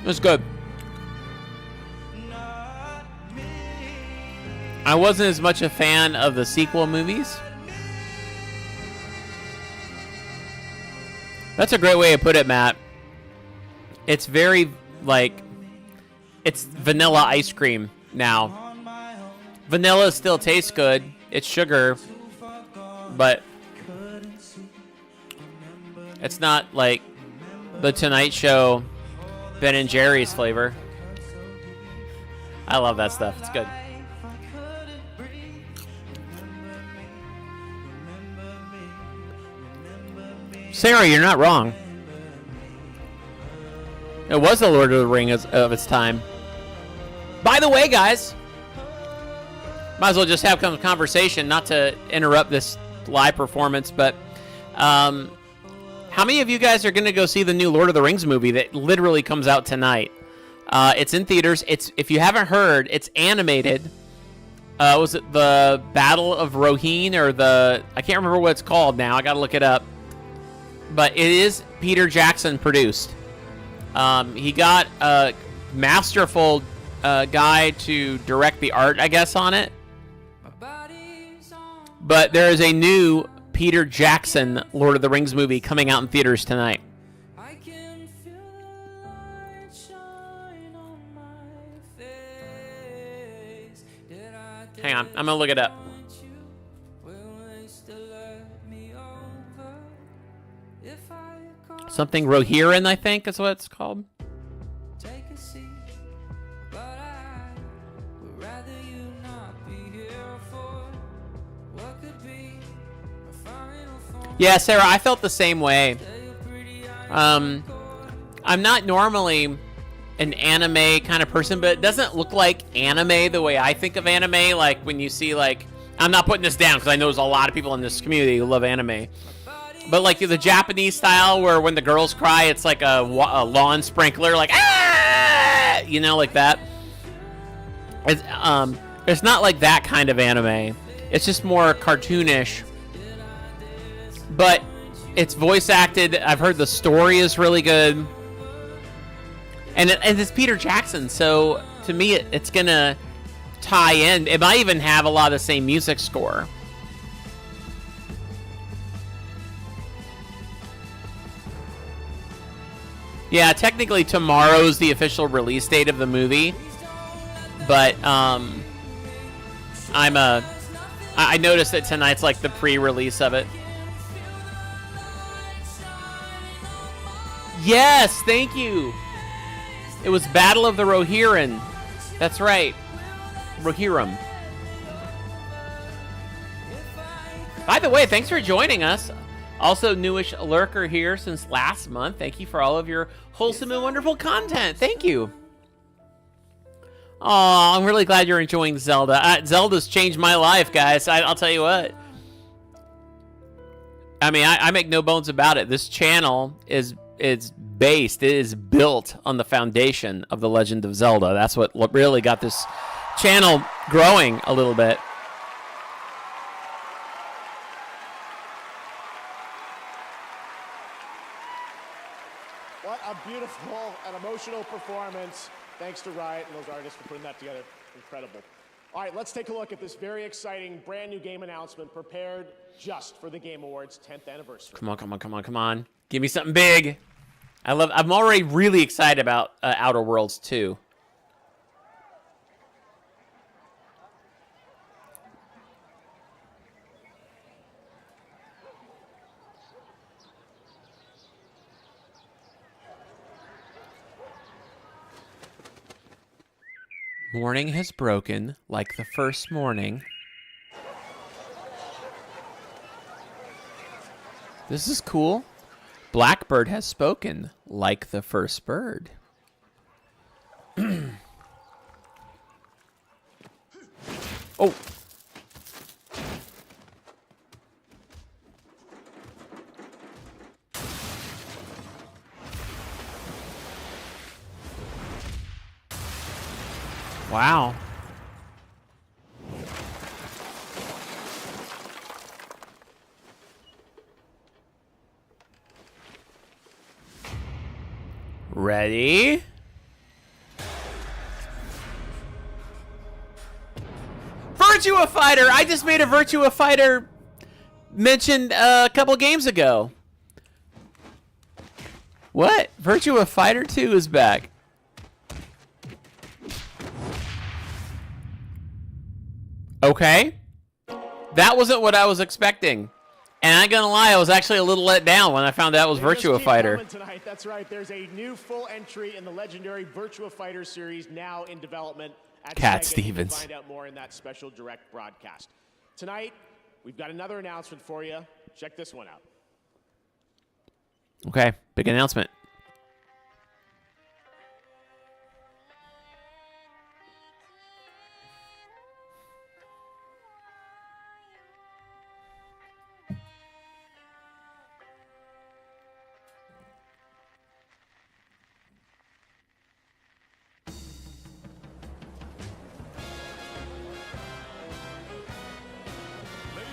It was good. I wasn't as much a fan of the sequel movies. That's a great way to put it, Matt. It's very, like, it's vanilla ice cream now. Vanilla still tastes good. It's sugar, but it's not like the Tonight Show Ben and Jerry's flavor. I love that stuff. It's good. Sarah, you're not wrong. It was the Lord of the Rings of its time. By the way, guys, might as well just have some conversation, not to interrupt this live performance, but how many of you guys are going to go see the new Lord of the Rings movie that literally comes out tonight? It's in theaters. It's, if you haven't heard, it's animated. Was it the Battle of Rohirrim or the... I can't remember what it's called now. I got to look it up. But it is Peter Jackson produced. He got a masterful guy to direct the art, I guess, on it. But there is a new Peter Jackson Lord of the Rings movie coming out in theaters tonight. Hang on, I'm gonna look it up. Something Rohirrim, I think is what it's called. Yeah, Sarah, I felt the same way. I'm not normally an anime kind of person, but it doesn't look like anime the way I think of anime. Like when you see like, I'm not putting this down because I know there's a lot of people in this community who love anime. But like the Japanese style where when the girls cry, it's like a lawn sprinkler, like, ah! You know, like that. It's not like that kind of anime. It's just more cartoonish. But it's voice acted. I've heard the story is really good. And it's Peter Jackson, so to me it's gonna tie in. It might even have a lot of the same music score. Yeah, technically tomorrow's the official release date of the movie, but I noticed that tonight's like the pre-release of it. Yes, thank you. It was Battle of the Rohirrim. That's right. Rohirrim. By the way, thanks for joining us. Also, newish lurker here since last month. Thank you for all of your wholesome and wonderful content. Thank you. Oh, I'm really glad you're enjoying Zelda. Zelda's changed my life, guys. I'll tell you what. I mean, I make no bones about it. This channel is built on the foundation of The Legend of Zelda. That's what really got this channel growing a little bit. What a beautiful and emotional performance. Thanks to Riot and those artists for putting that together. Incredible. All right, let's take a look at this very exciting brand new game announcement prepared just for the Game Awards 10th anniversary. Come on, come on, come on, come on. Give me something big. I'm already really excited about Outer Worlds 2. Morning has broken like the first morning. This is cool. Blackbird has spoken like the first bird. Oh. Wow. Ready? Virtua Fighter! I just made a Virtua Fighter mentioned a couple games ago. What? Virtua Fighter 2 is back. Okay. That wasn't what I was expecting. And I'm gonna lie, I was actually a little let down when I found out it was Virtua Fighter. Tonight. That's right. There's a new full entry in the legendary Virtua Fighter series now in development at Cat Sega. Stevens. You can find out more in that special direct broadcast. Tonight, we've got another announcement for you. Check this one out. Okay, big announcement.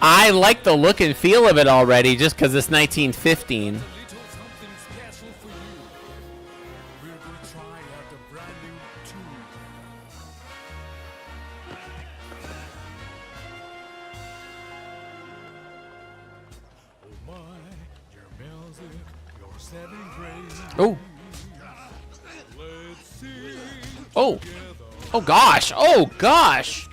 I like the look and feel of it already just because it's 1915. Oh. Oh. Oh gosh. Oh gosh.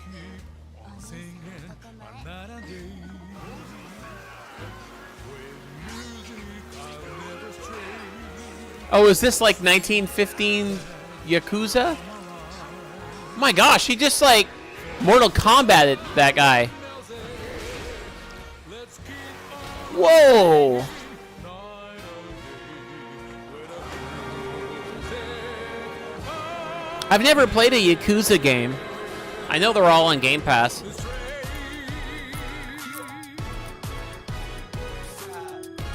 Oh, is this like 1915 Yakuza? My gosh, he just like Mortal Kombated that guy. Whoa. I've never played a Yakuza game. I know they're all on Game Pass.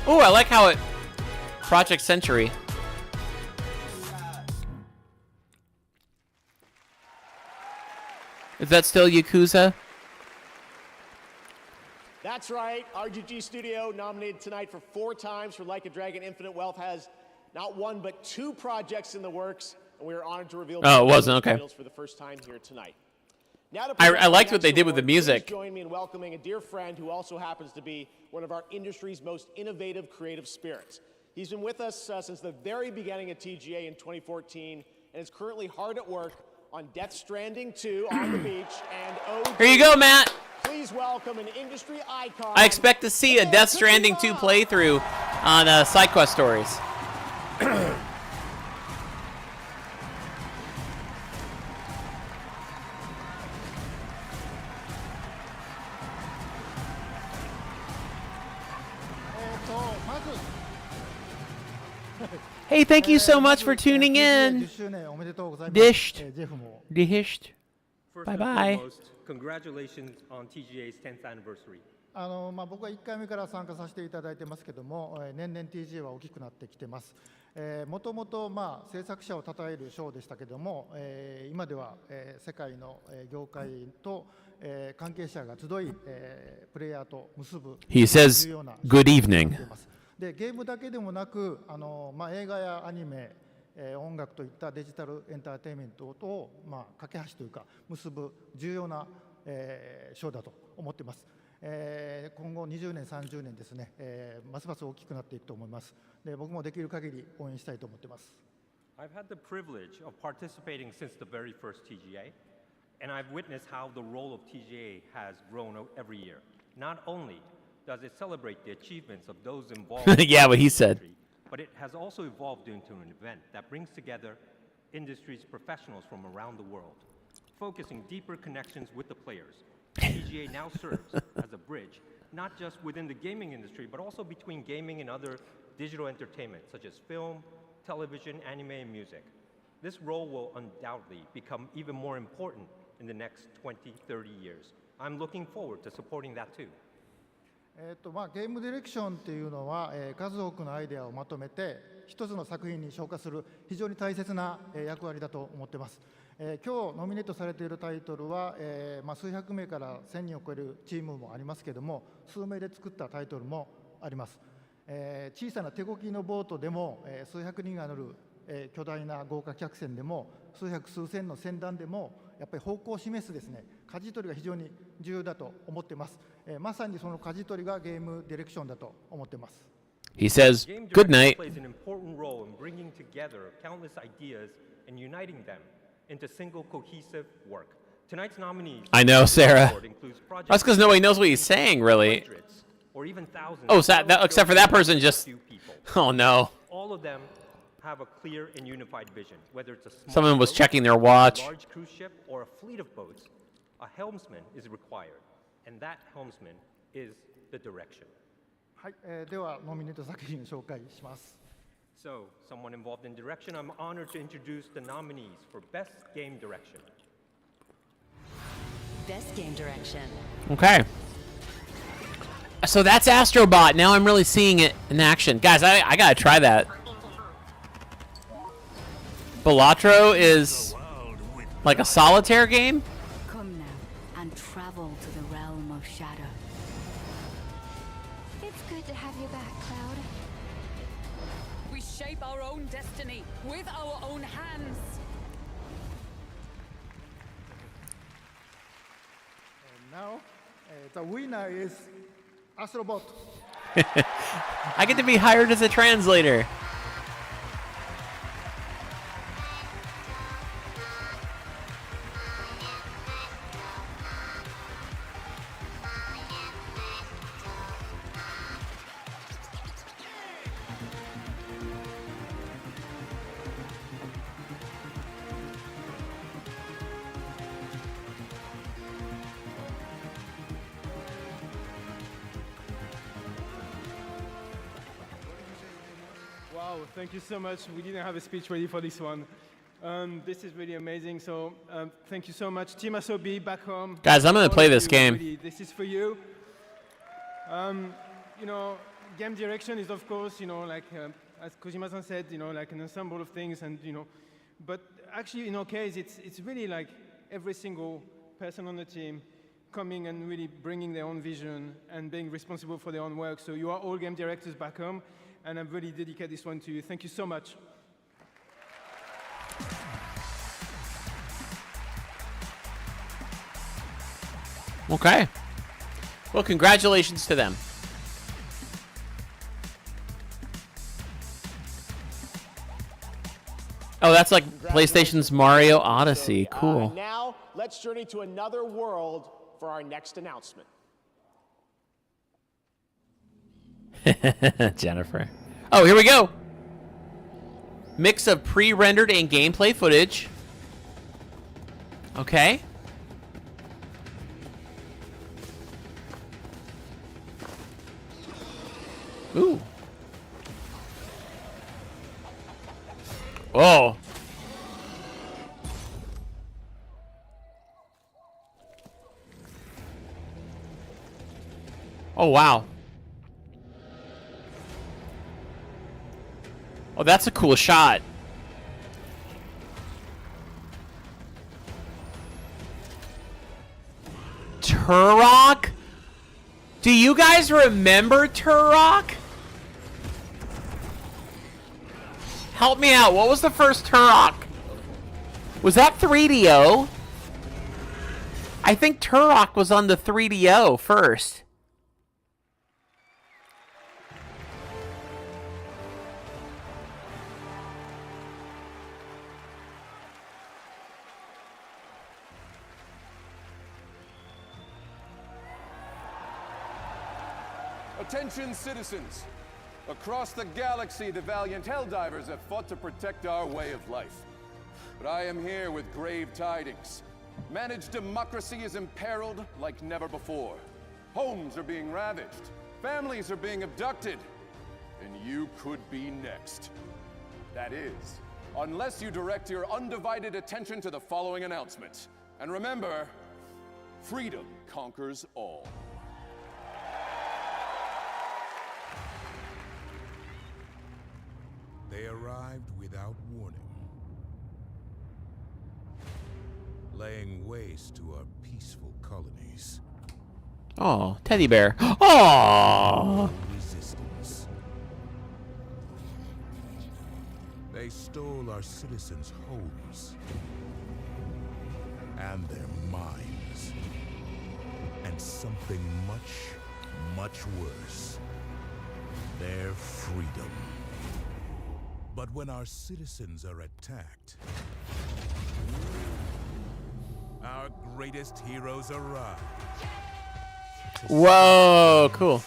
Oh, I like how it... Project Century. Is that still Yakuza? That's right. RGG Studio, nominated tonight for 4 times for Like a Dragon Infinite Wealth, has not 1 but 2 projects in the works, and we are honored to reveal Oh, it wasn't, okay. titles for the first time here tonight. Now to I liked what they did with the award, music. please join me in welcoming a dear friend who also happens to be one of our industry's most innovative creative spirits. He's been with us since the very beginning of TGA in 2014 and is currently hard at work on Death Stranding 2 on the beach and OG. Here you go, Matt. Please welcome an industry icon. I expect to see a Death Stranding 2 playthrough on SideQuest Stories. Hey, thank you so much for tuning in. Dished. Bye-bye. Congratulations on TGA's 10th anniversary. 僕は1回目から参加させていただいてますけども、年々 TGA は大きくなってきてます。もともと制作者を称えるショーでしたけども、今では世界の業界と関係者が集い、プレイヤーと結ぶ He says, "Good evening." でゲームだけでもなく映画やアニメ、音楽といったデジタルエンターテインメントと架け橋というか結ぶ重要な、ショーだと思っています。今後20年30年ですね、ますます大きくなっていくと思います。で僕もできる限り応援したいと思っています。I've had the privilege of participating since the very first TGA, and I've witnessed how the role of TGA has grown every year. Not only does it celebrate the achievements of those involved Yeah, what he said. But it has also evolved into an event that brings together industry's professionals from around the world, focusing deeper connections with the players. TGA now serves as a bridge, not just within the gaming industry, but also between gaming and other digital entertainment, such as film, television, anime, and music. This role will undoubtedly become even more important in the next 20, 30 years. I'm looking forward to supporting that too. ゲームディレクションというのは、数多くのアイデアをまとめて一つの作品に昇華する非常に大切な、役割だと思っています。今日ノミネートされているタイトルは、数百名から1000人を超えるチームもありますけれども、数名で作ったタイトルもあります。小さな手漕ぎのボートでも、数百人が乗る、巨大な豪華客船でも数百数千の船団でもやっぱり方向を示すですね、舵取りが非常に重要だと思っています。まさにその舵取りがゲームディレクションだと思っています。He says, "Good night." Plays an important role in bringing together countless ideas and uniting them into single cohesive work. Tonight's nominees. I know, Sarah. That's because nobody knows what he's saying, really. Or even thousands. Oh, except for that person just... Oh, no. All of them have a clear and unified vision, whether it's a small Someone was boat, checking their watch. a large cruise ship, or a fleet of boats. A helmsman is required, and that helmsman is the direction. はい、ではノミネート作品を紹介します。So, someone involved in direction, I'm honored to introduce the nominees for Best Game Direction. Best Game Direction. Okay. So that's Astrobot. Now I'm really seeing it in action. Guys, I gotta try that. Balatro is like a solitaire game? Come now and travel to the realm of shadow. It's good to have you back, Cloud. We shape our own destiny with our own hands. And now, the winner is Astrobot. I get to be hired as a translator. Wow, thank you so much. We didn't have a speech ready for this one. This is really amazing. So thank you so much. Team Asobi back home. Guys, I'm going to play this game. Really, this is for you. You know, game direction is, of course, you know, like as Kojima-san said, you know, like an ensemble of things, and you know, but actually in our case, it's really like every single person on the team coming and really bringing their own vision and being responsible for their own work. So you are all game directors back home, and I'm really dedicate this one to you. Thank you so much. Okay. Well, congratulations to them. Oh, that's like PlayStation's Mario Odyssey. Cool. Now, let's journey to another world for our next announcement. Jennifer. Oh, here we go. Mix of pre-rendered and gameplay footage. Okay. Ooh. Oh. Oh, wow. Oh, that's a cool shot. Turok? Do you guys remember Turok? Help me out. What was the first Turok? Was that 3DO? I think Turok was on the 3DO first. Attention, citizens. Across the galaxy, the valiant Helldivers have fought to protect our way of life. But I am here with grave tidings. Managed democracy is imperiled like never before. Homes are being ravaged. Families are being abducted. And you could be next. That is, unless you direct your undivided attention to the following announcement. And remember, freedom conquers all. They arrived without warning, laying waste to our peaceful colonies. Oh, teddy bear. Oh. Resistance. They stole our citizens' homes and their minds, and something much, much worse: their freedom. But when our citizens are attacked, our greatest heroes arrive. Whoa, cool.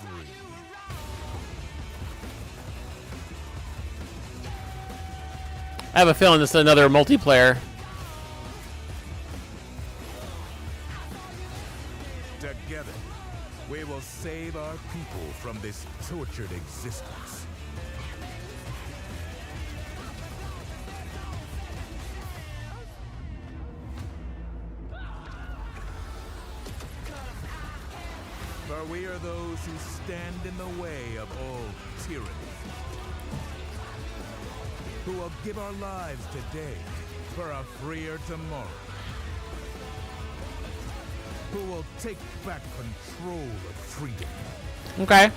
I have a feeling this is another multiplayer. Together, we will save our people from this tortured existence. For we are those who stand in the way of all tyranny, who will give our lives today for a freer tomorrow, who will take back control of freedom. Okay.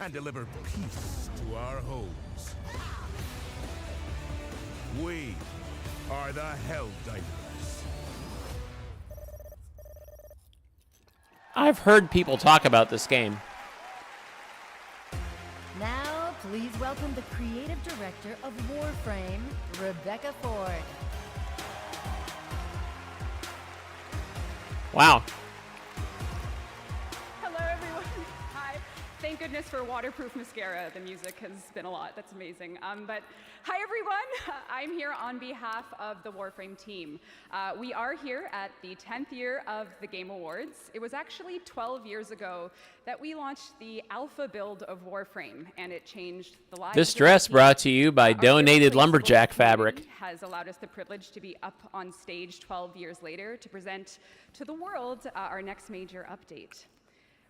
And deliver peace to our homes. We are the Helldivers. I've heard people talk about this game. Now, please welcome the creative director of Warframe, Rebecca Ford. Wow. Hello, everyone. Hi. Thank goodness for waterproof mascara. The music has been a lot. That's amazing. But hi, everyone. I'm here on behalf of the Warframe team. We are here at the 10th year of the Game Awards. It was actually 12 years ago that we launched the alpha build of Warframe, and it changed the lives. This dress brought to you by donated lumberjack fabric. Has allowed us the privilege to be up on stage 12 years later to present to the world our next major update.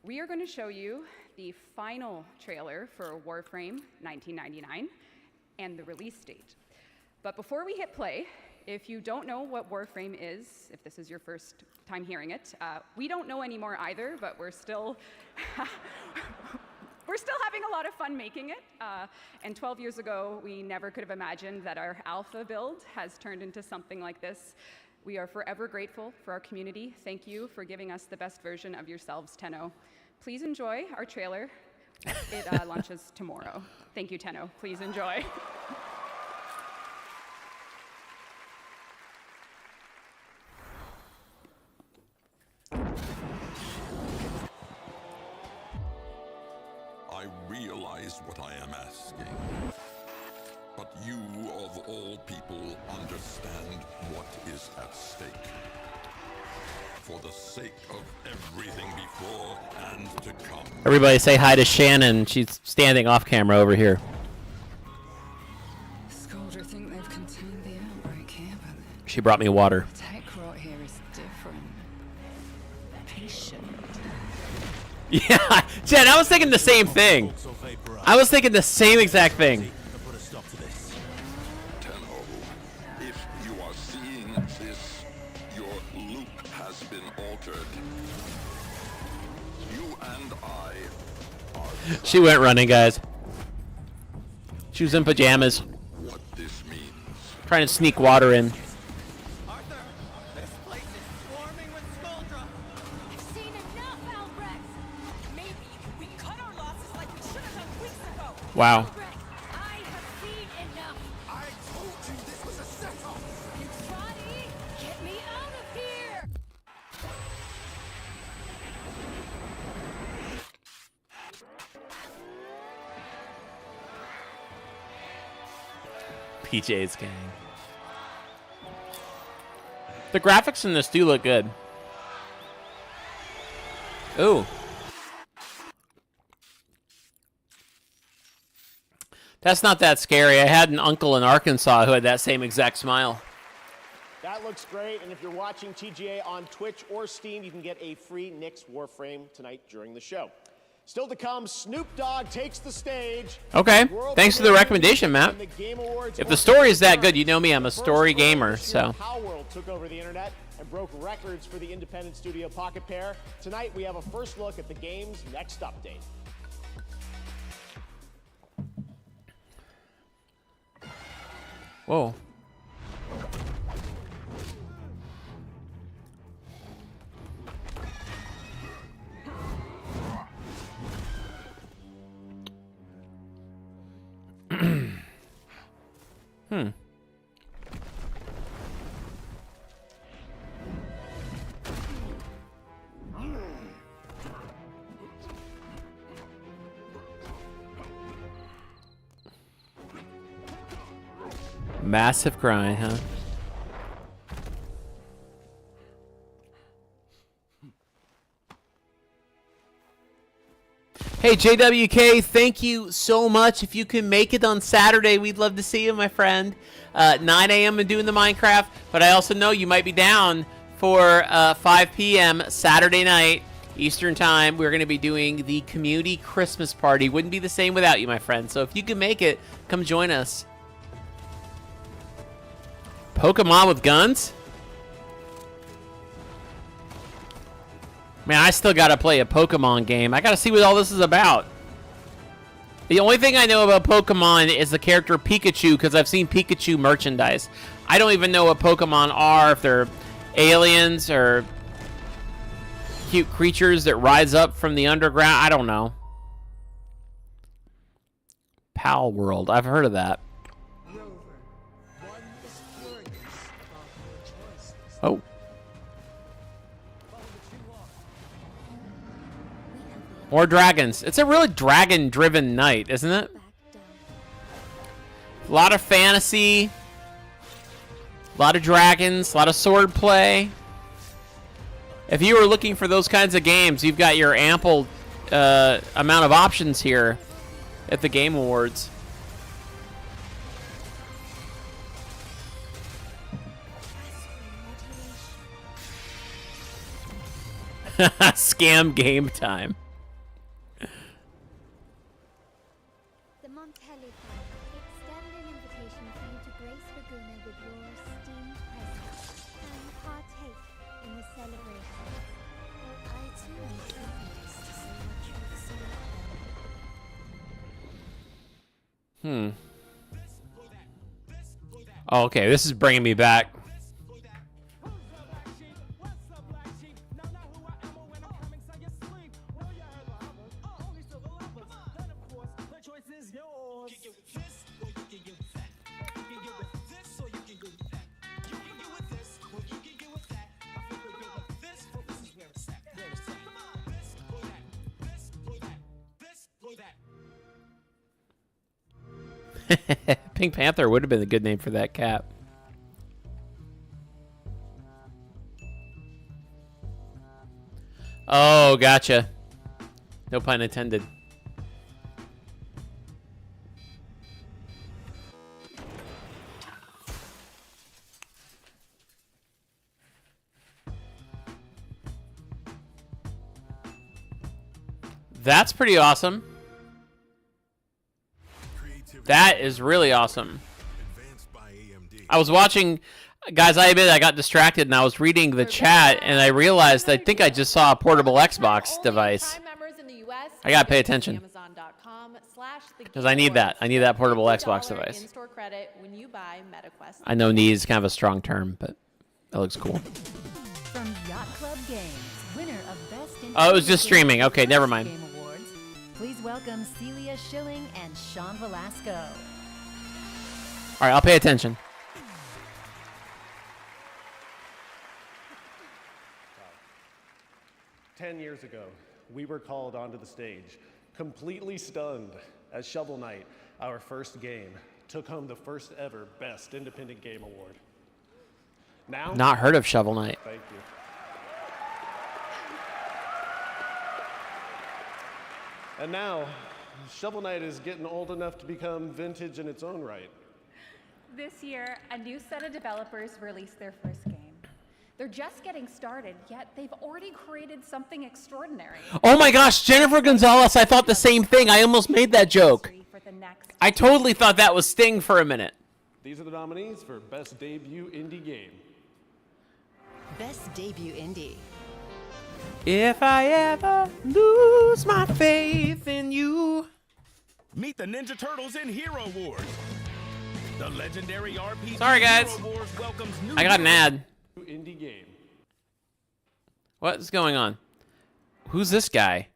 We are going to show you the final trailer for Warframe 1999 and the release date. But before we hit play, if you don't know what Warframe is, if this is your first time hearing it, we don't know anymore either, but we're still we're still having a lot of fun making it. And 12 years ago, we never could have imagined that our alpha build has turned into something like this. We are forever grateful for our community. Thank you for giving us the best version of yourselves, Tenno. Please enjoy our trailer. It launches tomorrow. Thank you, Tenno. Please enjoy. I realize what I am asking. But you, of all people, understand what is at stake. For the sake of everything before and to come. Everybody say hi to Shannon. She's standing off camera over here. Scoldra think they've contained the outbreak here, but She brought me water. the tech rot here is different. Patient. Yeah, Jen, I was thinking the same thing. I was thinking the same exact thing. Tenno, if you are seeing this, your loop has been altered. You and I are... She went running, guys. She was in pajamas. What this means. Trying to sneak water in. Wow. PJ's gang. The graphics in this do look good. Ooh. That's not that scary. I had an uncle in Arkansas who had that same exact smile. That looks great, and if you're watching TGA on Twitch or Steam, you can get a free Nyx Warframe tonight during the show. Still to come, Snoop Dogg takes the stage. Okay, thanks for the recommendation, Matt. If the story is that good, you know me, I'm a story gamer, so. How World took over the internet and broke records for the independent studio Pocket Pair. Tonight, we have a first look at the game's next update. Whoa. Massive grind, huh? Hey, JWK, thank you so much. If you can make it on Saturday, we'd love to see you, my friend. 9 a.m. and doing the Minecraft, but I also know you might be down for 5 p.m. Saturday night, Eastern Time. We're going to be doing the community Christmas party. Wouldn't be the same without you, my friend. So if you can make it, come join us. Pokemon with guns? Man, I still gotta play a Pokemon game. I gotta see what all this is about. The only thing I know about Pokemon is the character Pikachu, because I've seen Pikachu merchandise. I don't even know what Pokemon are, if they're aliens or cute creatures that rise up from the underground. I don't know. Pal World. I've heard of that. Oh. More dragons. It's a really dragon-driven night, isn't it? A lot of fantasy. A lot of dragons. A lot of sword play. If you were looking for those kinds of games, you've got your ample amount of options here at the Game Awards. Scam game time. The Montelli family extend an invitation for you to grace Laguna with your esteemed presence and partake in the celebration. I too am privileged to see what you have selected. Oh, okay, this is bringing me back. Pink Panther would have been a good name for that cat. Oh, gotcha. No pun intended. That's pretty awesome. That is really awesome. I was watching, guys, I admit I got distracted and I was reading the chat and I realized I think I just saw a portable Xbox device. I gotta pay attention. Because I need that. I need that portable Xbox device. I know need is kind of a strong term, but that looks cool. From Yacht Club Games, winner of Best in Oh, it was just streaming. Okay, never mind. Game Awards, please welcome Celia Schilling and Sean Velasco. All right, I'll pay attention. Ten years ago, we were called onto the stage, completely stunned, as Shovel Knight, our first game, took home the first ever Best Independent Game Award. Now, Not heard of Shovel Knight. Thank you. And now, Shovel Knight is getting old enough to become vintage in its own right. This year, a new set of developers released their first game. They're just getting started, yet they've already created something extraordinary. Oh my gosh, Jennifer Gonzalez, I thought the same thing. I almost made that joke. I totally thought that was Sting for a minute. These are the nominees for Best Debut Indie Game. Best Debut Indie. If I ever lose my faith in you. Meet the Ninja Turtles in Hero Wars. The legendary RPG Sorry, guys. Hero Wars welcomes new I got an ad. Indie game. What's going on? Who's this guy?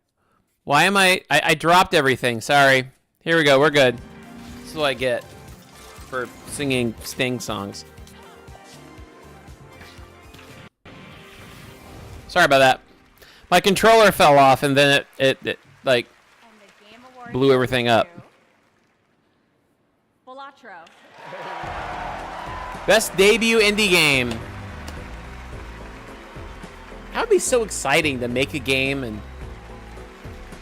Why am I dropped everything. Sorry. Here we go. We're good. This is what I get for singing Sting songs. Sorry about that. My controller fell off and then it like blew everything up. Balatro. Best debut indie game. That would be so exciting to make a game and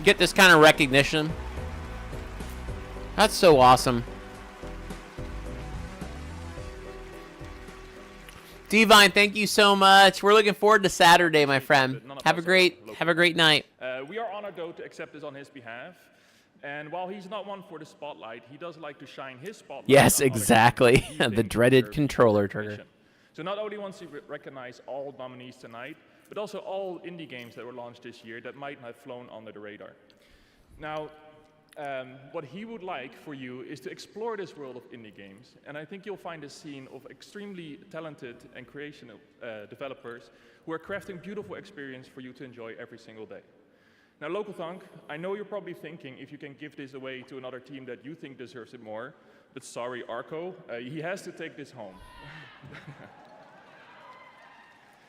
get this kind of recognition. That's so awesome. Divine, thank you so much. We're looking forward to Saturday, my friend. Have a great night. We are honored, though, to accept this on his behalf. And while he's not one for the spotlight, he does like to shine his spotlight. Yes, on other exactly. games that he The thinks dreaded deserve controller recognition. trigger. So not only wants to recognize all nominees tonight, but also all indie games that were launched this year that might have flown under the radar. Now, what he would like for you is to explore this world of indie games, and I think you'll find a scene of extremely talented and creative developers who are crafting beautiful experience for you to enjoy every single day. Now, Local Thunk, I know you're probably thinking if you can give this away to another team that you think deserves it more, but sorry, Arco, he has to take this home.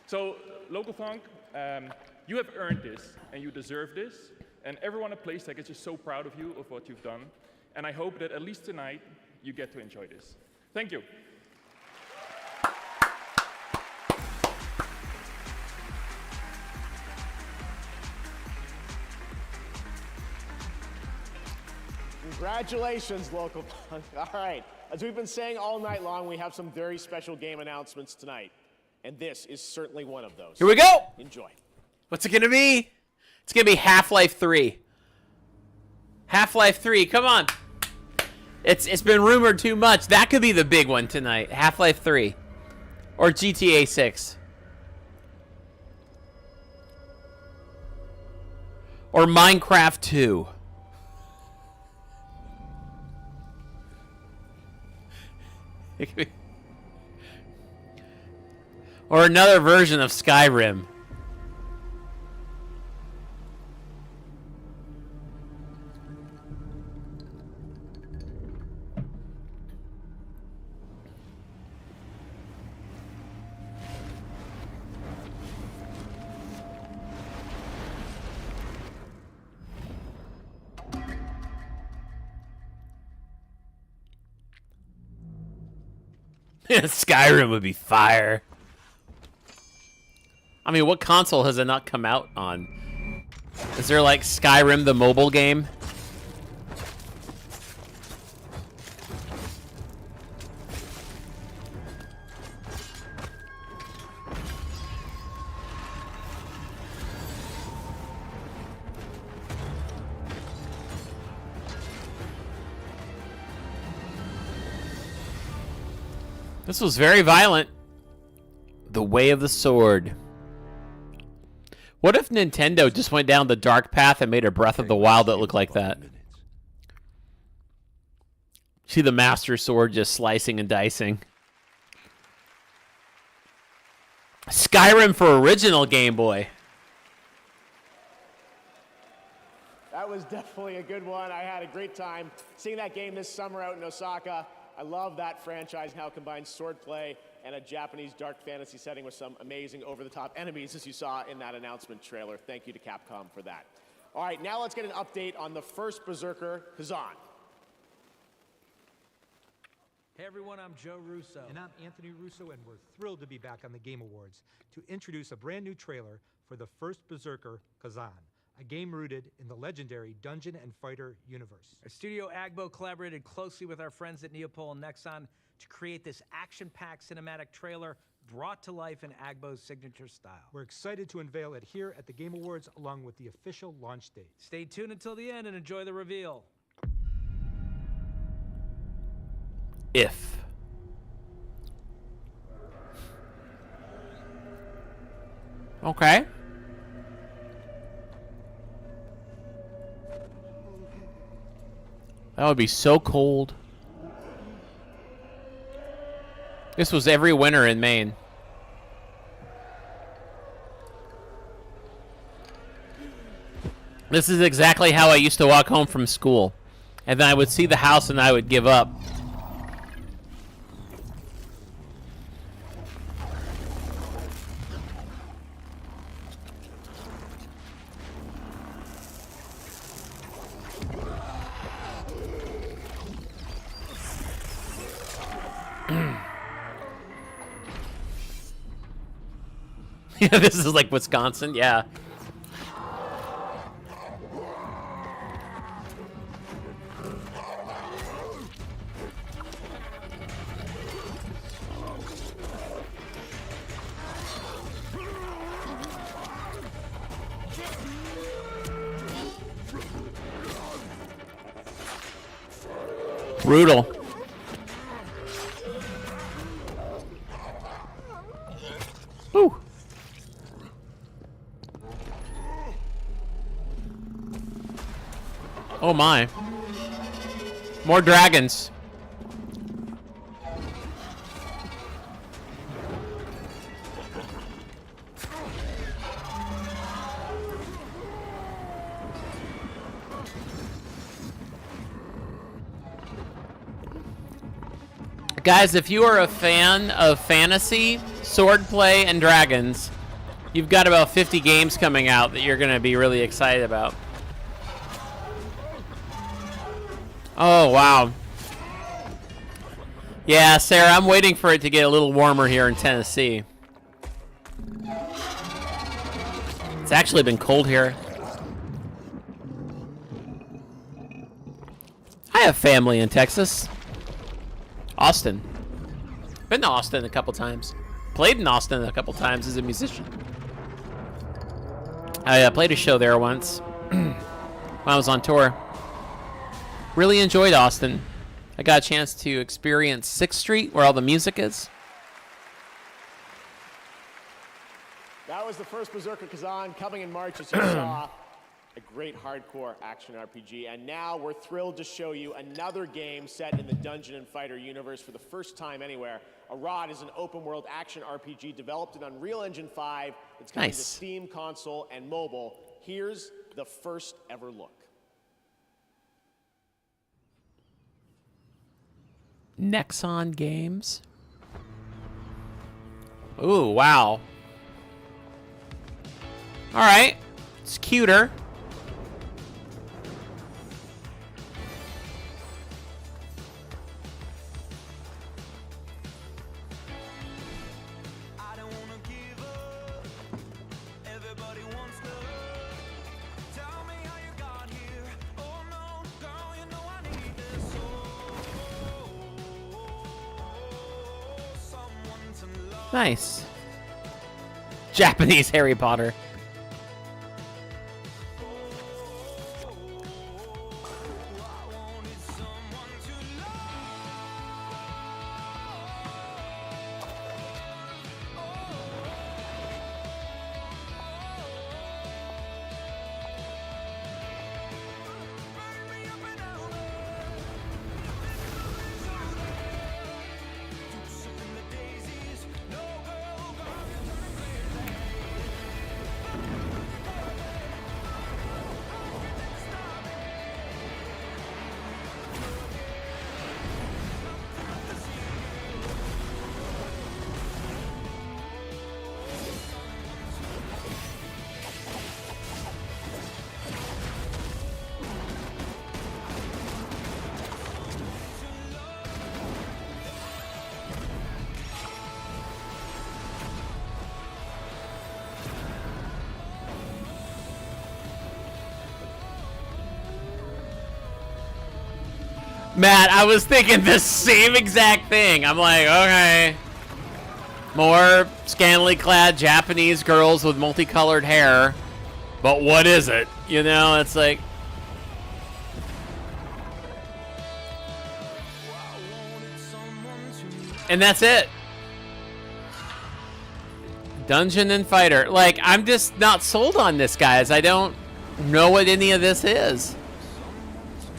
So, Local Thunk, you have earned this, and you deserve this. And everyone at Playstack is just so proud of you, of what you've done. And I hope that at least tonight, you get to enjoy this. Thank you. Congratulations, local punk. All right, as we've been saying all night long, we have some very special game announcements tonight. And this is certainly one of those. Here we go. Enjoy. What's it gonna be? It's gonna be Half-Life 3. Half-Life 3, come on. It's been rumored too much. That could be the big one tonight. Half-Life 3. Or GTA 6. Or Minecraft 2. It could be. Or another version of Skyrim. Skyrim would be fire. I mean, what console has it not come out on? Is there like Skyrim the mobile game? This was very violent. The Way of the Sword. What if Nintendo just went down the dark path and made a Breath of the Wild that looked like that? See the Master Sword just slicing and dicing. Skyrim for original Game Boy. That was definitely a good one. I had a great time seeing that game this summer out in Osaka. I love that franchise now combines swordplay and a Japanese dark fantasy setting with some amazing over-the-top enemies, as you saw in that announcement trailer. Thank you to Capcom for that. All right, now let's get an update on the first Berserker, Kazan. Hey everyone, I'm Joe Russo. And I'm Anthony Russo, and we're thrilled to be back on the Game Awards to introduce a brand new trailer for the first Berserker, Kazan, a game rooted in the legendary Dungeon and Fighter universe. Our studio Agbo collaborated closely with our friends at Neopol and Nexon to create this action-packed cinematic trailer brought to life in Agbo's signature style. We're excited to unveil it here at the Game Awards along with the official launch date. Stay tuned until the end and enjoy the reveal. If. Okay. That would be so cold. This was every winter in Maine. This is exactly how I used to walk home from school. And then I would see the house and I would give up. Yeah, this is like Wisconsin, yeah. Brutal. Whew. Oh my. More dragons. Guys, if you are a fan of fantasy, swordplay, and dragons, you've got about 50 games coming out that you're going to be really excited about. Oh, wow. Yeah, Sarah, I'm waiting for it to get a little warmer here in Tennessee. It's actually been cold here. I have family in Texas. Austin. Been to Austin a couple times. Played in Austin a couple times as a musician. I played a show there once when I was on tour. Really enjoyed Austin. I got a chance to experience 6th Street, where all the music is. That was the first Berserker Kazan coming in March, as you saw. A great hardcore action RPG. And now we're thrilled to show you another game set in the Dungeon and Fighter universe for the first time anywhere. Arad is an open world action RPG developed in Unreal Engine 5. It's coming to Steam, console, and mobile. Here's the first ever look. Nexon Games. Ooh, wow. All right, it's cuter. Nice. Japanese Harry Potter. Matt, I was thinking the same exact thing. I'm like, okay. More scantily clad Japanese girls with multicolored hair. But what is it? You know, it's like... And that's it. Dungeon and Fighter. Like, I'm just not sold on this, guys. I don't know what any of this is.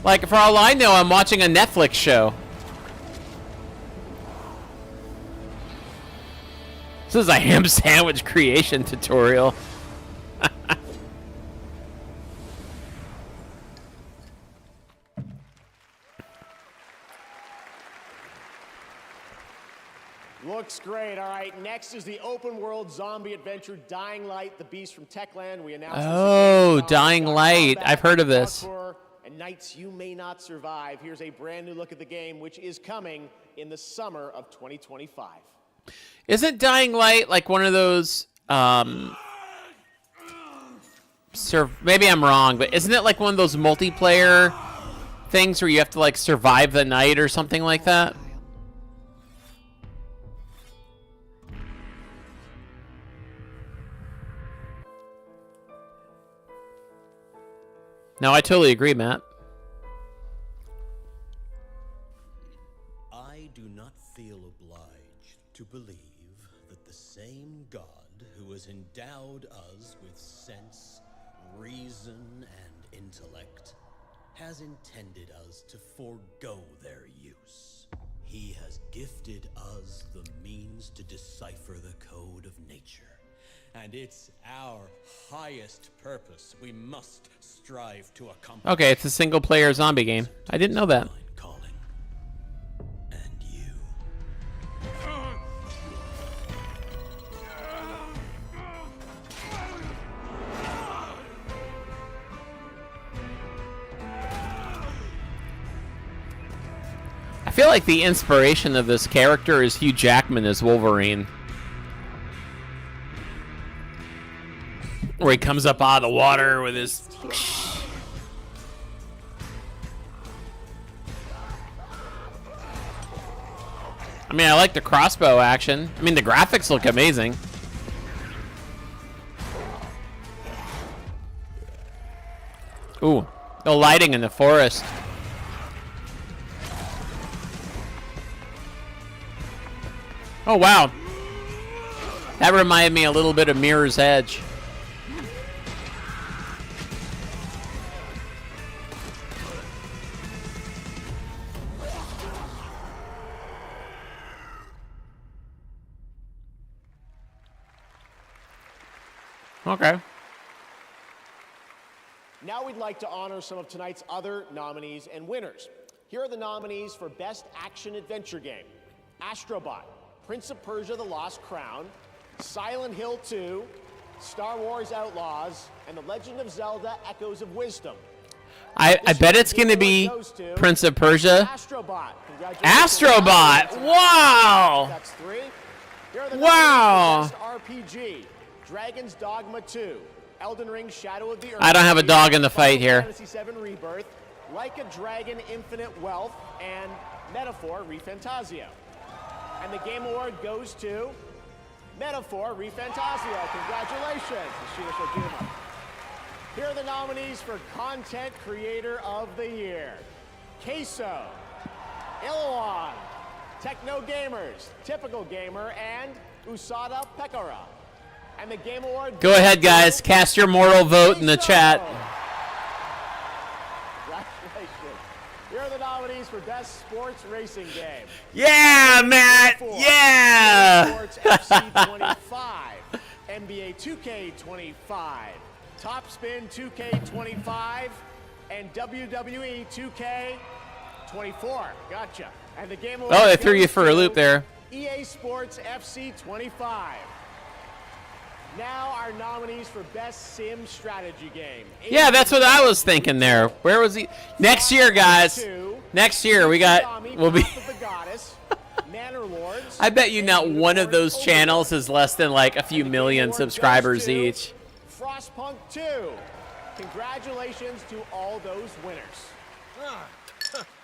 Like, for all I know, I'm watching a Netflix show. This is a ham sandwich creation tutorial. Looks great. All right, next is the open world zombie adventure Dying Light, the beast from Techland. We announced Oh, Dying Light. I've heard of this. And nights you may not survive. Here's a brand new look at the game, which is coming in the summer of 2025. Isn't Dying Light like one of those, maybe I'm wrong, but isn't it like one of those multiplayer things where you have to like survive the night or something like that? No, I totally agree, Matt. I do not feel obliged to believe that the same God who has endowed us with sense, reason, and intellect has intended us to forego their use. He has gifted us the means to decipher the code of nature. And it's our highest purpose we must strive to accomplish. Okay, it's a single-player zombie game. I didn't know that. feel like the inspiration of this character is Hugh Jackman as Wolverine. Where he comes up out of the water with his... I mean, I like the crossbow action. I mean, the graphics look amazing. Ooh, the lighting in the forest. Oh, wow. That reminded me a little bit of Mirror's Edge. Okay. Now we'd like to honor some of tonight's other nominees and winners. Here are the nominees for Best Action Adventure Game: Astrobot, Prince of Persia: The Lost Crown, Silent Hill 2, Star Wars Outlaws, and The Legend of Zelda: Echoes of Wisdom. I bet it's going to be Prince of Persia. Astrobot. Astrobot! Wow! That's 3. Here are the Wow! nominees for Best RPG: Dragon's Dogma 2, Elden Ring: Shadow of the Earth. I don't have a dog in the fight here. Fantasy VII Rebirth, Like a Dragon: Infinite Wealth, and Metaphor: ReFantazio. And the Game Award goes to Metaphor: ReFantazio. Congratulations, Ashina Shojima. Here are the nominees for Content Creator of the Year: Queso, Iloan, Techno Gamers, Typical Gamer, and Usada Pekara. And the Game Award. Go ahead, guys. Cast your moral vote in the chat. Congratulations. Here are the nominees for Best Sports Racing Game. Yeah, Matt. Yeah. Sports FC 25, NBA 2K25, Top Spin 2K25, and WWE 2K24. Gotcha. And the Game Award. Oh, they threw you for a loop there. EA Sports FC 25. Now our nominees for Best Sim Strategy Game. Yeah, that's what I was thinking there. Where was he? Next year, guys. Next year, we'll be... I bet you not one of those channels is less than like a few million subscribers each. Frostpunk 2. Congratulations to all those winners.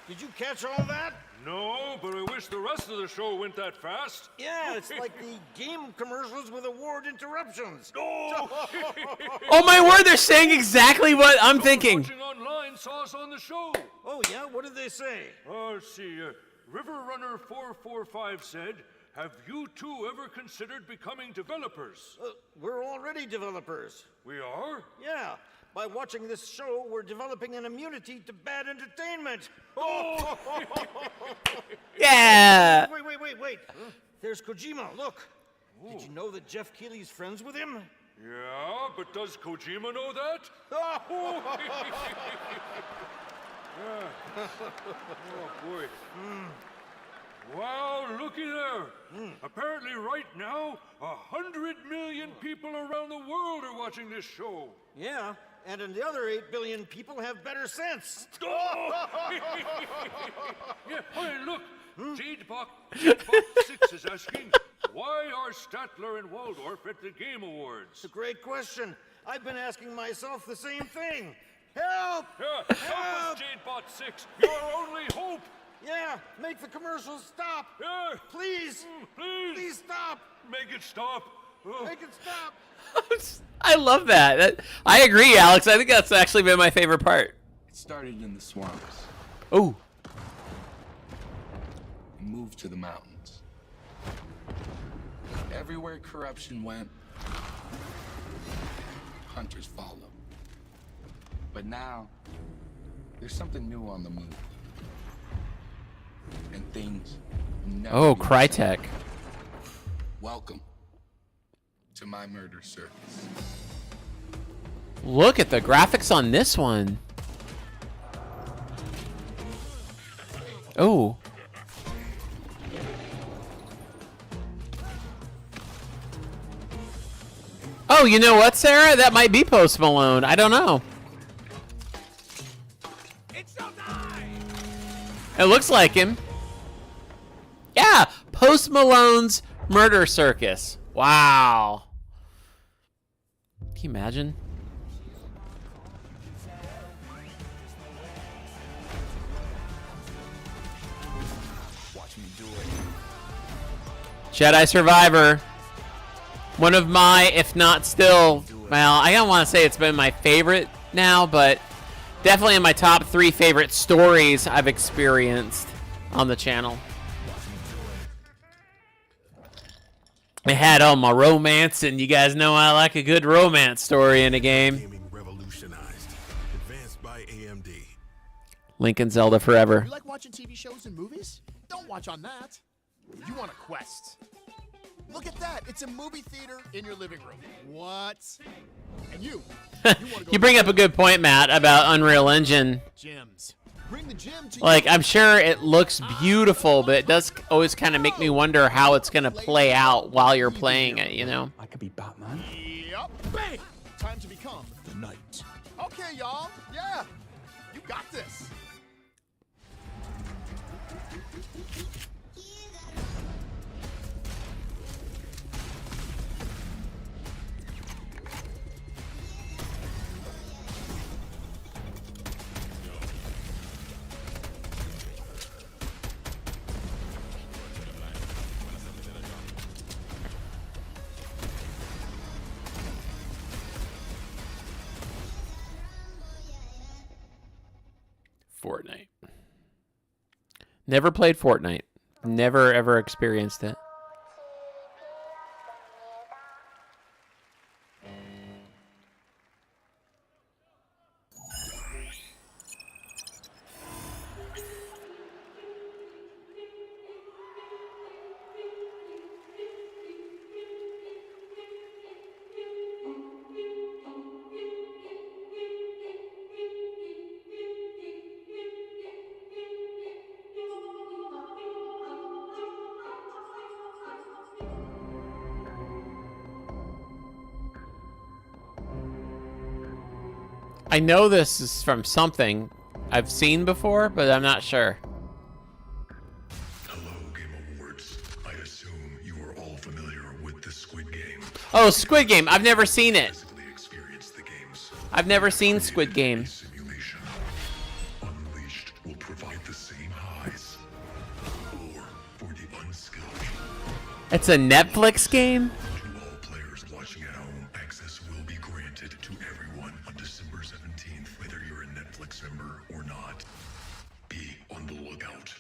Did you catch all that? No, but I wish the rest of the show went that fast. Yeah, it's like the game commercials with award interruptions. Oh my word, they're saying exactly what I'm thinking. Watching online saw us on the show. Oh yeah, what did they say? Let's see. Riverrunner 445 said, "Have you two ever considered becoming developers?" We're already developers. We are? Yeah. By watching this show, we're developing an immunity to bad entertainment. Oh! Yeah! Wait. Huh? There's Kojima, look. Ooh. Did you know that Jeff Keighley's friends with him? Yeah, but does Kojima know that? Yeah. Oh, boy. Wow, looky there. Apparently right now, 100 million people around the world are watching this show. Yeah, and the other 8 billion people have better sense. Oh! Yeah, hey, look. Jadebot 6 is asking, why are Statler and Waldorf at the Game Awards? It's a great question. I've been asking myself the same thing. Help! Yeah, help us, Jadebot 6. You're our only hope. Yeah, make the commercials stop. Yeah. Please. Please stop. Make it stop. Make it stop. I love that. I agree, Alex. I think that's actually been my favorite part. It started in the swamps. Oh. And moved to the mountains. Everywhere corruption went, hunters followed. But now, there's something new on the move. And things never. Oh, Crytek. Welcome to my murder circus. Look at the graphics on this one. Oh. Oh, you know what, Sarah? That might be Post Malone. I don't know. It looks like him. Post Malone's Murder Circus. Wow. Can you imagine? Watch me do it. Jedi Survivor. One of my, if not still, well, I don't want to say it's been my favorite now, but definitely in my top 3 favorite stories I've experienced on the channel. It had all my romance, and you guys know I like a good romance story in a game. Revolutionized. Advanced by AMD. Lincoln Zelda forever. You like watching TV shows and movies? Don't watch on that. You want a Quest. Look at that. It's a movie theater in your living room. What? And you want to go You bring up a good point, Matt, about Unreal Engine. gyms. Bring the gym to Like, I'm sure it looks beautiful, but it does always kind of make me wonder how it's going to play out while you're playing it, you know? I could be Batman. Yep. Bang! Time to become the knight. Okay, y'all. Yeah. You got this. Fortnite. Never played Fortnite. Never, ever experienced it. I know this is from something I've seen before, but I'm not sure. Hello, Game Awards. I assume you are all familiar with the Squid Game. Oh, Squid Game. I've never seen it. I've never seen Squid Game. Unleashed will provide the same highs. Or for the unskilled. It's a Netflix game? To all players watching at home, access will be granted to everyone on December 17th, whether you're a Netflix member or not. Be on the lookout.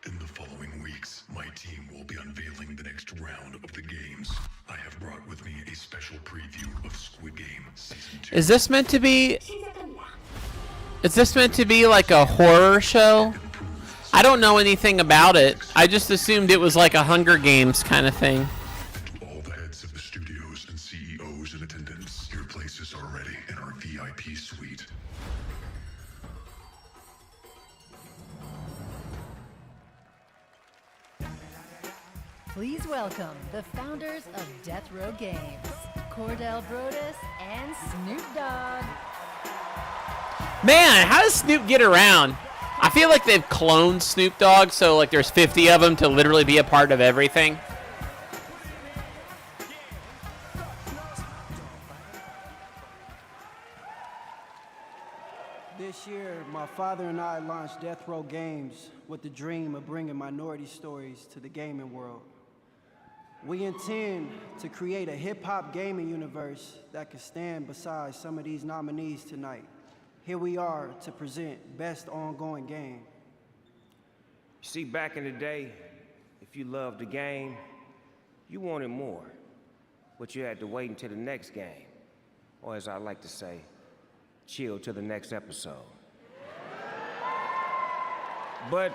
In the following weeks, my team will be unveiling the next round of the games. I have brought with me a special preview of Squid Game Season 2. Is this meant to be... Is this meant to be like a horror show? I don't know anything about it. I just assumed it was like a Hunger Games kind of thing. To all the heads of the studios and CEOs in attendance, your places are ready in our VIP suite. Please welcome the founders of Death Row Games, Cordell Brodus and Snoop Dogg. Man, how does Snoop get around? I feel like they've cloned Snoop Dogg, so like there's 50 of them to literally be a part of everything. This year, my father and I launched Death Row Games with the dream of bringing minority stories to the gaming world. We intend to create a hip-hop gaming universe that could stand beside some of these nominees tonight. Here we are to present Best Ongoing Game. You see, back in the day, if you loved the game, you wanted more. But you had to wait until the next game. Or as I like to say, chill till the next episode. But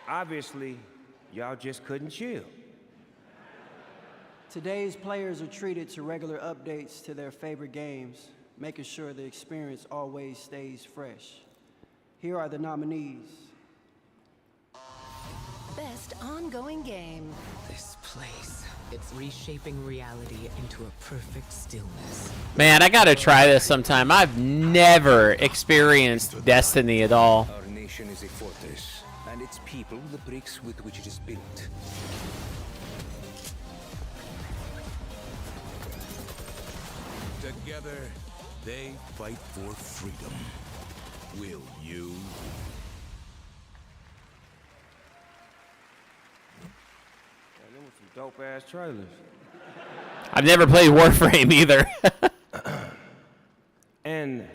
obviously, y'all just couldn't chill. Today's players are treated to regular updates to their favorite games, making sure the experience always stays fresh. Here are the nominees. Best Ongoing Game. This place, it's reshaping reality into a perfect stillness. Man, I gotta try this sometime. I've never experienced Destiny at all. Our nation is a fortress, and its people the bricks with which it is built. Together, they fight for freedom. Will you? Yeah, them were some dope ass trailers. I've never played Warframe either. And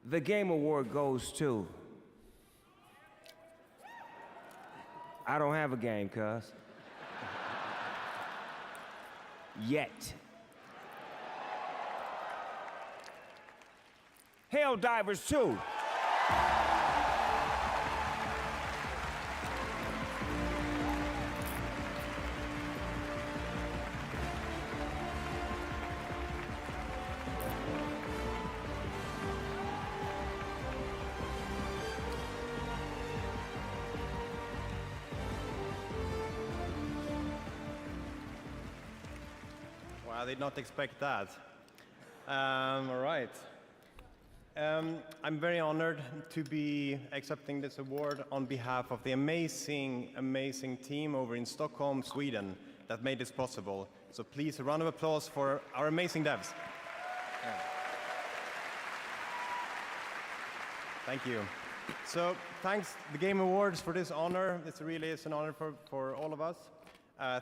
the Game Award goes to. I don't have a game, cuz. Yet. Helldivers 2. I did not expect that. All right. I'm very honored to be accepting this award on behalf of the amazing, amazing team over in Stockholm, Sweden that made this possible. So please, a round of applause for our amazing devs. Thank you. So thanks the Game Awards for this honor. This really is an honor for all of us.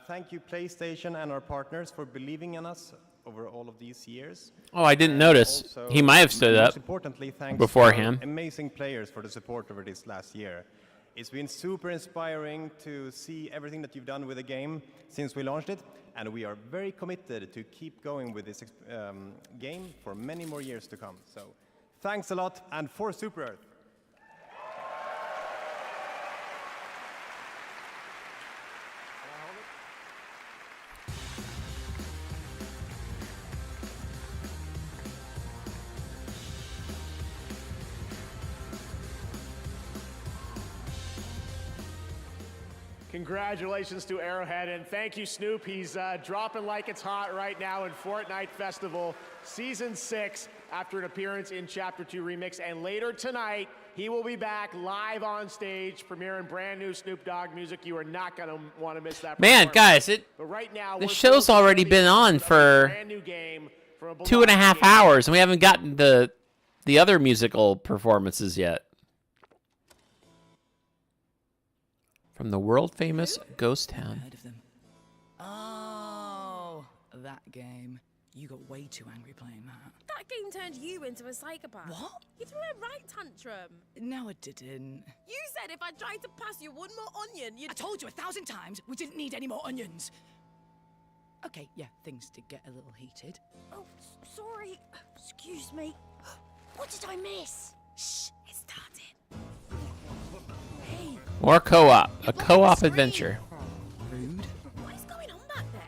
Thank you, PlayStation and our partners, for believing in us over all of these years. Oh, I didn't notice. He might have stood up Most importantly, thanks beforehand. to our amazing players for the support over this last year. It's been super inspiring to see everything that you've done with the game since we launched it, and we are very committed to keep going with this game for many more years to come. So thanks a lot, and for Super Earth. Congratulations to Arrowhead, and thank you, Snoop. He's dropping like it's hot right now in Fortnite Festival Season 6 after an appearance in Chapter 2 Remix. And later tonight, he will be back live on stage, premiering brand new Snoop Dogg music. You are not going to want to miss that. Man, guys, But right now, the show's already been on for 2.5 hours, and we haven't gotten the other musical performances yet. From the world-famous Ghost Town. Heard of them. Oh, that game. You got way too angry playing that. That game turned you into a psychopath. What? You threw a right tantrum. No, it didn't. You said if I tried to pass you one more onion, you'd... I told you 1,000 times we didn't need any more onions. Okay, yeah, things did get a little heated. Oh, sorry. Excuse me. What did I miss? Shh, it started. Hey. More co-op. A co-op adventure. Rude. What is going on back there?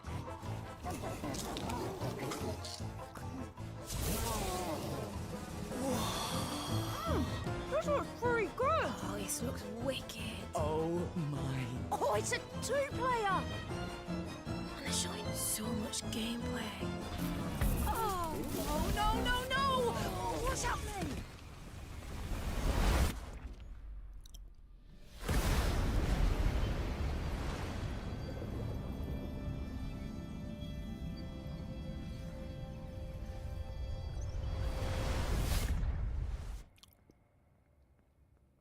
This looks pretty good. Oh, this looks wicked. Oh my. Oh, it's a 2-player. And they're showing so much gameplay. Oh, no. What's happening?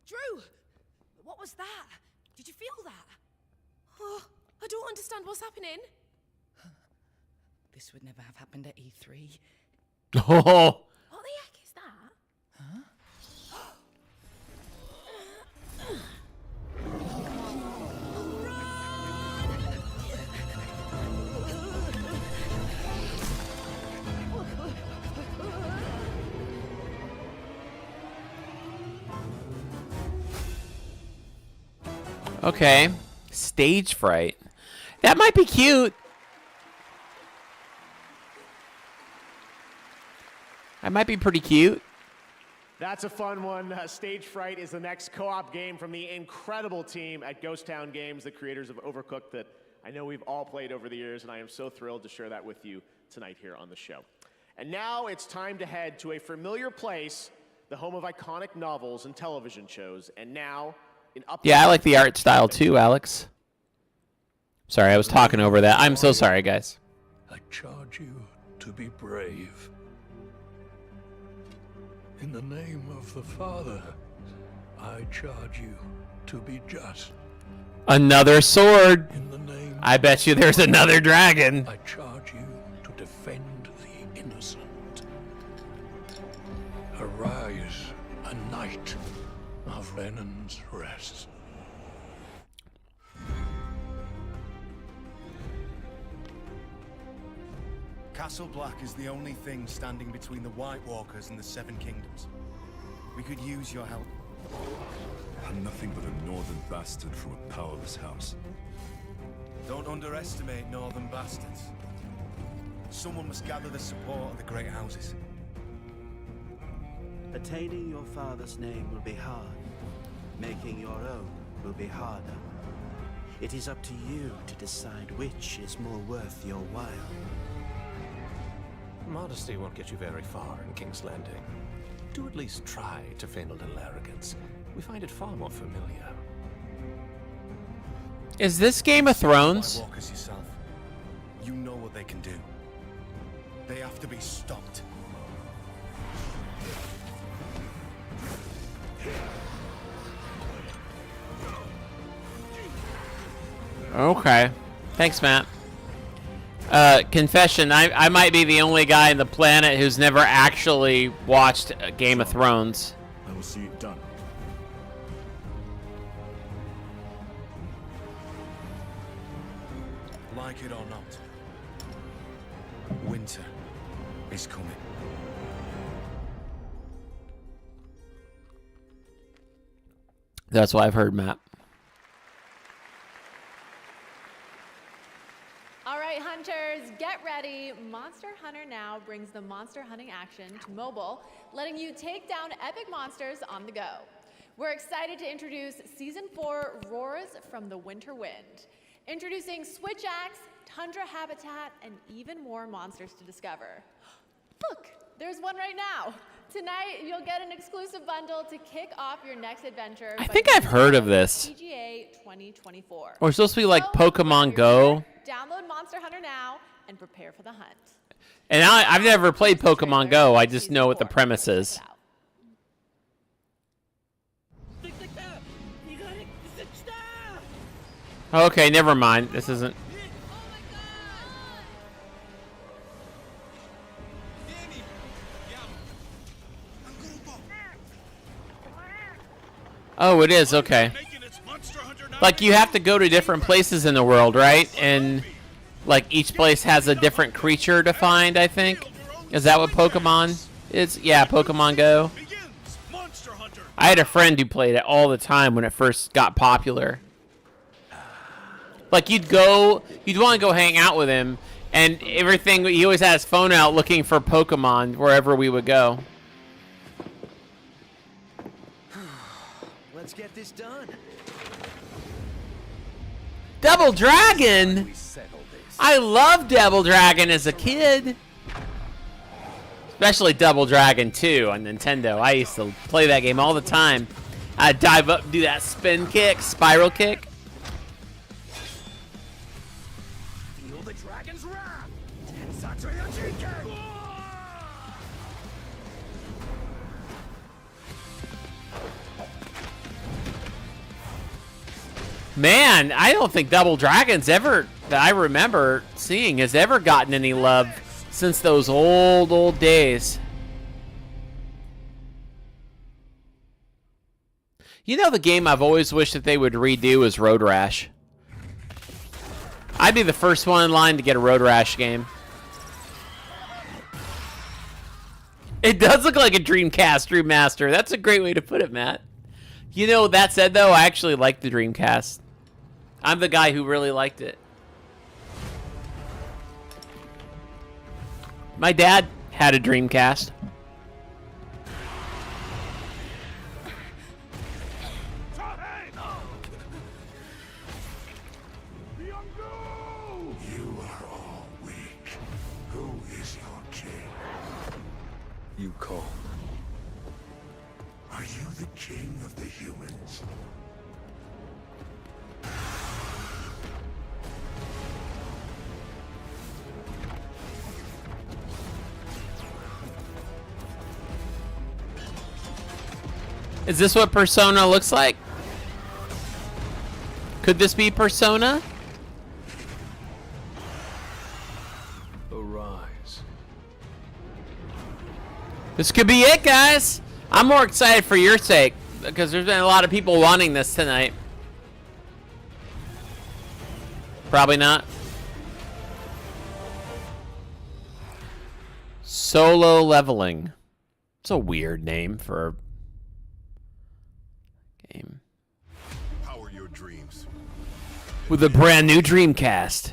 Drew, what was that? Did you feel that? Oh, I don't understand what's happening. This would never have happened at E3. Oh. What the heck is that? Huh? Okay. Stage fright. That might be cute. That might be pretty cute. That's a fun one. Stage Fright is the next co-op game from the incredible team at Ghost Town Games, the creators of Overcooked, that I know we've all played over the years, and I am so thrilled to share that with you tonight here on the show. And now it's time to head to a familiar place, the home of iconic novels and television shows. And now, in up. Yeah, I like the art style too, Alex. Sorry, I was talking over that. I'm so sorry, guys. I charge you to be brave. In the name of the Father, I charge you to be just. Another sword. In the name I bet you there's another dragon. I charge you to defend the innocent. Arise, a knight of Lenon's rest. Castle Black is the only thing standing between the White Walkers and the Seven Kingdoms. We could use your help. I'm nothing but a northern bastard from a powerless house. Don't underestimate northern bastards. Someone must gather the support of the great houses. Attaining your father's name will be hard. Making your own will be harder. It is up to you to decide which is more worth your while. Modesty won't get you very far in King's Landing. Do at least try to feign a little arrogance. We find it far more familiar. Is this Game of Thrones? White Walkers yourself. You know what they can do. They have to be stopped. Okay. Thanks, Matt. Confession, I might be the only guy on the planet who's never actually watched Game of Thrones. I will see it done. Like it or not, winter is coming. That's what I've heard, Matt. All right, hunters, get ready. Monster Hunter Now brings the monster hunting action to mobile, letting you take down epic monsters on the go. We're excited to introduce Season 4 Roars from the Winter Wind. Introducing Switch Axe, Tundra Habitat, and even more monsters to discover. Look, there's one right now. Tonight, you'll get an exclusive bundle to kick off your next adventure. I think I've heard of this. PGA 2024. Or it's supposed to be like Pokemon Go. Download Monster Hunter now and prepare for the hunt. And I've never played Pokemon Go. I just know what the premise is. Okay, never mind. This isn't... Oh, it is. Okay. Like, you have to go to different places in the world, right? And, like, each place has a different creature to find, I think. Is that what Pokemon is? Yeah, Pokemon Go. I had a friend who played it all the time when it first got popular. Like, you'd want to go hang out with him, and everything, he always had his phone out looking for Pokemon wherever we would go. Let's get this done. Double Dragon? I loved Double Dragon as a kid. Especially Double Dragon 2 on Nintendo. I used to play that game all the time. I'd dive up and do that spin kick, spiral kick. Feel the dragon's wrath. Man, I don't think Double Dragon's ever, that I remember seeing, has ever gotten any love since those old days. You know, the game I've always wished that they would redo is Road Rash. I'd be the first one in line to get a Road Rash game. It does look like a Dreamcast remaster. That's a great way to put it, Matt. You know, that said, though, I actually like the Dreamcast. I'm the guy who really liked it. My dad had a Dreamcast. You are all weak. Who is your king? You call. Are you the king of the humans? Is this what Persona looks like? Could this be Persona? Arise. This could be it, guys. I'm more excited for your sake because there's been a lot of people wanting this tonight. Probably not. Solo leveling. It's a weird name for a game. Power your dreams. With a brand new Dreamcast.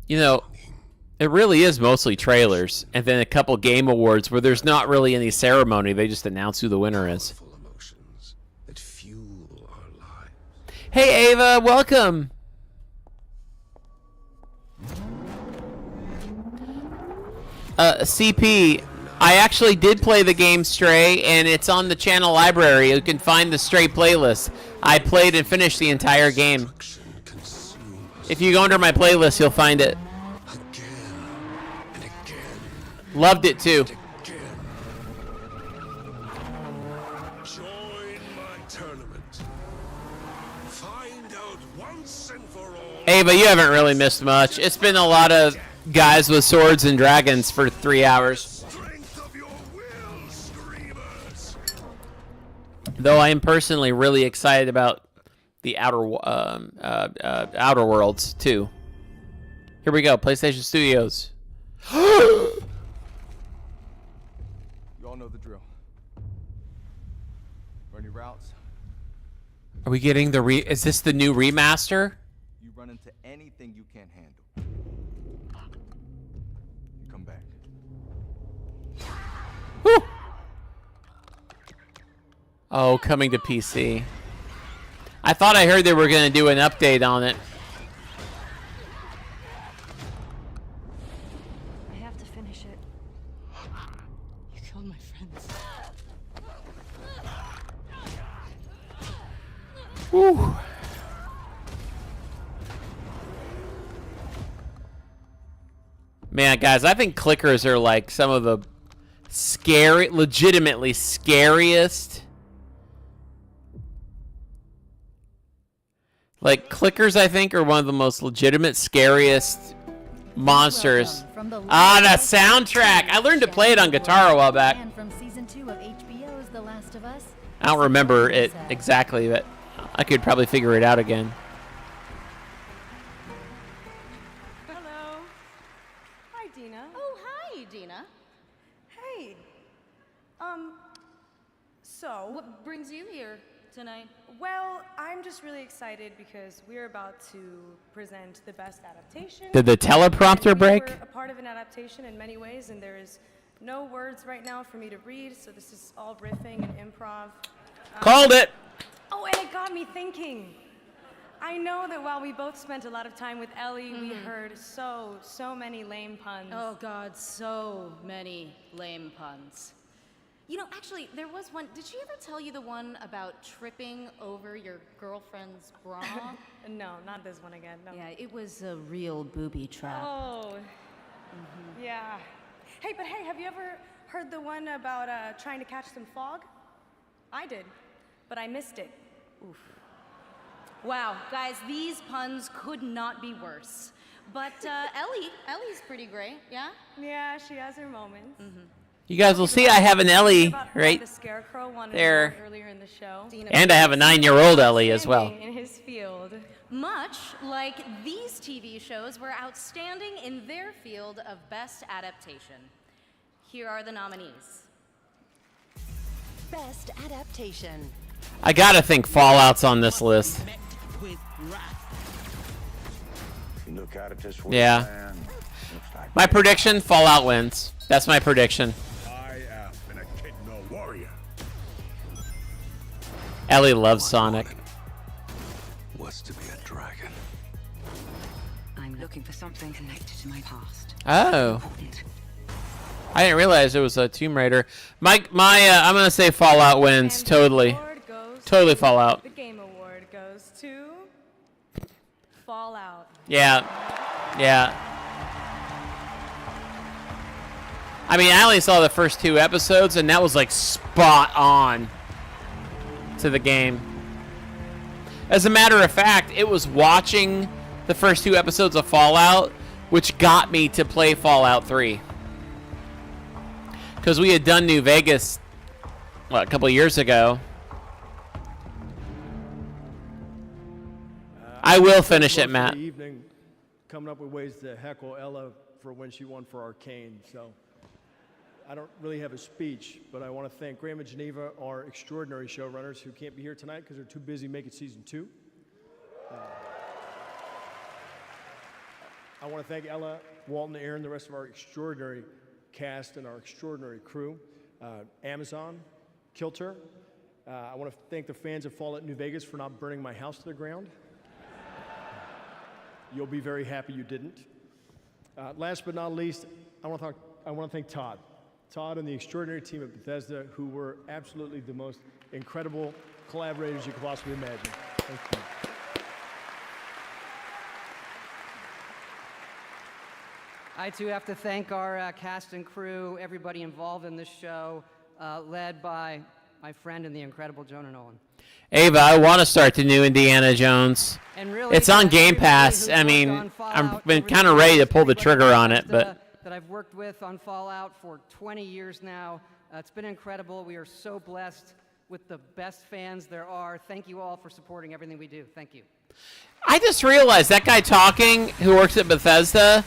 You know, it really is mostly trailers and then a couple game awards where there's not really any ceremony. They just announce who the winner is. That fuel our lives. Hey, Ava, welcome. CP, I actually did play the game Stray, and it's on the channel library. You can find the Stray playlist. I played and finished the entire game. If you go under my playlist, you'll find it. Loved it too. Join my tournament. Find out once and for all. Ava, you haven't really missed much. It's been a lot of guys with swords and dragons for 3 hours. Though I am personally really excited about the Outer Worlds too. Here we go, PlayStation Studios. You all know the drill. Run your routes. Are we getting the is this the new remaster? You run into anything you can't handle. You come back. Whew. Oh, coming to PC. I thought I heard they were going to do an update on it. I have to finish it. You killed my friends. Whew. Man, guys, I think clickers are like some of the legitimately scariest. Like, clickers, I think, are one of the most legitimate, scariest monsters. Ah, the soundtrack! I learned to play it on guitar a while back. From season 2 of HBO's The Last of Us. I don't remember it exactly, but I could probably figure it out again. Hello. Hi, Dina. Oh, hi, Dina. Hey. So. What brings you here tonight? Well, I'm just really excited because we're about to present the best adaptation. Did the teleprompter break? We're a part of an adaptation in many ways, and there is no words right now for me to read, so this is all riffing and improv. Called it! Oh, and it got me thinking. I know that while we both spent a lot of time with Ellie, we heard so many lame puns. Oh, God, so many lame puns. You know, actually, there was one. Did she ever tell you the one about tripping over your girlfriend's bra? No, not this one again. No. Yeah, it was a real booby trap. Oh, yeah. Hey, but hey, have you ever heard the one about trying to catch some fog? I did, but I missed it. Oof. Wow, guys, these puns could not be worse. But Ellie's pretty great, yeah? Yeah, she has her moments. You guys will see I have an Ellie right The Scarecrow wanted there. earlier in the show. And I have a 9-year-old Ellie as well. In his field. Much like these TV shows were outstanding in their field of best adaptation. Here are the nominees. Best adaptation. I gotta think Fallout's on this list. Look out at this Yeah. man. My prediction, Fallout wins. That's my prediction. I am an echidna warrior. Ellie loves Sonic. What's to be a dragon? I'm looking for something connected to my past. Oh. I didn't realize it was a Tomb Raider. I'm gonna say Fallout wins. Totally. Totally Fallout. The Game Award goes to Fallout. Yeah. Yeah. I mean, I only saw the first 2 episodes, and that was like spot on to the game. As a matter of fact, it was watching the first 2 episodes of Fallout which got me to play Fallout 3. Because we had done New Vegas, what, a couple years ago. I will finish it, Matt. The evening, coming up with ways to heckle Ella for when she won for Arcane. So I don't really have a speech, but I want to thank Graham and Geneva, our extraordinary showrunners who can't be here tonight because they're too busy making season 2. I want to thank Ella, Walton, Aaron, the rest of our extraordinary cast and our extraordinary crew. Amazon, Kilter. I want to thank the fans of Fallout New Vegas for not burning my house to the ground. You'll be very happy you didn't. Last but not least, I want to thank Todd. Todd and the extraordinary team at Bethesda, who were absolutely the most incredible collaborators you could possibly imagine. Thank you. I too have to thank our cast and crew, everybody involved in this show, led by my friend and the incredible Jonah Nolan. Ava, I want to start the new Indiana Jones. And really, it's on Game Pass. I mean, I've been kind of ready to pull the trigger on it, but that I've worked with on Fallout for 20 years now. It's been incredible. We are so blessed with the best fans there are. Thank you all for supporting everything we do. Thank you. I just realized that guy talking who works at Bethesda,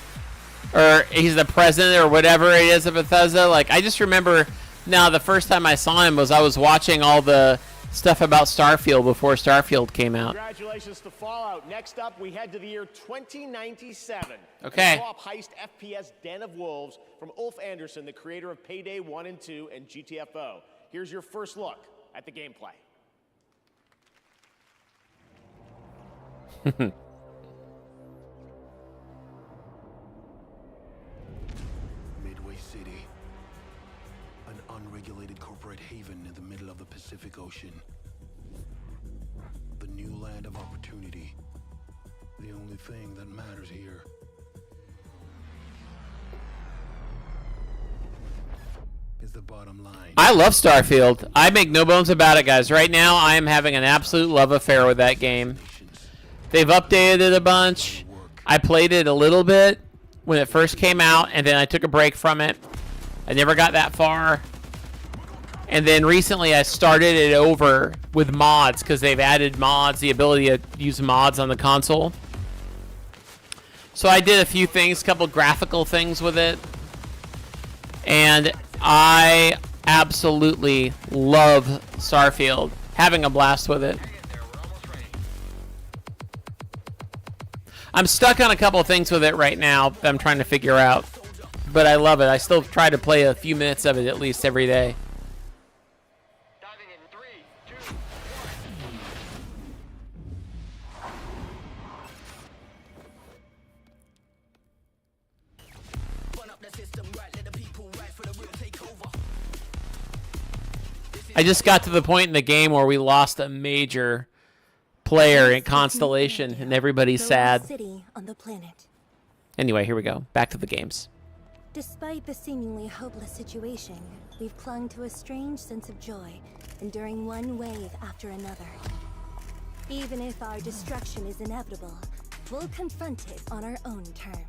or he's the president or whatever it is at Bethesda, like, I just remember now the first time I saw him was I was watching all the stuff about Starfield before Starfield came out. Congratulations to Fallout. Next up, we head to the year 2097. Okay. A co-op heist FPS Den of Wolves from Ulf Anderson, the creator of Payday 1 and 2 and GTFO. Here's your first look at the gameplay. Midway City. An unregulated corporate haven in the middle of the Pacific Ocean. The new land of opportunity. The only thing that matters here. Is the bottom line. I love Starfield. I make no bones about it, guys. Right now, I am having an absolute love affair with that game. They've updated it a bunch. I played it a little bit when it first came out, and then I took a break from it. I never got that far. And then recently I started it over with mods because they've added mods, the ability to use mods on the console. So I did a few things, a couple graphical things with it. And I absolutely love Starfield. Having a blast with it. I'm stuck on a couple of things with it right now that I'm trying to figure out. But I love it. I still try to play a few minutes of it at least every day. I just got to the point in the game where we lost a major player in Constellation, and everybody's sad. City on the planet. Anyway, here we go. Back to the games. Despite the seemingly hopeless situation, we've clung to a strange sense of joy, enduring one wave after another. Even if our destruction is inevitable, we'll confront it on our own terms.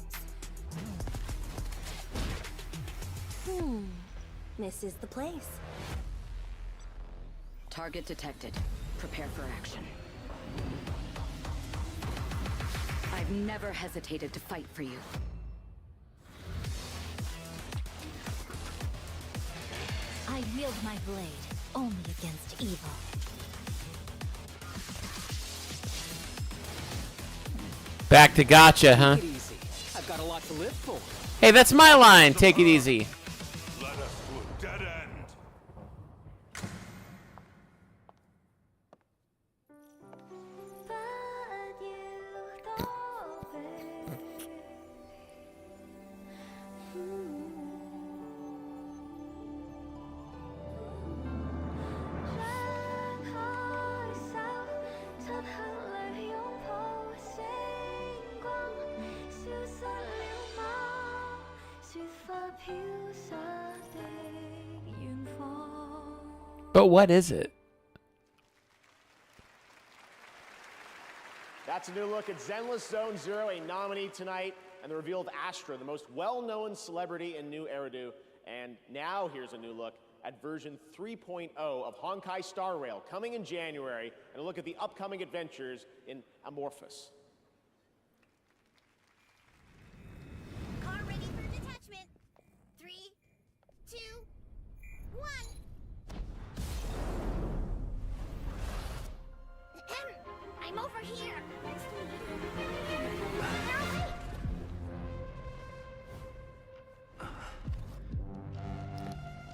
This is the place. Target detected. Prepare for action. I've never hesitated to fight for you. I wield my blade only against evil. Back to gotcha, huh? Take it easy. I've got a lot to live for. Hey, that's my line. Take it easy. Led us to a dead end. But what is it? That's a new look at Zenless Zone Zero, a nominee tonight, and the reveal of Astra, the most well-known celebrity in New Eridu. And now here's a new look at version 3.0 of Honkai Star Rail, coming in January, and a look at the upcoming adventures in Amorphous. Car ready for detachment. 3, 2, 1. I'm over here.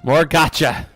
More gotcha.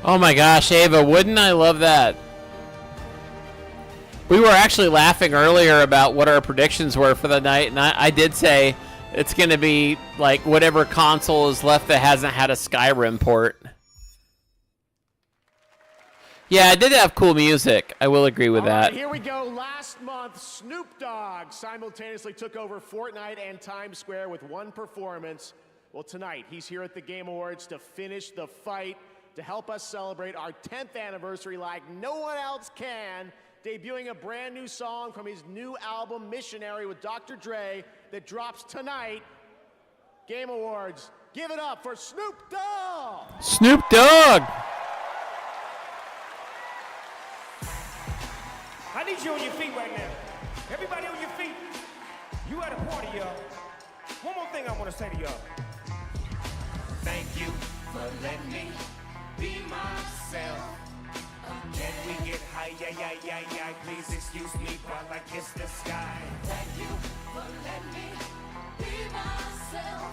Oh my gosh, Ava, wouldn't I love that? We were actually laughing earlier about what our predictions were for the night, and I did say it's going to be like whatever console is left that hasn't had a Skyrim port. Yeah, it did have cool music. I will agree with that. Right, here we go. Last month, Snoop Dogg simultaneously took over Fortnite and Times Square with one performance. Well, tonight, he's here at the Game Awards to finish the fight, to help us celebrate our 10th anniversary like no one else can, debuting a brand new song from his new album, Missionary, with Dr. Dre, that drops tonight. Game Awards, give it up for Snoop Dogg! Snoop Dogg! I need you on your feet right now. Everybody on your feet. You at a party, y'all. One more thing I want to say to y'all. Thank you for letting me be myself. Can we get high? Yeah. Please excuse me while I kiss the sky. Thank you for letting me be myself.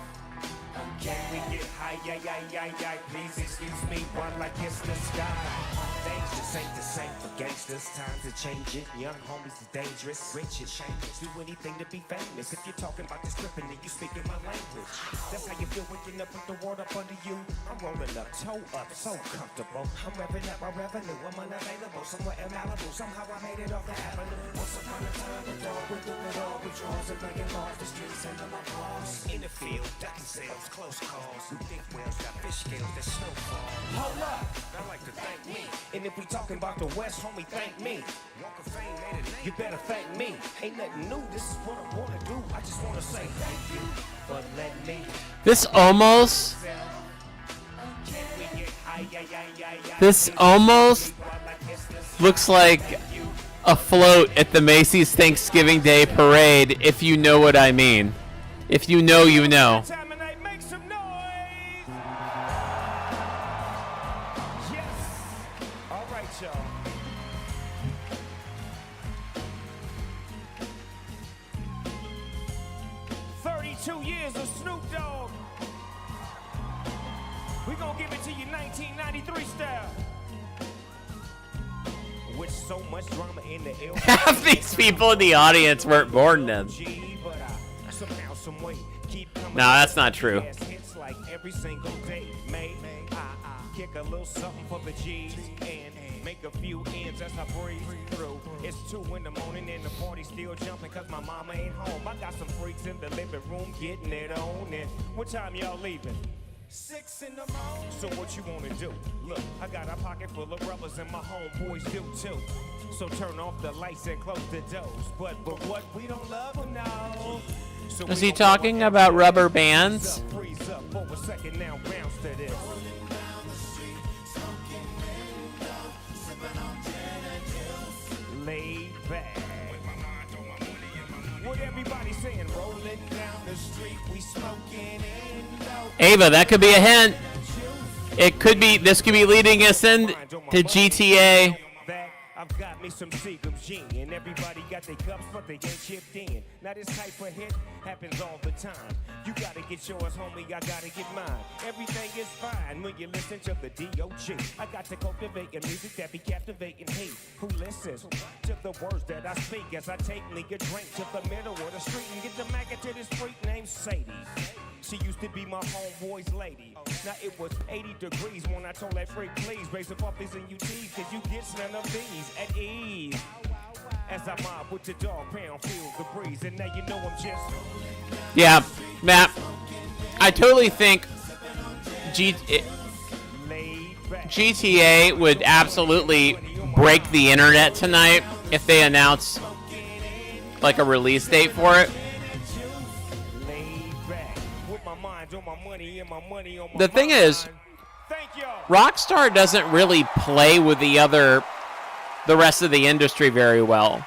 Can we get high? Yeah. Please excuse me while I kiss the sky. Things just ain't the same for gangsters. Times are changing. Young homies are dangerous. Rich and shameless. Do anything to be famous. If you're talking about this stripping, then you speaking my language. That's how you feel waking up with the world up under you. I'm rolling up, toe up, so comfortable. I'm revving up my revenue. I'm unavailable somewhere in Malibu. Somehow I made it off the avenue. Once upon a time, the dog would do it all with draws and bringing bars, the streets and the applause. In the field, ducking sales, close calls. Who think whales got fish scales that snowfall? Hold up, I like to thank me. And if we talking about the West, homie, thank me. Walk of Fame made it. You better thank me. Ain't nothing new. This is what I wanna do. I just wanna say thank you for letting me. This almost looks like a float at the Macy's Thanksgiving Day Parade, if you know what I mean. If you know, you know. Y'all. 32 years of Snoop Dogg. We gonna give it to you 1993 style. With so much drama in the air. Half these people in the audience weren't born then. No, that's not true. It's like every single day, May I kick a little something for the G's and make a few ends as I breeze through. It's 2 in the morning and the party still jumping cause my mama ain't home. I got some freaks in the living room getting it on. And what time y'all leaving? 6 in the morning. So what you wanna do? Look, I got a pocket full of rubbers and my homeboys do too. So turn off the lights and close the doors. But what we don't love them now. So is he talking about rubber bands? Freeze up for a second now, bounce to this. Laid back. What everybody saying, Ava, that could be a hint. It could be. This could be leading us into GTA. I've got me some Seagram's gin, and everybody got their cups, but they ain't chipped in. Now this type of hit happens all the time. You gotta get yours, homie, I gotta get mine. Everything is fine when you listen to the D.O.G. I got to cultivate a music that be captivating he who listens to the words that I speak as I take me a drink to the middle of the street and get the maggot to this freak named Sadie. She used to be my homeboy's lady. Now it was 80 degrees when I told that freak, please raise up these and UTs, cause you get none of these at ease. As I mob with the dog pound, feel the breeze, and now you know I'm just. Yeah, Matt. I totally think GTA would absolutely break the internet tonight if they announce like a release date for it. The thing is, Rockstar doesn't really play with the rest of the industry very well.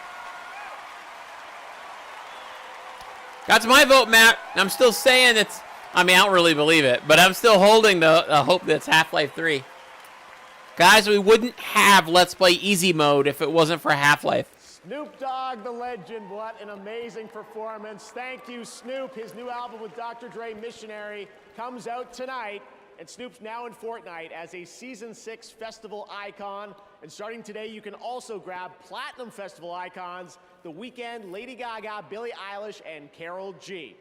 That's my vote, Matt. I'm still saying it's. I mean, I don't really believe it, but I'm still holding the hope that's Half-Life 3. Guys, we wouldn't have Let's Play Easy Mode if it wasn't for Half-Life. Snoop Dogg, the legend, what an amazing performance. Thank you, Snoop. His new album with Dr. Dre, Missionary, comes out tonight. And Snoop's now in Fortnite as a Season 6 festival icon. And starting today, you can also grab Platinum Festival icons, The Weeknd, Lady Gaga, Billie Eilish, and Karol G.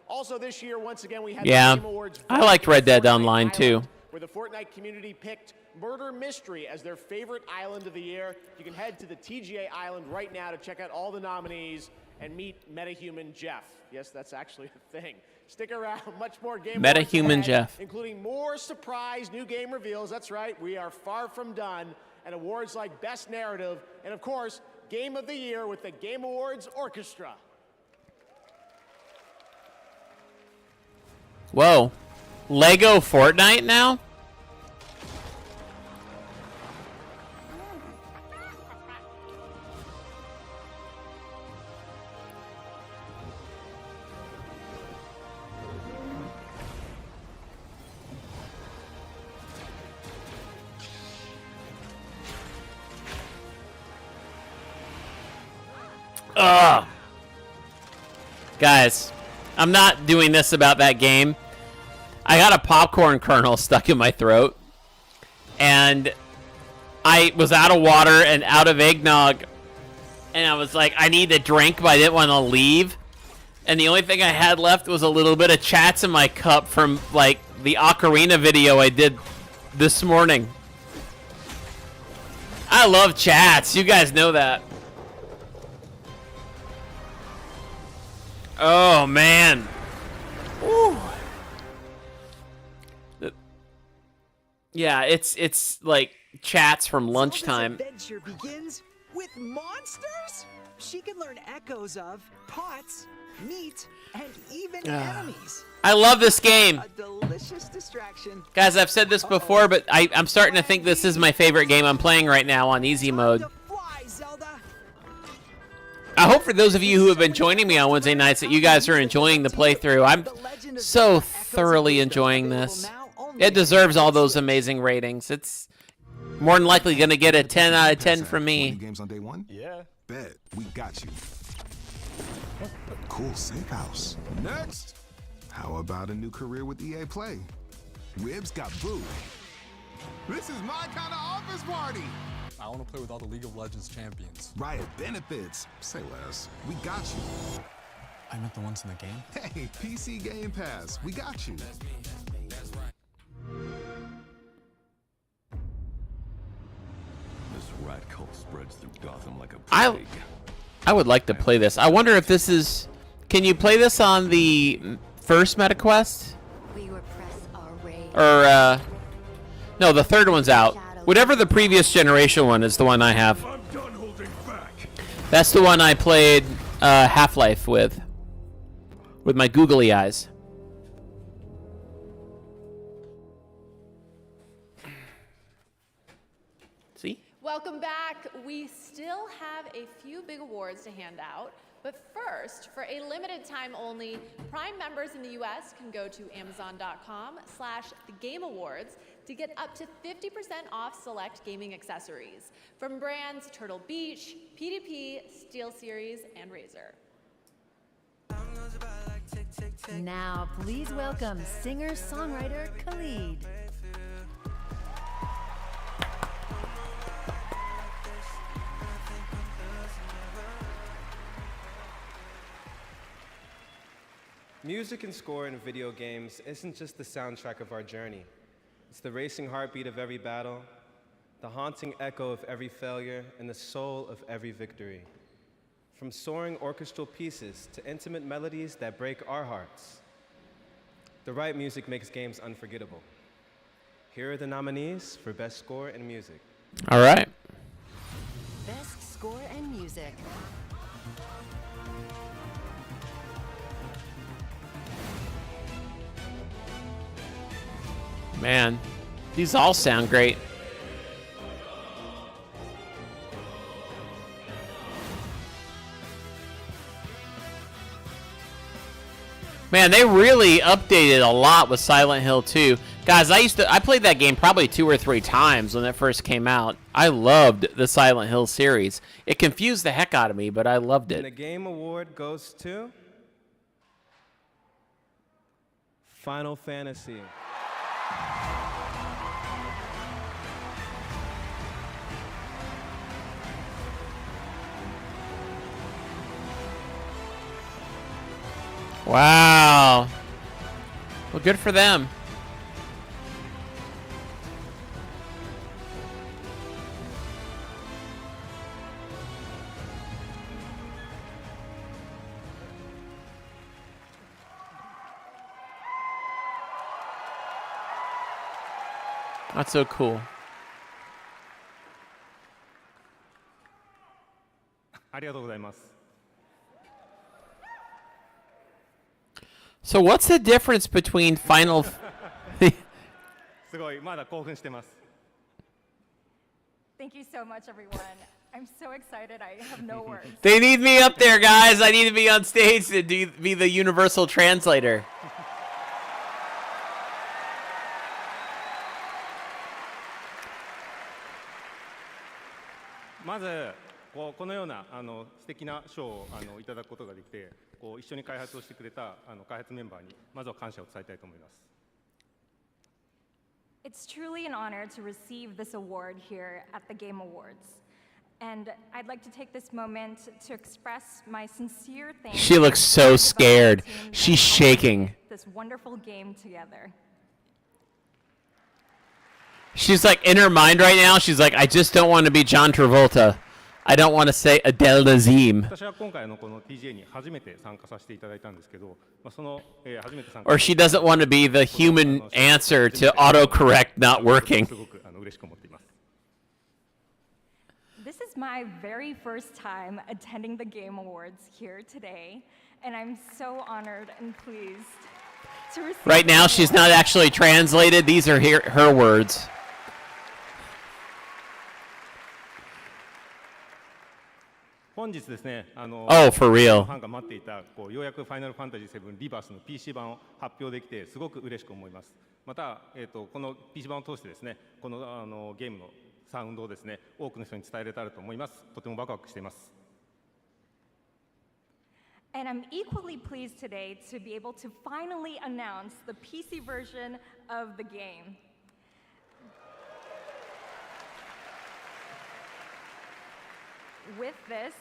Also this year, once again, we had the Game Awards. I liked Red Dead Online too. Where the Fortnite community picked Murder Mystery as their favorite island of the year. You can head to the TGA Island right now to check out all the nominees and meet Metahuman Jeff. Yes, that's actually a thing. Stick around, much more Game Awards Metahuman ahead, Jeff. including more surprise new game reveals. That's right, we are far from done. And awards like Best Narrative, and of course, Game of the Year with the Game Awards Orchestra. Whoa. Lego Fortnite now? Ugh. Guys, I'm not doing this about that game. I got a popcorn kernel stuck in my throat, and I was out of water and out of eggnog, and I was like, I need a drink, but I didn't want to leave. And the only thing I had left was a little bit of chats in my cup from, like, the Ocarina video I did this morning. I love chats. You guys know that. Oh, man. Ooh. Yeah, it's like chats from lunchtime. Adventure begins with monsters. She can learn echoes of pots, meat, and even enemies. I love this game. A delicious distraction. Guys, I've said this before, but I'm starting to think this is my favorite game I'm playing right now on easy mode. I hope for those of you who have been joining me on Wednesday nights that you guys are enjoying the playthrough. I'm so thoroughly enjoying this. It deserves all those amazing ratings. It's more than likely going to get a 10 out of 10 from me. Games on day one? Yeah. Bet. We got you. Cool safe house. Next. How about a new career with EA Play? Ribs got booed. This is my kind of office party. I want to play with all the League of Legends champions. Riot benefits. Say less. We got you. I meant the ones in the game? Hey, PC Game Pass. We got you. This rat cult spreads through Gotham like a plague. I would like to play this. I wonder if this is... Can you play this on the first MetaQuest? Or, no, the third one's out. Whatever the previous generation one is the one I have. That's the one I played Half-Life with my googly eyes. See? Welcome back. We still have a few big awards to hand out, but first, for a limited time only, Prime members in the US can go to amazon.com/thegameawards to get up to 50% off select gaming accessories from brands Turtle Beach, PDP, SteelSeries, and Razer. Now, please welcome singer-songwriter Khalid. Music and score in video games isn't just the soundtrack of our journey. It's the racing heartbeat of every battle, the haunting echo of every failure, and the soul of every victory. From soaring orchestral pieces to intimate melodies that break our hearts, the right music makes games unforgettable. Here are the nominees for Best Score and Music. All right. Best Score and Music. Man, these all sound great. Man, they really updated a lot with Silent Hill 2. Guys, I played that game probably 2 or 3 times when it first came out. I loved the Silent Hill series. It confused the heck out of me, but I loved it. And the Game Award goes to Final Fantasy. Wow. Well, good for them. That's so cool. So what's the difference between Final... Thank you so much, everyone. I'm so excited. I have no words. They need me up there, guys. I need to be on stage to be the universal translator. まずこのような素敵な賞をいただくことができて、一緒に開発をしてくれた開発メンバーにまずは感謝を伝えたいと思います。It's truly an honor to receive this award here at the Game Awards. And I'd like to take this moment to express my sincere thanks. She looks so scared. She's shaking. This wonderful game together. She's like in her mind right now. She's like, I just don't want to be John Travolta. I don't want to say Adele Dazeem. 私は今回この TGA に初めて参加させていただいたんですけど、初めて参加 Or she doesn't want to be the human answer to autocorrect not working. すごく嬉しく思っています。This is my very first time attending the Game Awards here today, and I'm so honored and pleased to receive. Right now, she's not actually translated. These are her words. 本日ですね、Oh, for real. ファンが待っていたようやくファイナルファンタジー7リバースの PC 版を発表できてすごく嬉しく思います。また、この PC 版を通してですね、このゲームのサウンドをですね、多くの人に伝えられたらと思います。とてもワクワクしています。And I'm equally pleased today to be able to finally announce the PC version of the game. With this,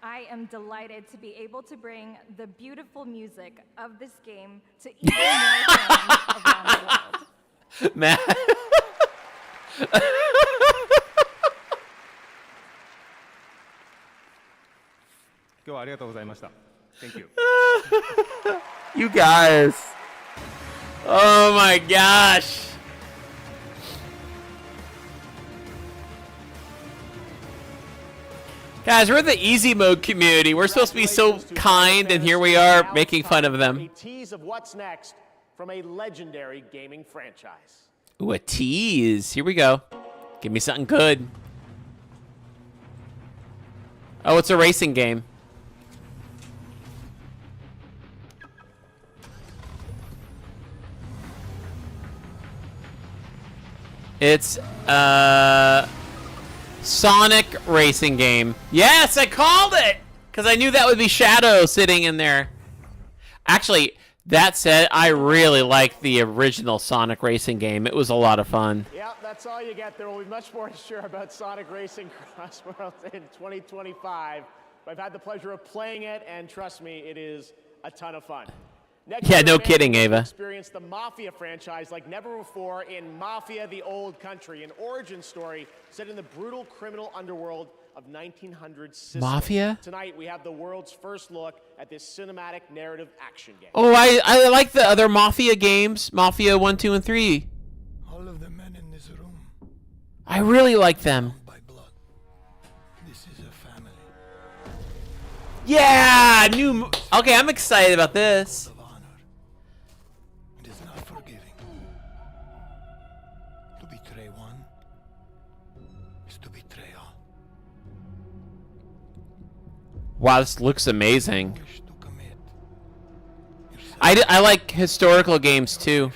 I am delighted to be able to bring the beautiful music of this game to even more fans around the world. Matt. Thank you. You guys. Oh my gosh. Guys, we're the easy mode community. We're supposed to be so kind, and here we are making fun of them. A tease of what's next from a legendary gaming franchise. Ooh, a tease. Here we go. Give me something good. Oh, it's a racing game. It's Sonic racing game. Yes, I called it! Because I knew that would be Shadow sitting in there. Actually, that said, I really liked the original Sonic racing game. It was a lot of fun. Yeah, that's all you get. There will be much more to share about Sonic Racing Cross Worlds in 2025. I've had the pleasure of playing it, and trust me, it is a ton of fun. Next Yeah, year, no fans kidding, will Ava. Experience the Mafia franchise like never before in Mafia: The Old Country, an origin story set in the brutal criminal underworld of 1900 Sicily. Mafia? Tonight, we have the world's first look at this cinematic narrative action game. Oh, I like the other Mafia games. Mafia 1, 2, and 3. All of the men in this room, I really like them. this is a family. Yeah! Okay, I'm excited about this. It is not forgiving. To betray one is to betray all. Wow, this looks amazing. I like historical games too.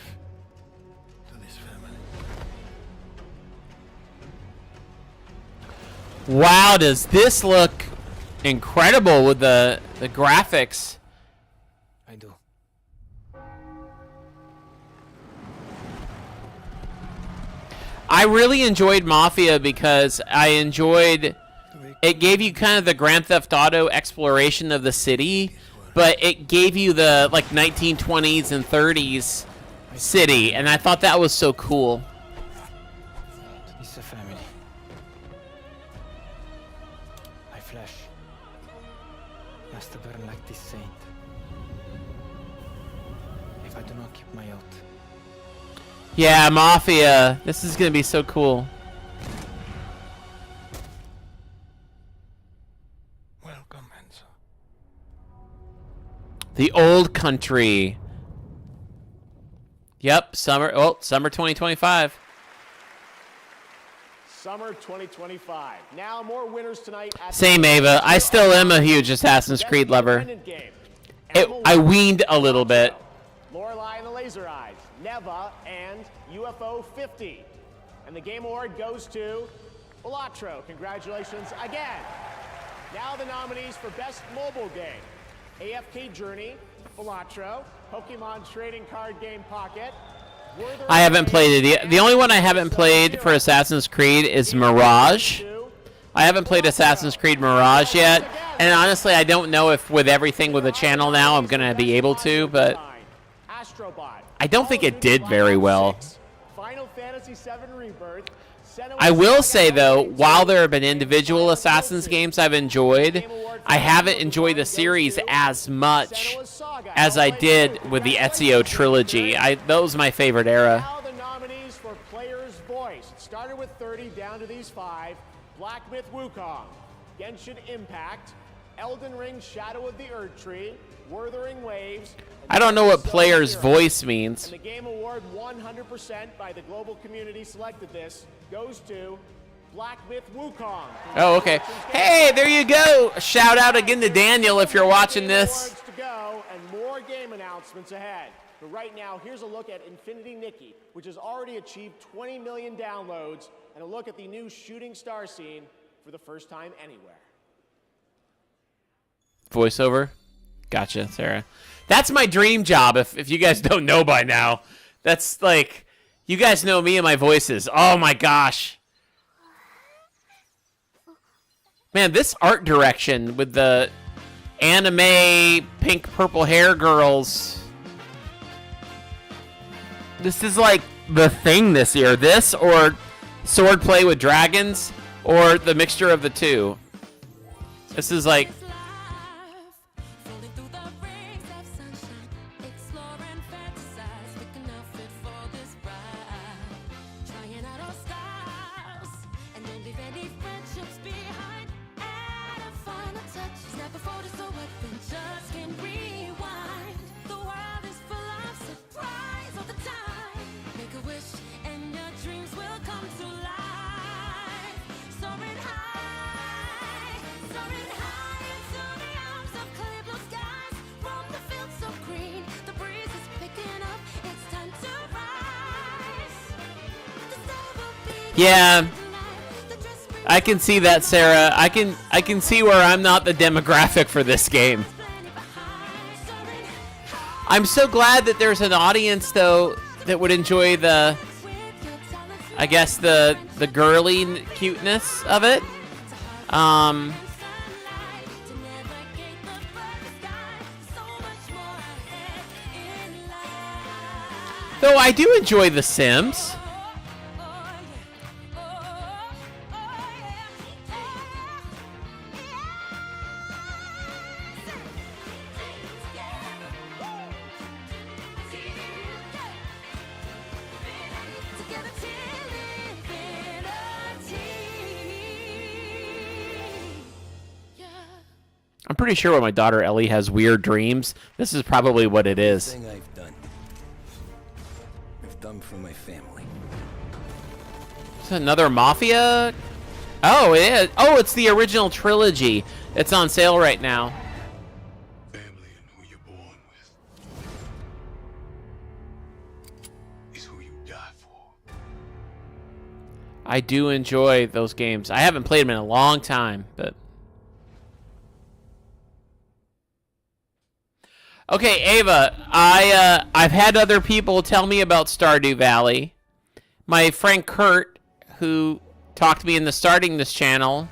Wow, does this look incredible with the graphics? I do. I really enjoyed Mafia because it gave you kind of the Grand Theft Auto exploration of the city, but it gave you the like 1920s and 30s city, and I thought that was so cool. It's a family. My flesh must burn like this saint. If I do not keep my oath. Yeah, Mafia. This is gonna be so cool. Welcome, Enzo. The Old Country. Yep, summer 2025. Summer 2025. Now more winners tonight. At Same, Ava. I still am a huge Assassin's Creed lover. I weaned a little bit. Lorelei and the Laser Eyes, Neva, and UFO 50. And the Game Award goes to Elatro. Congratulations again. Now the nominees for Best Mobile Game. AFK Journey, Elatro, Pokemon Trading Card Game Pocket. I haven't played it. The only one I haven't played for Assassin's Creed is Mirage. I haven't played Assassin's Creed Mirage yet. And honestly, I don't know if with everything with the channel now I'm going to be able to, but I don't think it did very well. Final Fantasy VII Rebirth. I will say, though, while there have been individual Assassin's games I've enjoyed, I haven't enjoyed the series as much as I did with the Ezio trilogy. That was my favorite era. Now the nominees for Player's Voice. It started with 30 down to these 5. Black Myth Wukong, Genshin Impact, Elden Ring Shadow of the Erdtree, Wuthering Waves. I don't know what Player's Voice means. And the Game Award 100% by the global community selected this goes to Black Myth Wukong. Oh, okay. Hey, there you go. Shout out again to Daniel if you're watching this. To go and more game announcements ahead. But right now, here's a look at Infinity Nikki, which has already achieved 20 million downloads, and a look at the new Shooting Star scene for the first time anywhere. Voiceover? Gotcha, Sarah. That's my dream job, if you guys don't know by now. That's like, you guys know me and my voices. Oh my gosh. Man, this art direction with the anime pink purple hair girls. This is like the thing this year. This or Swordplay with Dragons or the mixture of the two. This is like Yeah. I can see that, Sarah. I can see where I'm not the demographic for this game. I'm so glad that there's an audience, though, that would enjoy the, I guess, the girly cuteness of it. Though I do enjoy The Sims. I'm pretty sure when my daughter Ellie has weird dreams, this is probably what it is. I've done for my family. Is that another Mafia? Oh, it is. Oh, it's the original trilogy. It's on sale right now. Family and who you're born with is who you die for. I do enjoy those games. I haven't played them in a long time, but... Okay, Ava, I've had other people tell me about Stardew Valley. My friend Kurt, who talked to me into starting this channel,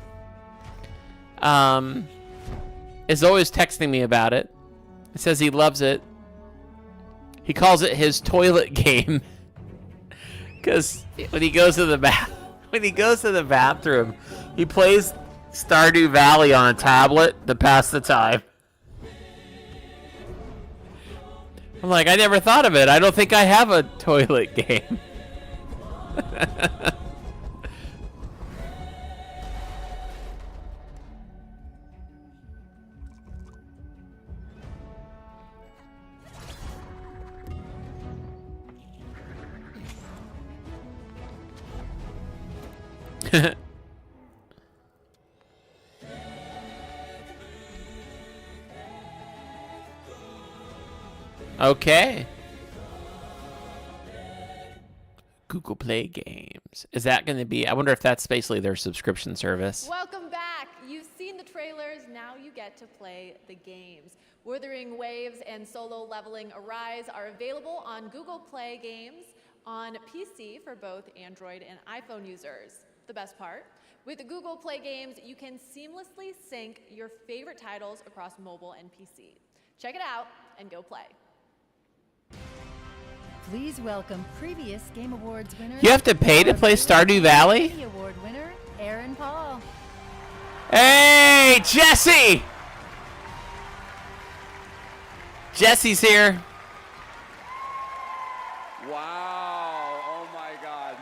is always texting me about it. He says he loves it. He calls it his toilet game. Because when he goes to the bathroom, he plays Stardew Valley on a tablet to pass the time. I'm like, I never thought of it. I don't think I have a toilet game. Okay. Google Play Games. Is that going to be... I wonder if that's basically their subscription service. Welcome back. You've seen the trailers. Now you get to play the games. Wuthering Waves and Solo Leveling Arise are available on Google Play Games on PC for both Android and iPhone users. The best part? With Google Play Games, you can seamlessly sync your favorite titles across mobile and PC. Check it out and go play. Please welcome previous Game Awards winner. You have to pay to play Stardew Valley? Emmy Award winner, Aaron Paul. Hey, Jesse! Jesse's here. Wow, oh my God.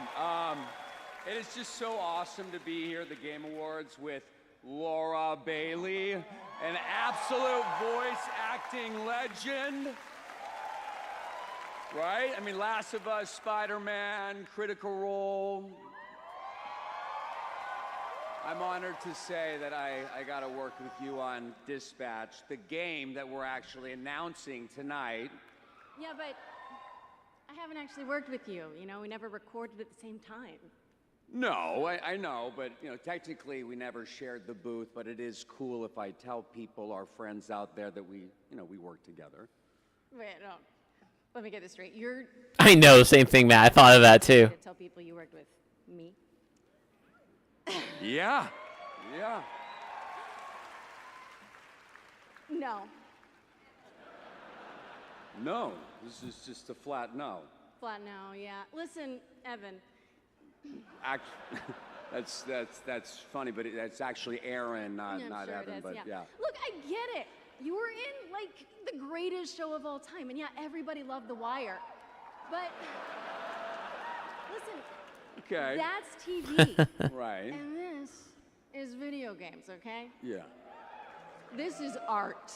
It is just so awesome to be here at the Game Awards with Laura Bailey, an absolute voice acting legend. Right? I mean, Last of Us, Spider-Man, Critical Role. I'm honored to say that I got to work with you on Dispatch, the game that we're actually announcing tonight. Yeah, but I haven't actually worked with you. You know, we never recorded at the same time. No, I know, but you know, technically we never shared the booth, but it is cool if I tell people, our friends out there, that we work together. Wait, no. Let me get this straight. You're... I know, same thing, Matt. I thought of that too. To tell people you worked with me? Yeah. No. No, this is just a flat no. Flat no, yeah. Listen, Evan. That's funny, but that's actually Aaron, not sure Evan. But yeah. Look, I get it. You were in like the greatest show of all time, and yeah, everybody loved The Wire. But listen, okay, that's TV, right? And this is video games, okay? Yeah. This is art.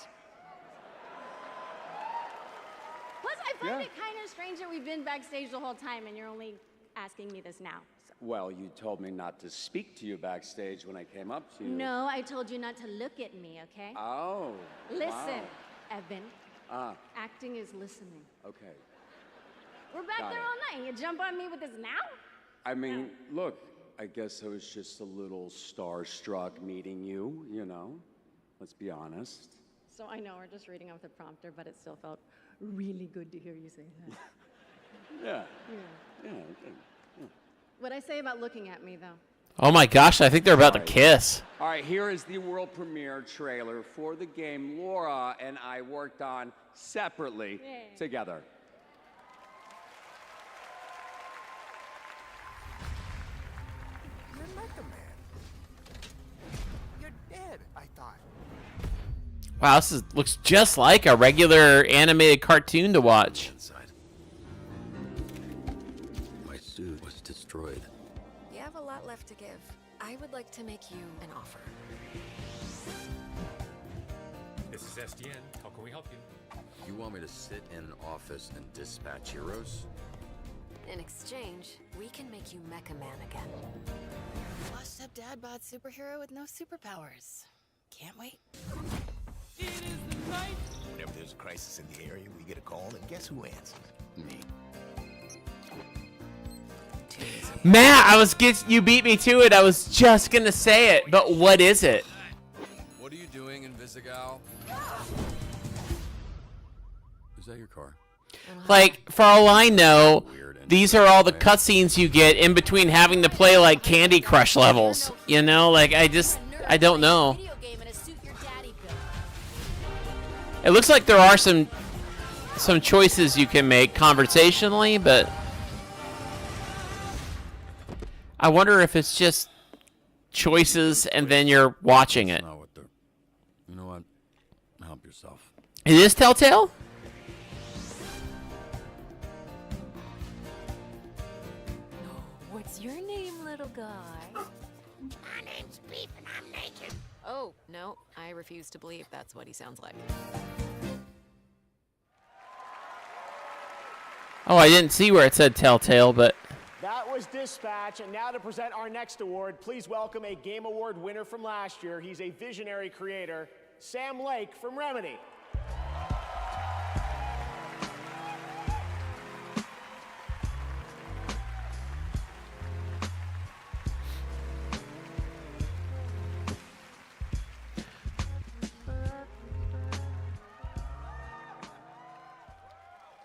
Plus, I find it kind of strange that we've been backstage the whole time, and you're only asking me this now. Well, you told me not to speak to you backstage when I came up to you. No, I told you not to look at me, okay? Oh. Listen, wow. Evan. Acting is listening. Okay. We're back Got there it. all night. You jump on me with this now? I mean, look, I guess I was just a little starstruck meeting you, you know? Let's be honest. So I know we're just reading off the prompter, but it still felt really good to hear you say that. Yeah. Yeah. What'd I say about looking at me, though? Oh my gosh, I think they're about to kiss. All right, here is the world premiere trailer for the game Laura and I worked on separately together. You're Mecha Man. You're dead, I thought. Wow, looks just like a regular animated cartoon to watch. My suit was destroyed. You have a lot left to give. I would like to make you an offer. This is SDN. How can we help you? You want me to sit in an office and dispatch heroes? In exchange, we can make you Mecha Man again. Washed up dad bod superhero with no superpowers. Can't wait. Whenever there's a crisis in the area, we get a call, and guess who answers? Me. Matt, you beat me to it. I was just gonna say it, but what is it? What are you doing in Visigal? Is that your car? Like, for all I know, these are all the cutscenes you get in between having to play like Candy Crush levels. You know, like I don't know. It looks like there are some choices you can make conversationally, but I wonder if it's just choices and then you're watching it. You know what? Help yourself. It is Telltale? What's your name, little guy? My name's Beef and I'm naked. Oh, no, I refuse to believe that's what he sounds like. Oh, I didn't see where it said Telltale, but That was Dispatch, and now to present our next award, please welcome a Game Award winner from last year. He's a visionary creator, Sam Lake from Remedy.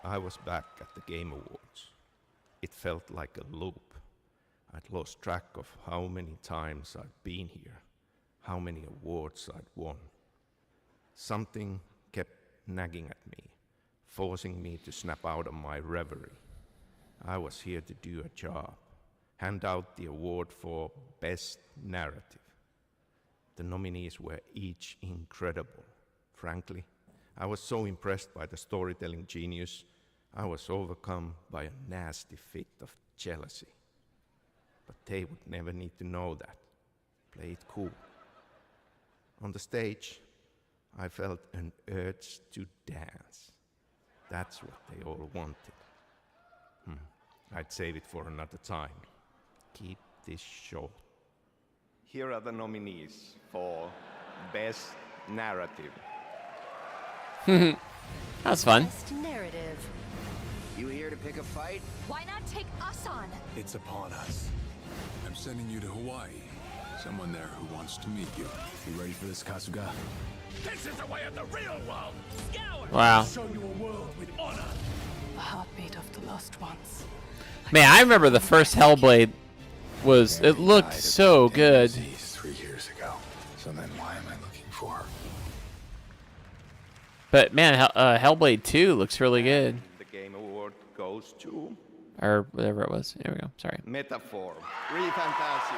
I was back at the Game Awards. It felt like a loop. I'd lost track of how many times I'd been here, how many awards I'd won. Something kept nagging at me, forcing me to snap out of my reverie. I was here to do a job, hand out the award for Best Narrative. The nominees were each incredible. Frankly, I was so impressed by the storytelling genius, I was overcome by a nasty fit of jealousy. But they would never need to know that. Play it cool. On the stage, I felt an urge to dance. That's what they all wanted. I'd save it for another time. Keep this short. Here are the nominees for Best Narrative. That's fun. Best narrative. You here to pick a fight? Why not take us on? It's upon us. I'm sending you to Hawaii. Someone there who wants to meet you. You ready for this, Kasuga? This is the way of the real world! Scour! Wow. Show you a world with honor! The heartbeat of the lost ones. Man, I remember the first Hellblade it looked so good. 3 years ago. So then why am I looking for her? But man, Hellblade 2 looks really good. The Game Award goes to Or whatever it was. There we go. Sorry. Metaphor. Re Fantasio.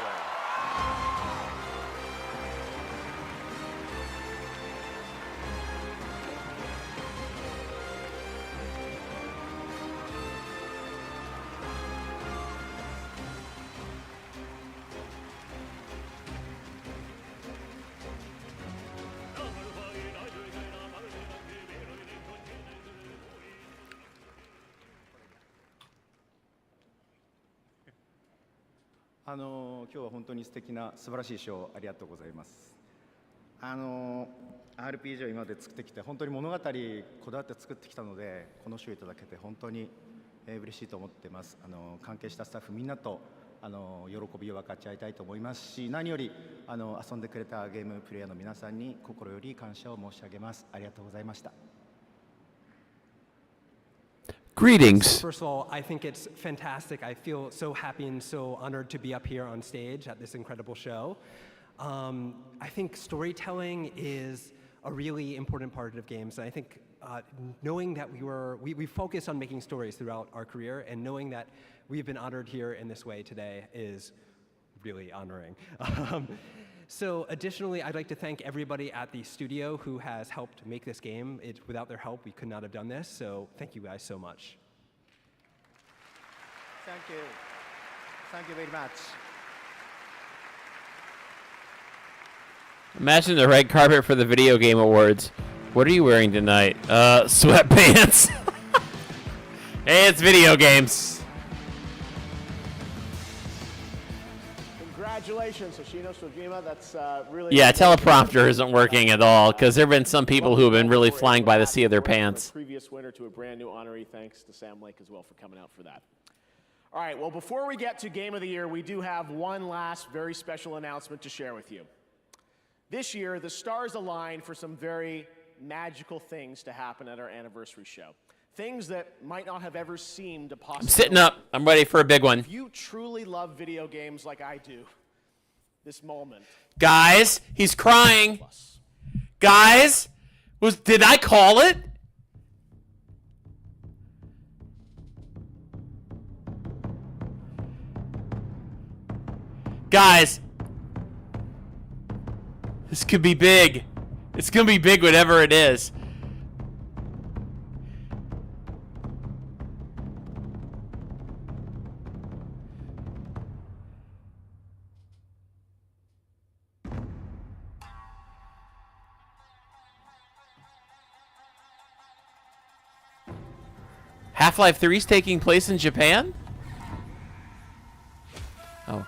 今日は本当に素敵な素晴らしい賞をありがとうございます。RPG を今まで作ってきて本当に物語こだわって作ってきたのでこの賞をいただけて本当に嬉しいと思ってます。関係したスタッフみんなと喜びを分かち合いたいと思いますし、何より遊んでくれたゲームプレイヤーの皆さんに心より感謝を申し上げます。ありがとうございました。Greetings. First of all, I think it's fantastic. I feel so happy and so honored to be up here on stage at this incredible show. I think storytelling is a really important part of games. And I think knowing that we focused on making stories throughout our career, and knowing that we've been honored here in this way today is really honoring. So additionally, I'd like to thank everybody at the studio who has helped make this game. Without their help, we could not have done this, so thank you guys so much. Thank you. Thank you very much. Imagine the red carpet for the video game awards. What are you wearing tonight? Sweatpants. Hey, it's video games. Congratulations, Hoshino Sojima. That's really... Yeah, teleprompter isn't working at all, because there have been some people who have been really flying by the seat of their pants. Previous winner to a brand new honoree. Thanks to Sam Lake as well for coming out for that. All right, well, before we get to Game of the Year, we do have one last very special announcement to share with you. This year, the stars aligned for some very magical things to happen at our anniversary show. Things that might not have ever seemed a possibility. I'm sitting up. I'm ready for a big one. If you truly love video games like I do, this moment. Guys, he's crying. Guys, did I call it? Guys, this could be big. It's gonna be big whatever it is. Half-Life 3 is taking place in Japan? Oh.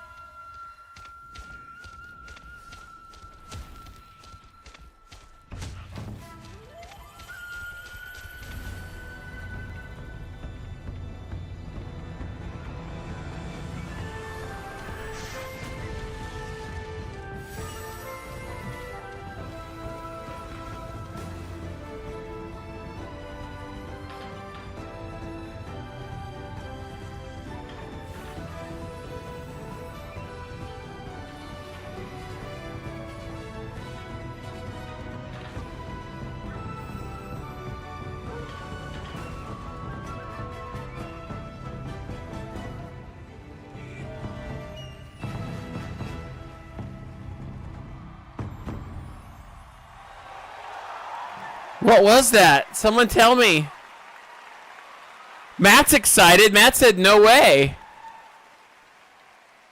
What was that? Someone tell me. Matt's excited. Matt said no way.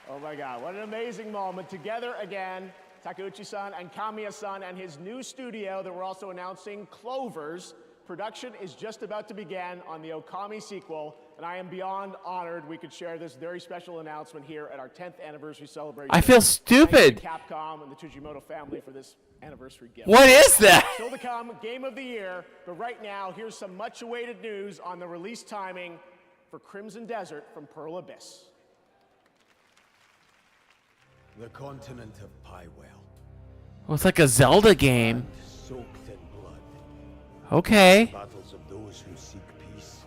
Oh my God, what an amazing moment. Together again, Takeuchi-san and Kamiya-san and his new studio that we're also announcing, Clovers. Production is just about to begin on the Okami sequel, and I am beyond honored we could share this very special announcement here at our 10th anniversary celebration. I feel stupid. Thank you to Capcom and the Tsujimoto family for this anniversary gift. What is that? Still to come, Game of the Year, but right now, here's some much-awaited news on the release timing for Crimson Desert from Pearl Abyss. The continent of Pywell. Oh, it's like a Zelda game. Soaked in blood. Okay. Battles of those who seek peace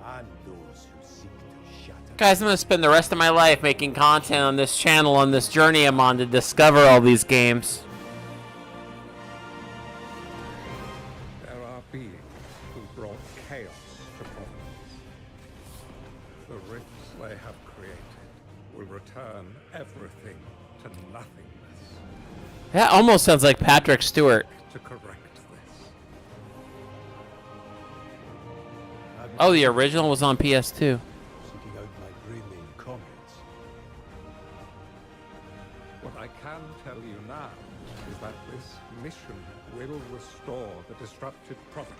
and those who seek to shatter. Guys, I'm going to spend the rest of my life making content on this channel, on this journey I'm on to discover all these games. There are beings who brought chaos to Providence. The rifts they have created will return everything to nothingness. That almost sounds like Patrick Stewart. To correct this. Oh, the original was on PS2. Seeking out my dreaming comrades. What I can tell you now is that this mission will restore the disrupted Providence.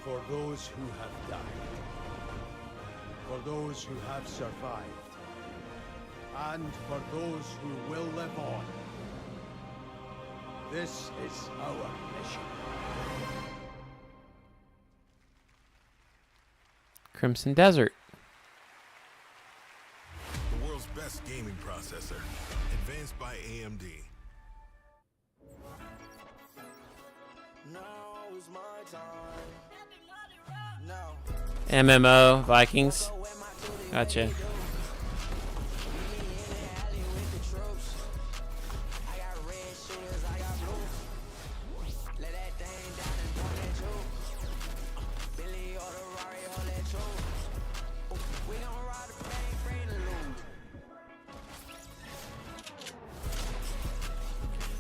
For those who have died, for those who have survived, and for those who will live on. This is our mission. Crimson Desert. The world's best gaming processor, advanced by AMD. MMO, Vikings. Gotcha.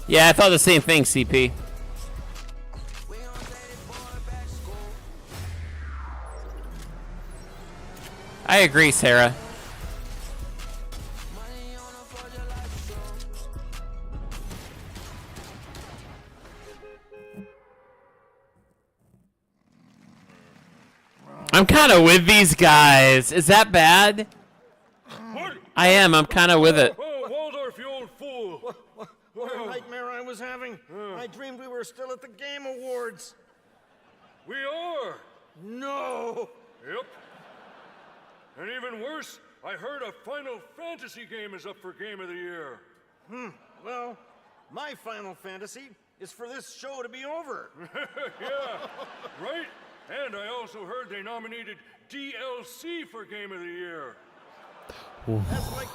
Yeah, I thought the same thing, CP. I agree, Sarah. I'm kind of with these guys. Is that bad? I am. I'm kind of with it. Oh, Waldorf, you old fool. What a nightmare I was having. I dreamed we were still at the Game Awards. We are. No. Yep. And even worse, I heard a Final Fantasy game is up for Game of the Year. Well, my Final Fantasy is for this show to be over. Yeah, right? And I also heard they nominated DLC for Game of the Year. That's like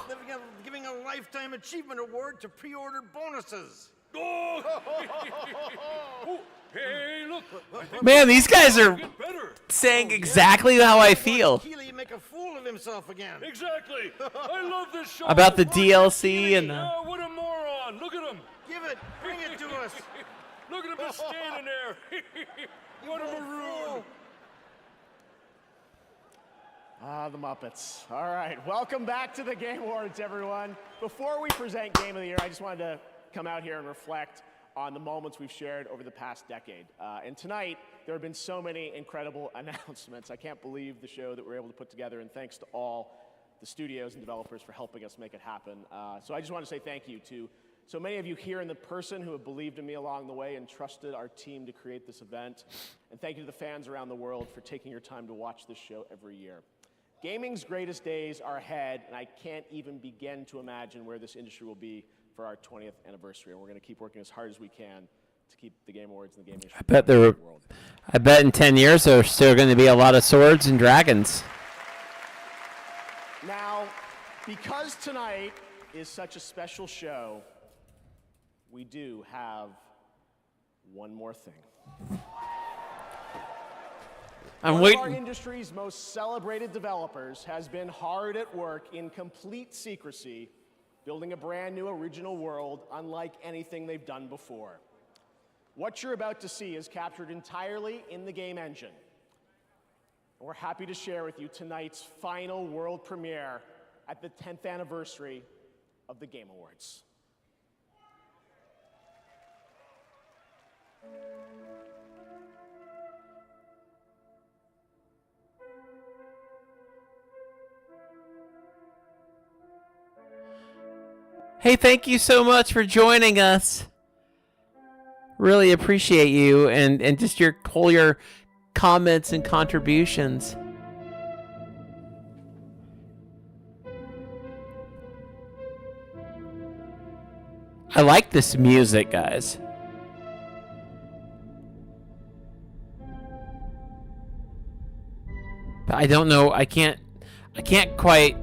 giving a Lifetime Achievement Award to pre-order bonuses. Oh! Oh, hey, look! Man, these guys are saying exactly how I feel Keely make a fool of himself again. Exactly. I love this show. about the DLC and the... Oh, what a moron! Look at him. Give it. Bring it to us. Look at him just standing there. What a maroon. Ah, the Muppets. All right, welcome back to the Game Awards, everyone. Before we present Game of the Year, I just wanted to come out here and reflect on the moments we've shared over the past decade. And tonight, there have been so many incredible announcements. I can't believe the show that we're able to put together, and thanks to all the studios and developers for helping us make it happen. So I just want to say thank you to so many of you here in the person who have believed in me along the way and trusted our team to create this event. And thank you to the fans around the world for taking your time to watch this show every year. Gaming's greatest days are ahead, and I can't even begin to imagine where this industry will be for our 20th anniversary. And we're going to keep working as hard as we can to keep the Game Awards and the gaming industry. I bet in 10 years there's still going to be a lot of swords and dragons. Now, because tonight is such a special show, we do have one more thing. I'm One of our waiting. industry's most celebrated developers has been hard at work in complete secrecy, building a brand new original world unlike anything they've done before. What you're about to see is captured entirely in the game engine. And we're happy to share with you tonight's final world premiere at the 10th anniversary of the Game Awards. Hey, thank you so much for joining us. Really appreciate you and just your comments and contributions. I like this music, guys. But I don't know, I can't quite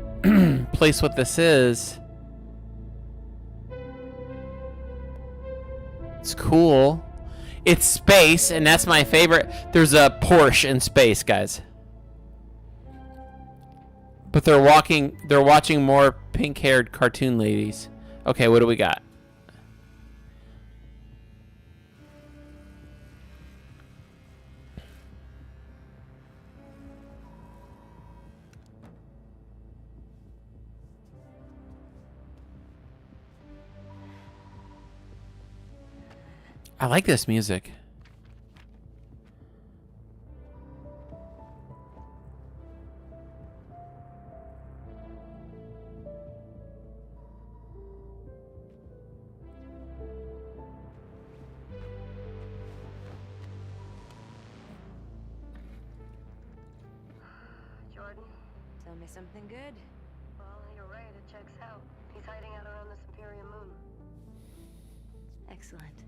place what this is. It's cool. It's space, and that's my favorite. There's a Porsche in space, guys. But they're watching more pink-haired cartoon ladies. Okay, what do we got? I like this music. Tell me something good. Well, you're right, it checks out. He's hiding out around the Superior Moon. Excellent.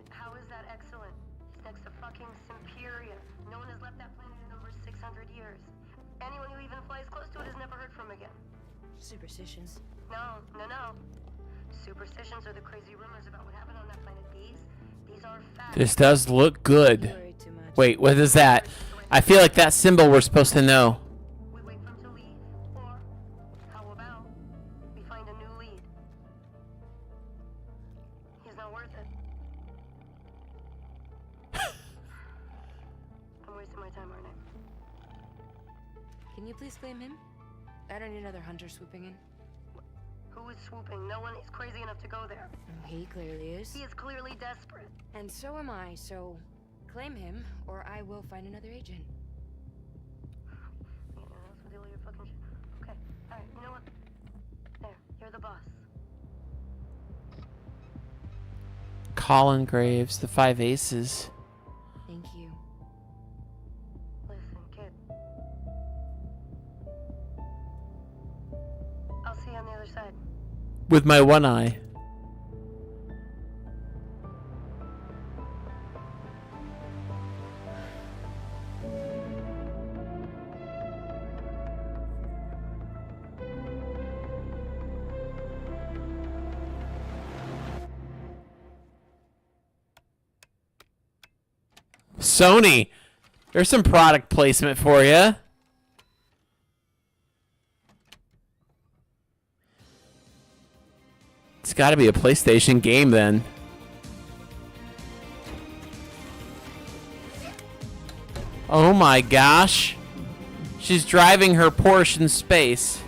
How is that excellent? He's next to fucking Superior. No one has left that planet in over 600 years. Anyone who even flies close to it is never heard from again. Superstitions. No. Superstitions are the crazy rumors about what happened on that planet. These are facts. This does look good. Wait, what is that? I feel like that symbol we're supposed to know. We wait for him to leave, or how about we find a new lead? He's not worth it. I'm wasting my time, aren't I? Can you please claim him? I don't need another hunter swooping in. Who is swooping? No one is crazy enough to go there. He clearly is. He is clearly desperate. And so am I, so claim him, or I will find another agent. That's with all your fucking shit. Okay, alright, you know what? There, you're the boss. Colin Graves, the 5 Aces. Thank you. Listen, kid. I'll see you on the other side. With my one eye. Sony, there's some product placement for you. It's got to be a PlayStation game then. Oh my gosh. She's driving her Porsche in space.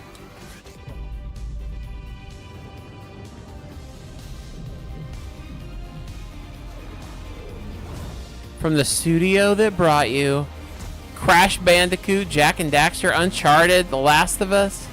From the studio that brought you Crash Bandicoot, Jak and Daxter, Uncharted, The Last of Us.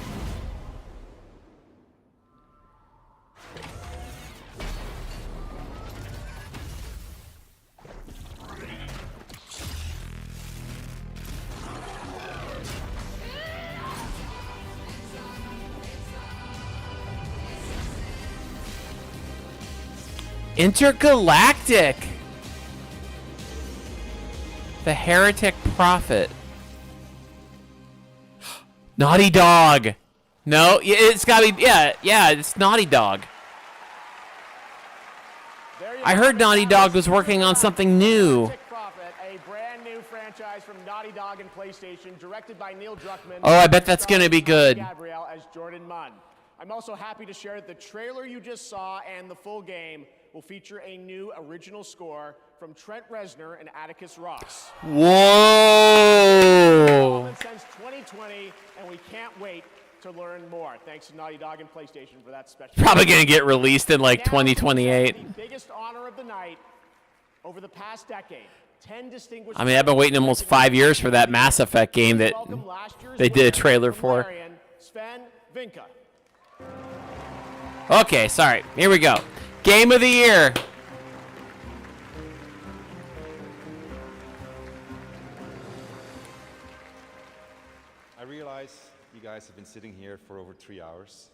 Intergalactic. The Heretic Prophet. Naughty Dog. No, it's gotta be, yeah, it's Naughty Dog. I heard Naughty Dog was working on something new. Prophet, a brand new franchise from Naughty Dog and PlayStation, directed by Neil Druckmann. Oh, I bet that's gonna be good. Gabrielle as Jordan Munn. I'm also happy to share that the trailer you just saw and the full game will feature a new original score from Trent Reznor and Atticus Ross. Whoa! Since 2020, and we can't wait to learn more. Thanks to Naughty Dog and PlayStation for that special. Probably gonna get released in like 2028. The biggest honor of the night over the past decade. 10 distinguished. I mean, I've been waiting almost 5 years for that Mass Effect game that they did a trailer for. Sven Vinka. Okay, sorry. Here we go. Game of the year. I realize you guys have been sitting here for over 3 hours,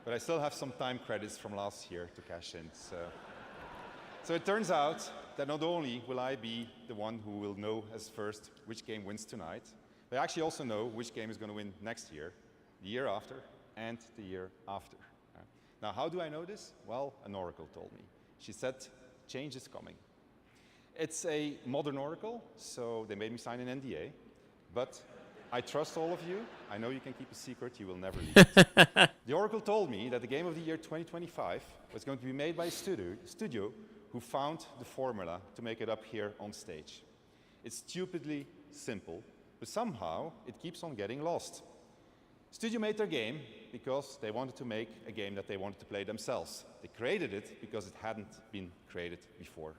but I still have some time credits from last year to cash in. So it turns out that not only will I be the one who will know as first which game wins tonight, but I actually also know which game is going to win next year, the year after, and the year after. Now, how do I know this? Well, an oracle told me. She said, change is coming. It's a modern oracle, so they made me sign an NDA, but I trust all of you. I know you can keep a secret. You will never leave it. The oracle told me that the game of the year 2025 was going to be made by a studio who found the formula to make it up here on stage. It's stupidly simple, but somehow it keeps on getting lost. Studio made their game because they wanted to make a game that they wanted to play themselves. They created it because it hadn't been created before.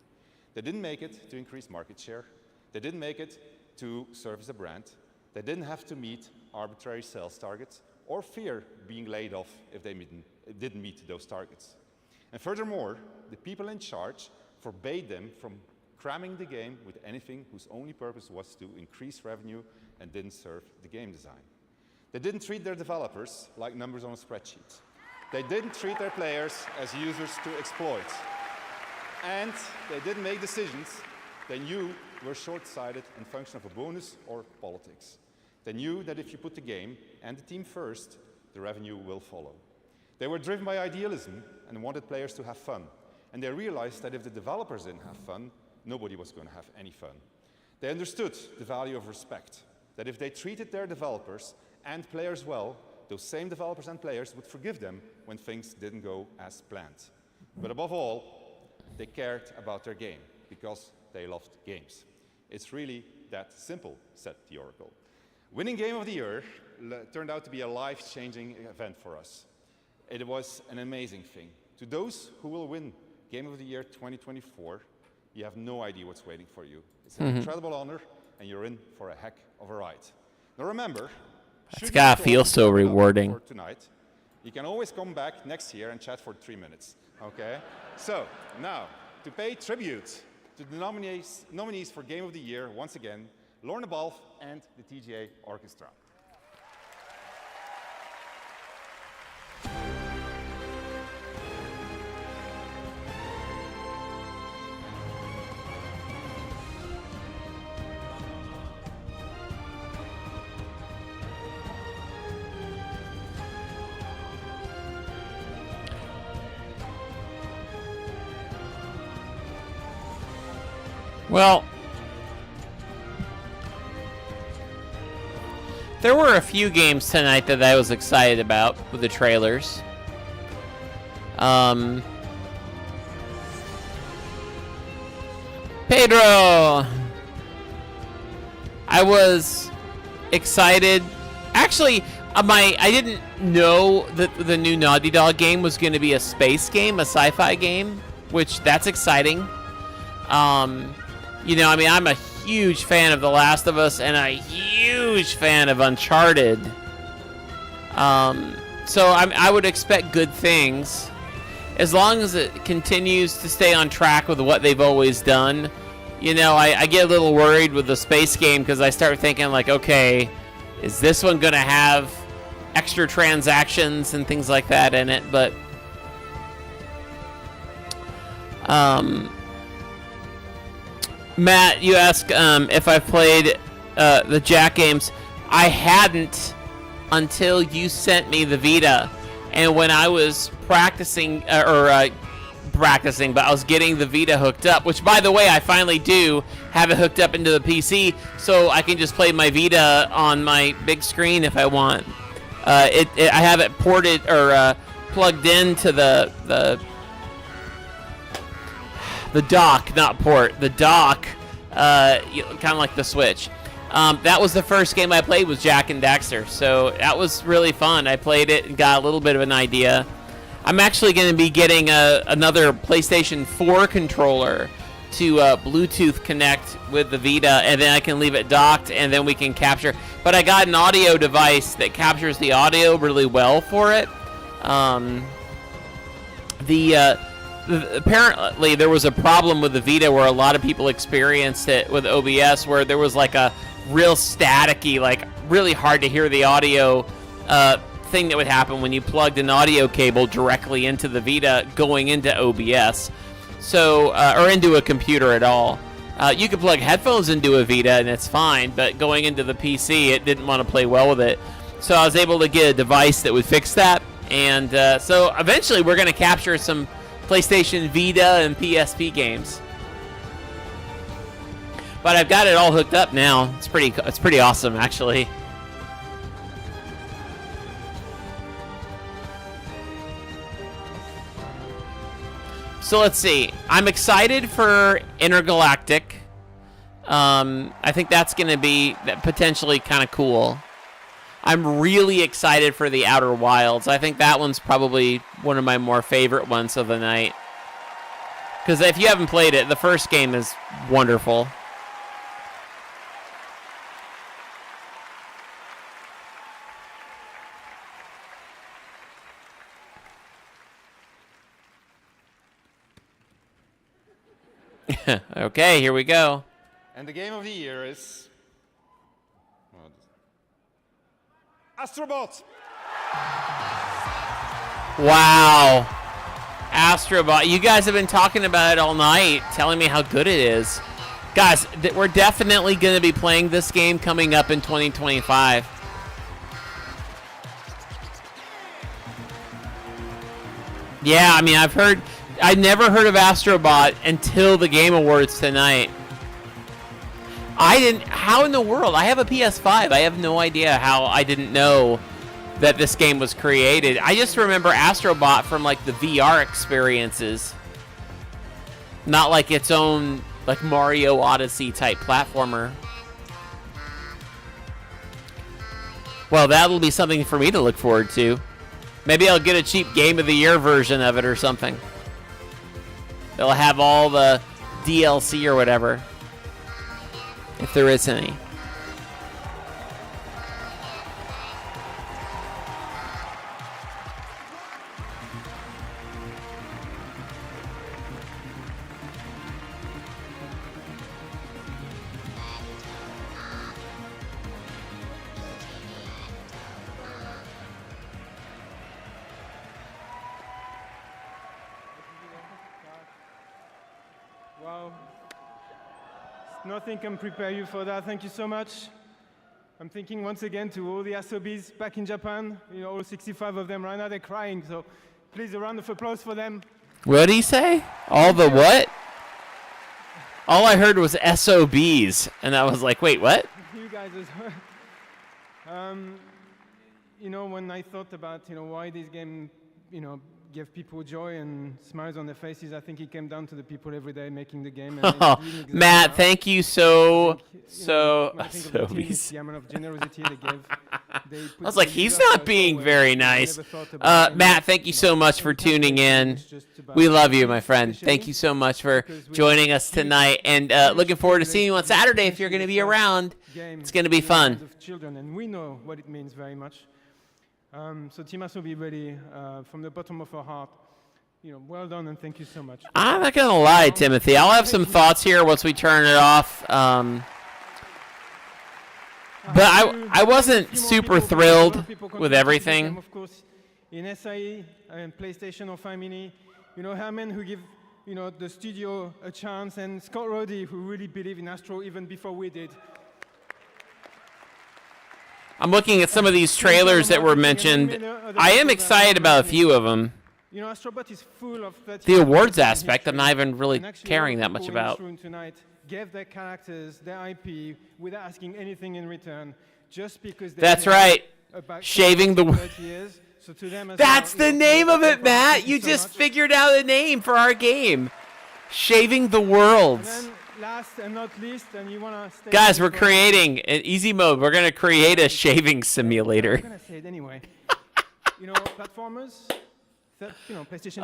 They didn't make it to increase market share. They didn't make it to serve as a brand. They didn't have to meet arbitrary sales targets or fear being laid off if they didn't meet those targets. And furthermore, the people in charge forbade them from cramming the game with anything whose only purpose was to increase revenue and didn't serve the game design. They didn't treat their developers like numbers on a spreadsheet. They didn't treat their players as users to exploit. And they didn't make decisions they knew were short-sighted in function of a bonus or politics. They knew that if you put the game and the team first, the revenue will follow. They were driven by idealism and wanted players to have fun. And they realized that if the developers didn't have fun, nobody was going to have any fun. They understood the value of respect, that if they treated their developers and players well, those same developers and players would forgive them when things didn't go as planned. But above all, they cared about their game because they loved games. It's really that simple, said the Oracle. Winning Game of the Year turned out to be a life-changing event for us. It was an amazing thing. To those who will win Game of the Year 2024, you have no idea what's waiting for you. It's an incredible honor, and you're in for a heck of a ride. Now remember, It's gotta feel so rewarding. for tonight, you can always come back next year and chat for 3 minutes, okay? So, now, to pay tribute to the nominees for Game of the Year, once again, Lorna Balfe and the TGA Orchestra. Well, there were a few games tonight that I was excited about with the trailers. Pedro! I was excited. Actually, I didn't know that the new Naughty Dog game was going to be a space game, a sci-fi game, which that's exciting. You know, I mean, I'm a huge fan of The Last of Us and a huge fan of Uncharted. So I would expect good things as long as it continues to stay on track with what they've always done. You know, I get a little worried with the space game because I start thinking like, okay, is this one going to have extra transactions and things like that in it? But Matt, you ask if I've played the Jack games. I hadn't until you sent me the Vita. And when I was practicing, but I was getting the Vita hooked up, which, by the way, I finally do have it hooked up into the PC, so I can just play my Vita on my big screen if I want. I have it ported or plugged into the dock, not port, the dock, kind of like the Switch. That was the first game I played was Jak and Daxter, so that was really fun. I played it and got a little bit of an idea. I'm actually going to be getting another PlayStation 4 controller to Bluetooth connect with the Vita, and then I can leave it docked, and then we can capture. But I got an audio device that captures the audio really well for it. Apparently there was a problem with the Vita where a lot of people experienced it with OBS, where there was like a real staticky, like really hard to hear the audio thing that would happen when you plugged an audio cable directly into the Vita going into OBS, so or into a computer at all. You could plug headphones into a Vita and it's fine, but going into the PC, it didn't want to play well with it. So I was able to get a device that would fix that, and so eventually we're going to capture some PlayStation Vita and PSP games. But I've got it all hooked up now. It's pretty awesome, actually. So let's see. I'm excited for Intergalactic. I think that's going to be potentially kind of cool. I'm really excited for the Outer Wilds. I think that one's probably one of my more favorite ones of the night. Because if you haven't played it, the first game is wonderful. Okay, here we go. And the game of the year is... Astrobot. Wow. Astrobot. You guys have been talking about it all night, telling me how good it is. Guys, we're definitely going to be playing this game coming up in 2025. Yeah, I mean, I never heard of Astrobot until the Game Awards tonight. How in the world? I have a PS5. I have no idea how I didn't know that this game was created. I just remember Astrobot from like the VR experiences. Not like its own like Mario Odyssey type platformer. Well, that'll be something for me to look forward to. Maybe I'll get a cheap Game of the Year version of it or something. They'll have all the DLC or whatever. If there is any. Wow. Nothing can prepare you for that. Thank you so much. I'm thinking once again to all the Asobis back in Japan. You know, all 65 of them right now, they're crying. So please, a round of applause for them. What did he say? All the what? All I heard was SOBs. And I was like, wait, what? You guys as well. You know, when I thought about, you know, why this game, you know, give people joy and smiles on their faces, I think it came down to the people every day making the game. And exactly Matt, thank you so the amount of generosity they gave. I was like, he's not being very nice. Matt, thank you so much for tuning in. We love you, my friend. Thank you so much for joining us tonight. And looking forward to seeing you on Saturday if you're going to be around. It's going to be fun. Children, and we know what it means very much. So Team Asobi, really, from the bottom of our heart, you know, well done and thank you so much. I'm not going to lie, Timothy. I'll have some thoughts here once we turn it off. But I wasn't super thrilled with everything. Of course, in SIE and PlayStation or Family, you know, Herman who give, you know, the studio a chance, and Scott Roddy who really believed in Astro even before we did. I'm looking at some of these trailers that were mentioned. I am excited about a few of them. You know, Astrobot is full of the awards aspect, I'm not even really caring that much about. Tonight gave their characters their IP without asking anything in return, just because. That's right. Shaving the. So to them as That's well, the name of it, Matt. You just figured out a name for our game. Shaving the Worlds. Last and not least, and you want to stay. Guys, we're creating an easy mode. We're going to create a shaving simulator. I'm going to say it anyway. You know, platformers, you know, PlayStation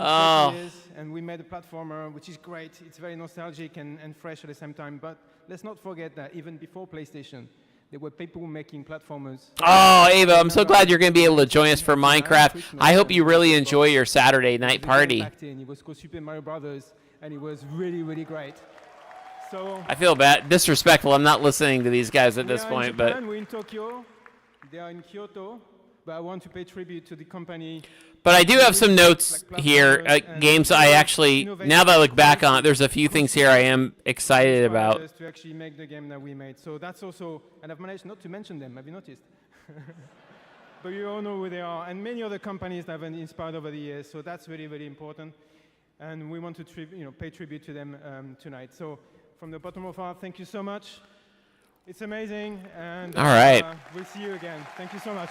30 years, and we made a platformer, which is great. It's very nostalgic and fresh at the same time. But let's not forget that even before PlayStation, there were people making platformers. Oh, Ava, I'm so glad you're going to be able to join us for Minecraft. I hope you really enjoy your Saturday night party. It was called Super Mario Brothers, and it was really, really great. So I feel bad, disrespectful. I'm not listening to these guys at this point, but we're in Tokyo, they are in Kyoto, but I want to pay tribute to the company. But I do have some notes here, games I actually, now that I look back on it, there's a few things here I am excited about. To actually make the game that we made. So that's also, and I've managed not to mention them, have you noticed? But you all know who they are, and many other companies that have been inspired over the years, so that's really, really important. And we want to pay tribute to them tonight. So from the bottom of our heart, thank you so much. It's amazing, and all right. We'll see you again. Thank you so much.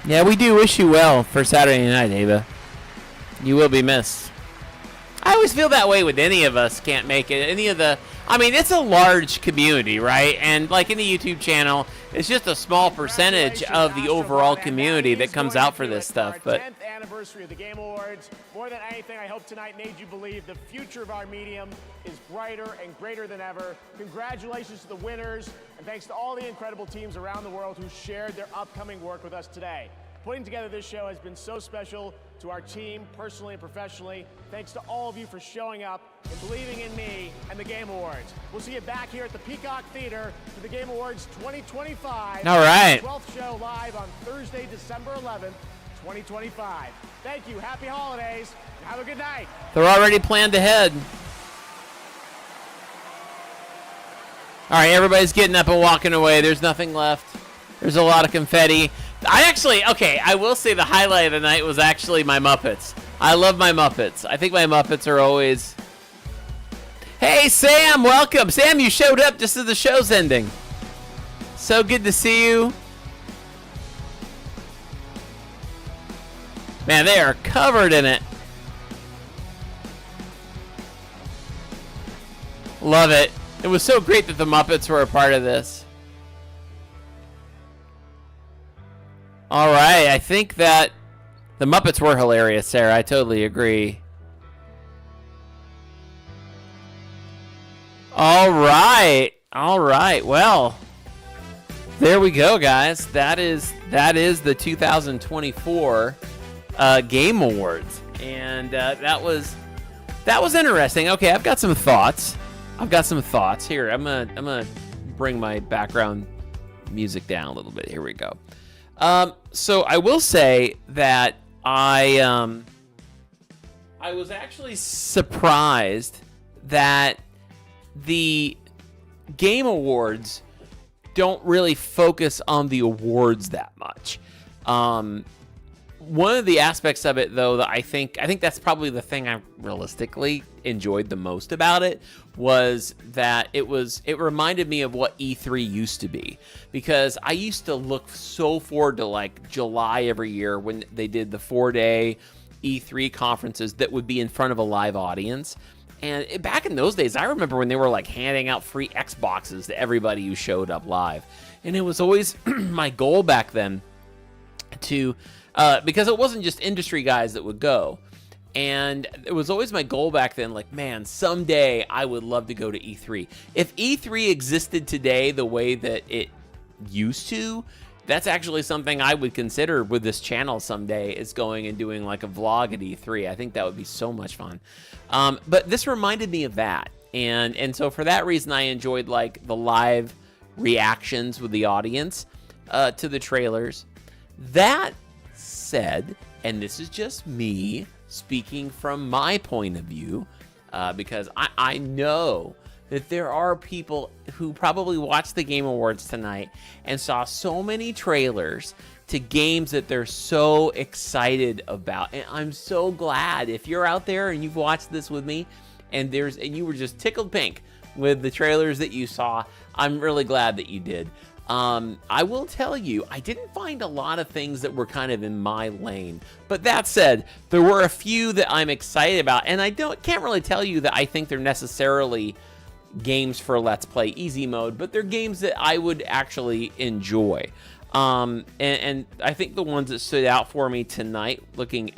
Yeah, we do wish you well for Saturday night, Ava. You will be missed. I always feel that way with any of us can't make it. I mean, it's a large community, right? And like in the YouTube channel, it's just a small percentage of the overall community that comes out for this stuff. But 10th anniversary of the Game Awards. More than anything, I hope tonight made you believe the future of our medium is brighter and greater than ever. Congratulations to the winners, and thanks to all the incredible teams around the world who shared their upcoming work with us today. Putting together this show has been so special to our team, personally and professionally. Thanks to all of you for showing up and believing in me and the Game Awards. We'll see you back here at the Peacock Theater for the Game Awards 2025. All right. 12th show live on Thursday, December 11th, 2025. Thank you. Happy holidays. And have a good night. They're already planned ahead. All right, everybody's getting up and walking away. There's nothing left. There's a lot of confetti. I will say the highlight of the night was actually my Muppets. I love my Muppets. I think my Muppets are always... Hey, Sam, welcome. Sam, you showed up just as the show's ending. So good to see you. Man, they are covered in it. Love it. It was so great that the Muppets were a part of this. All right, I think that the Muppets were hilarious, Sarah. I totally agree. All right. Well, there we go, guys. That is the 2024 Game Awards, and that was interesting. Okay, I've got some thoughts. Here. I'm gonna bring my background music down a little bit. Here we go. So I will say that I was actually surprised that the Game Awards don't really focus on the awards that much. One of the aspects of it, though, that I think that's probably the thing I realistically enjoyed the most about it, was that it reminded me of what E3 used to be, because I used to look so forward to like July every year when they did the 4-day E3 conferences that would be in front of a live audience. And back in those days, I remember when they were like handing out free Xboxes to everybody who showed up live, and it was always my goal back then to because it wasn't just industry guys that would go. And it was always my goal back then, like, man, someday I would love to go to E3. If E3 existed today the way that it used to, that's actually something I would consider with this channel someday, is going and doing like a vlog at E3. I think that would be so much fun. But this reminded me of that. And so for that reason, I enjoyed like the live reactions with the audience to the trailers. That said, and this is just me speaking from my point of view, because I know that there are people who probably watched the Game Awards tonight and saw so many trailers to games that they're so excited about. And I'm so glad if you're out there and you've watched this with me and you were just tickled pink with the trailers that you saw. I'm really glad that you did. I will tell you, I didn't find a lot of things that were kind of in my lane. But that said, there were a few that I'm excited about, and can't really tell you that I think they're necessarily games for Let's Play Easy Mode, but they're games that I would actually enjoy. And I think the ones that stood out for me tonight, looking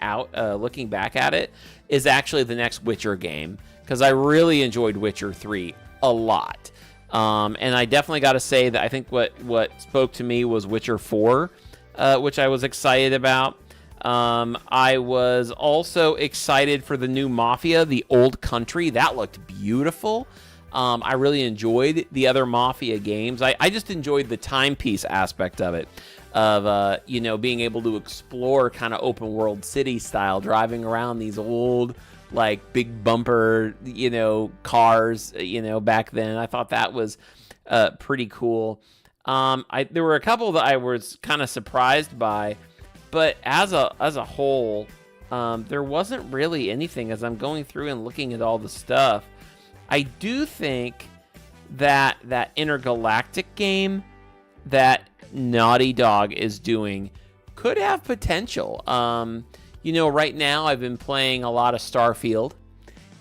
back at it, is actually the next Witcher game, because I really enjoyed Witcher 3 a lot. And I definitely got to say that I think what spoke to me was Witcher 4, which I was excited about. I was also excited for the new Mafia, the Old Country. That looked beautiful. I really enjoyed the other Mafia games. I just enjoyed the timepiece aspect of it, of being able to explore kind of open world city style, driving around these old, like, big bumper, cars, back then. I thought that was pretty cool. There were a couple that I was kind of surprised by, but as a whole, there wasn't really anything. As I'm going through and looking at all the stuff, I do think that intergalactic game that Naughty Dog is doing could have potential. Right now I've been playing a lot of Starfield,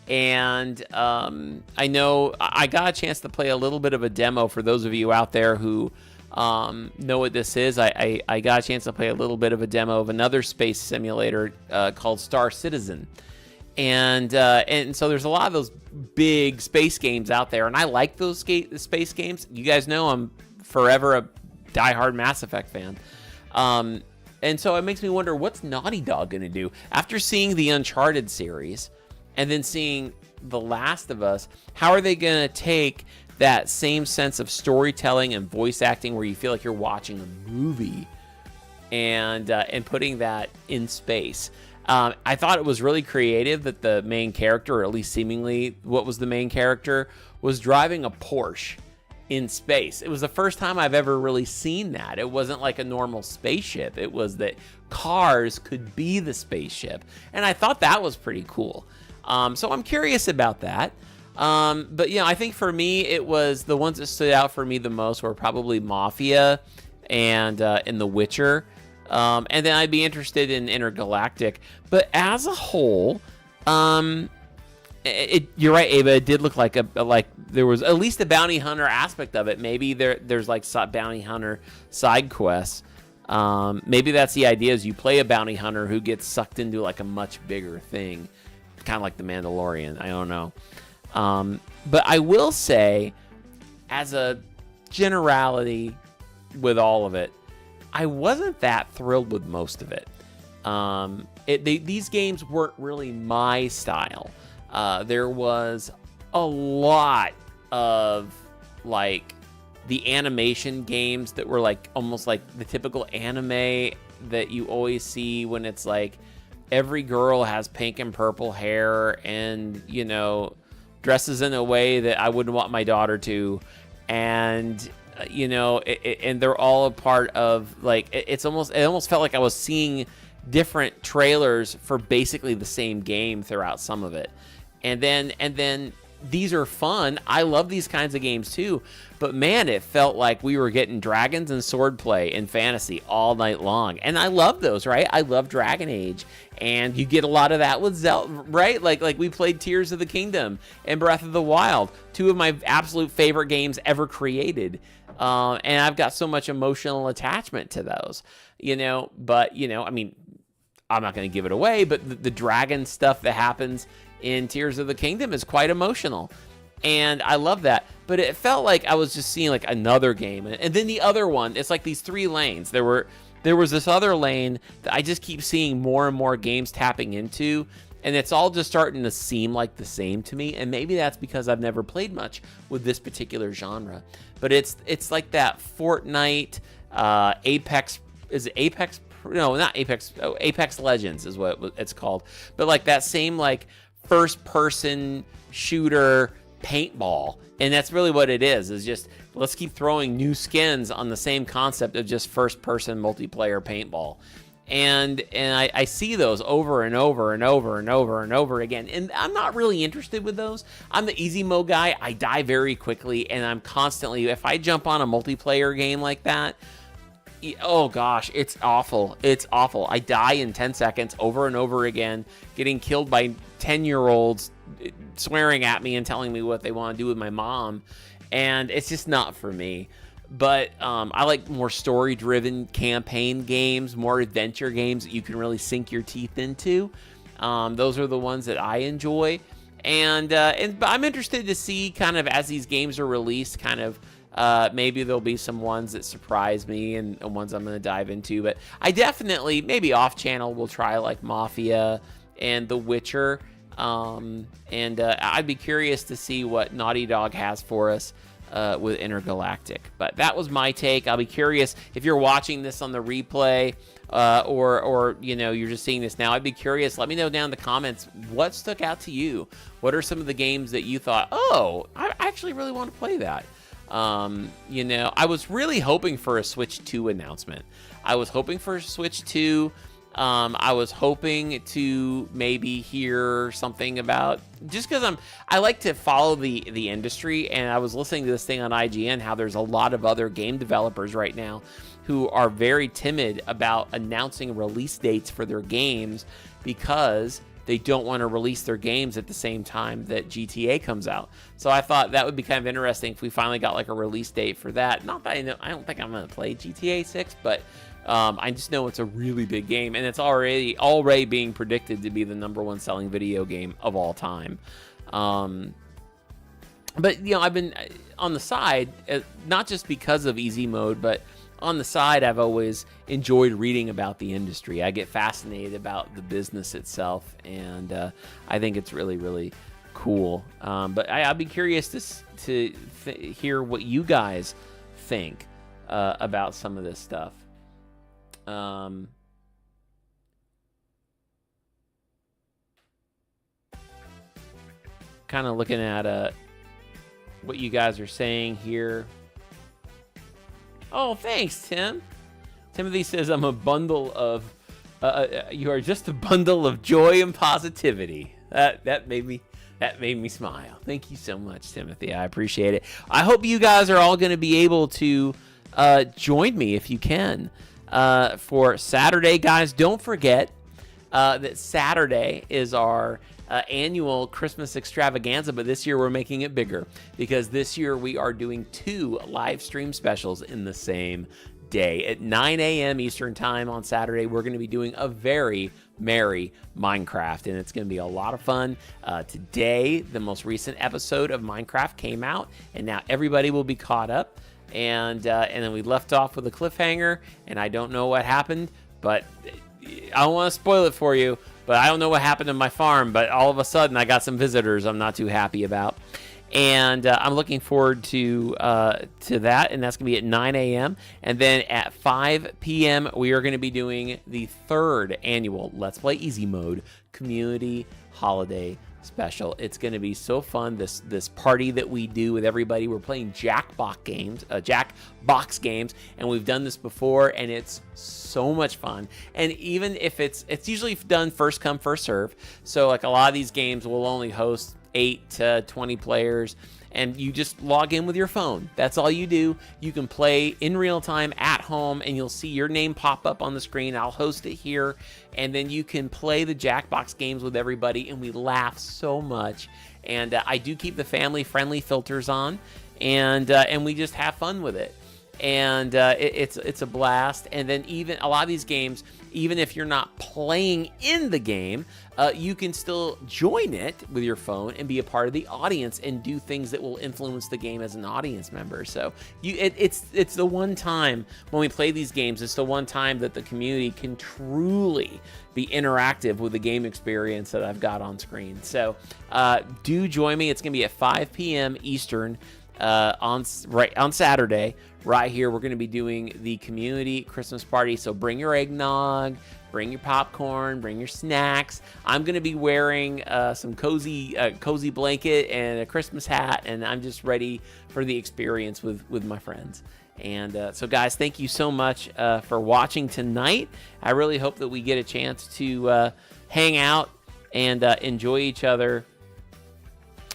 and I know I got a chance to play a little bit of a demo. For those of you out there who know what this is, I got a chance to play a little bit of a demo of another space simulator called Star Citizen. And so there's a lot of those big space games out there, and I like those space games. You guys know I'm forever a diehard Mass Effect fan. And so it makes me wonder, what's Naughty Dog going to do? After seeing the Uncharted series and then seeing The Last of Us, how are they going to take that same sense of storytelling and voice acting where you feel like you're watching a movie and putting that in space? I thought it was really creative that the main character, or at least seemingly what was the main character, was driving a Porsche in space. It was the first time I've ever really seen that. It wasn't like a normal spaceship. It was that cars could be the spaceship. And I thought that was pretty cool. So I'm curious about that. But, you know, I think for me, it was the ones that stood out for me the most were probably Mafia and The Witcher. And then I'd be interested in Intergalactic. But as a whole, you're right, Ava. It did look like there was at least a bounty hunter aspect of it. Maybe there's like bounty hunter side quests. Maybe that's the idea: is you play a bounty hunter who gets sucked into like a much bigger thing, kind of like the Mandalorian. I don't know. But I will say, as a generality, with all of it, I wasn't that thrilled with most of it. These games weren't really my style. There was a lot of like the animation games that were like almost like the typical anime that you always see when it's like every girl has pink and purple hair and, you know, dresses in a way that I wouldn't want my daughter to. And you know, and they're all a part of like it almost felt like I was seeing different trailers for basically the same game throughout some of it. And then these are fun. I love these kinds of games too. But man, it felt like we were getting dragons and swordplay and fantasy all night long. And I love those, right? I love Dragon Age. And you get a lot of that with Zelda, right? Like we played Tears of the Kingdom and Breath of the Wild, two of my absolute favorite games ever created. And I've got so much emotional attachment to those, you know. But, you know, I mean, I'm not going to give it away, but the dragon stuff that happens in Tears of the Kingdom is quite emotional. And I love that. But it felt like I was just seeing like another game. And then the other one, it's like these 3 lanes. There was this other lane that I just keep seeing more and more games tapping into. And it's all just starting to seem like the same to me. And maybe that's because I've never played much with this particular genre. But it's like that Fortnite, Apex, is it Apex? No, not Apex. Oh, Apex Legends is what it's called. But like that same like first-person shooter paintball. And that's really what it is just let's keep throwing new skins on the same concept of just first-person multiplayer paintball. And I see those over and over and over and over and over again. And I'm not really interested with those. I'm the easy mode guy. I die very quickly, and I'm constantly, if I jump on a multiplayer game like that, oh gosh, it's awful. It's awful. I die in 10 seconds over and over again, getting killed by 10-year-olds swearing at me and telling me what they want to do with my mom. And it's just not for me. But I like more story-driven campaign games, more adventure games that you can really sink your teeth into. Those are the ones that I enjoy. But I'm interested to see kind of as these games are released, kind of maybe there'll be some ones that surprise me and ones I'm going to dive into. But I definitely, maybe off-channel, will try like Mafia and The Witcher. I'd be curious to see what Naughty Dog has for us with Intergalactic. But that was my take. I'll be curious if you're watching this on the replay or you know, you're just seeing this now. I'd be curious. Let me know down in the comments what stuck out to you. What are some of the games that you thought, oh, I actually really want to play that? You know, I was really hoping for a Switch 2 announcement. I was hoping for a Switch 2. I was hoping to maybe hear something about, just because I like to follow the industry, and I was listening to this thing on IGN, how there's a lot of other game developers right now who are very timid about announcing release dates for their games because they don't want to release their games at the same time that GTA comes out. So I thought that would be kind of interesting if we finally got like a release date for that. Not that I don't think I'm going to play GTA 6, but I just know it's a really big game, and it's already being predicted to be the #1 selling video game of all time. But you know, I've been on the side, not just because of easy mode, but on the side, I've always enjoyed reading about the industry. I get fascinated about the business itself, and I think it's really, really cool. But I'll be curious to hear what you guys think about some of this stuff. Kind of looking at what you guys are saying here. Oh, thanks, Tim. Timothy says, I'm a bundle of, you are just a bundle of joy and positivity. That made me smile. Thank you so much, Timothy. I appreciate it. I hope you guys are all going to be able to join me if you can for Saturday. Guys, don't forget that Saturday is our annual Christmas extravaganza, but this year we're making it bigger because this year we are doing 2 live stream specials in the same day. At 9 a.m. Eastern time on Saturday, we're going to be doing a very merry Minecraft, and it's going to be a lot of fun. Today, the most recent episode of Minecraft came out, and now everybody will be caught up. And then we left off with a cliffhanger, and I don't know what happened, but I don't want to spoil it for you. But I don't know what happened to my farm, but all of a sudden I got some visitors I'm not too happy about. And I'm looking forward to that, and that's going to be at 9 a.m. And then at 5 p.m., we are going to be doing the 3rd annual Let's Play Easy Mode Community Holiday Special. It's going to be so fun, this party that we do with everybody. We're playing Jackbox games, and we've done this before, and it's so much fun. And even if it's usually done first come, first serve. So like a lot of these games will only host 8 to 20 players, and you just log in with your phone. That's all you do. You can play in real time at home, and you'll see your name pop up on the screen. I'll host it here, and then you can play the Jackbox games with everybody, and we laugh so much. And I do keep the family-friendly filters on, and we just have fun with it. And it's a blast. And then even a lot of these games, even if you're not playing in the game, you can still join it with your phone and be a part of the audience and do things that will influence the game as an audience member. So it's the one time when we play these games, it's the one time that the community can truly be interactive with the game experience that I've got on screen. So do join me. It's going to be at 5 p.m. Eastern on Saturday. Right here, we're going to be doing the community Christmas party. So bring your eggnog, bring your popcorn, bring your snacks. I'm going to be wearing some cozy blanket and a Christmas hat, and I'm just ready for the experience with my friends. And so, guys, thank you so much for watching tonight. I really hope that we get a chance to hang out and enjoy each other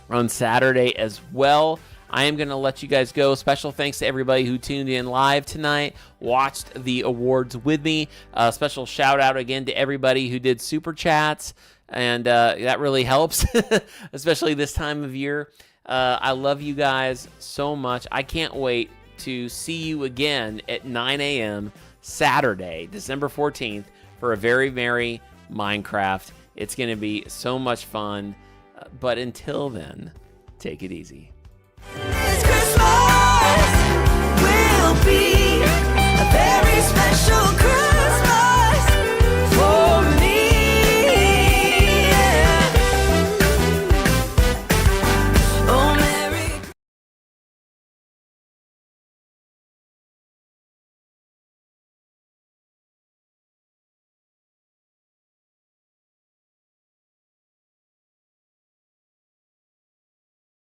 on Saturday as well. I am going to let you guys go. Special thanks to everybody who tuned in live tonight, watched the awards with me. Special shout out again to everybody who did super chats, and that really helps, especially this time of year. I love you guys so much. I can't wait to see you again at 9 a.m. Saturday, December 14th, for a very merry Minecraft. It's going to be so much fun. But until then, take it easy. This Christmas will be a very special Christmas.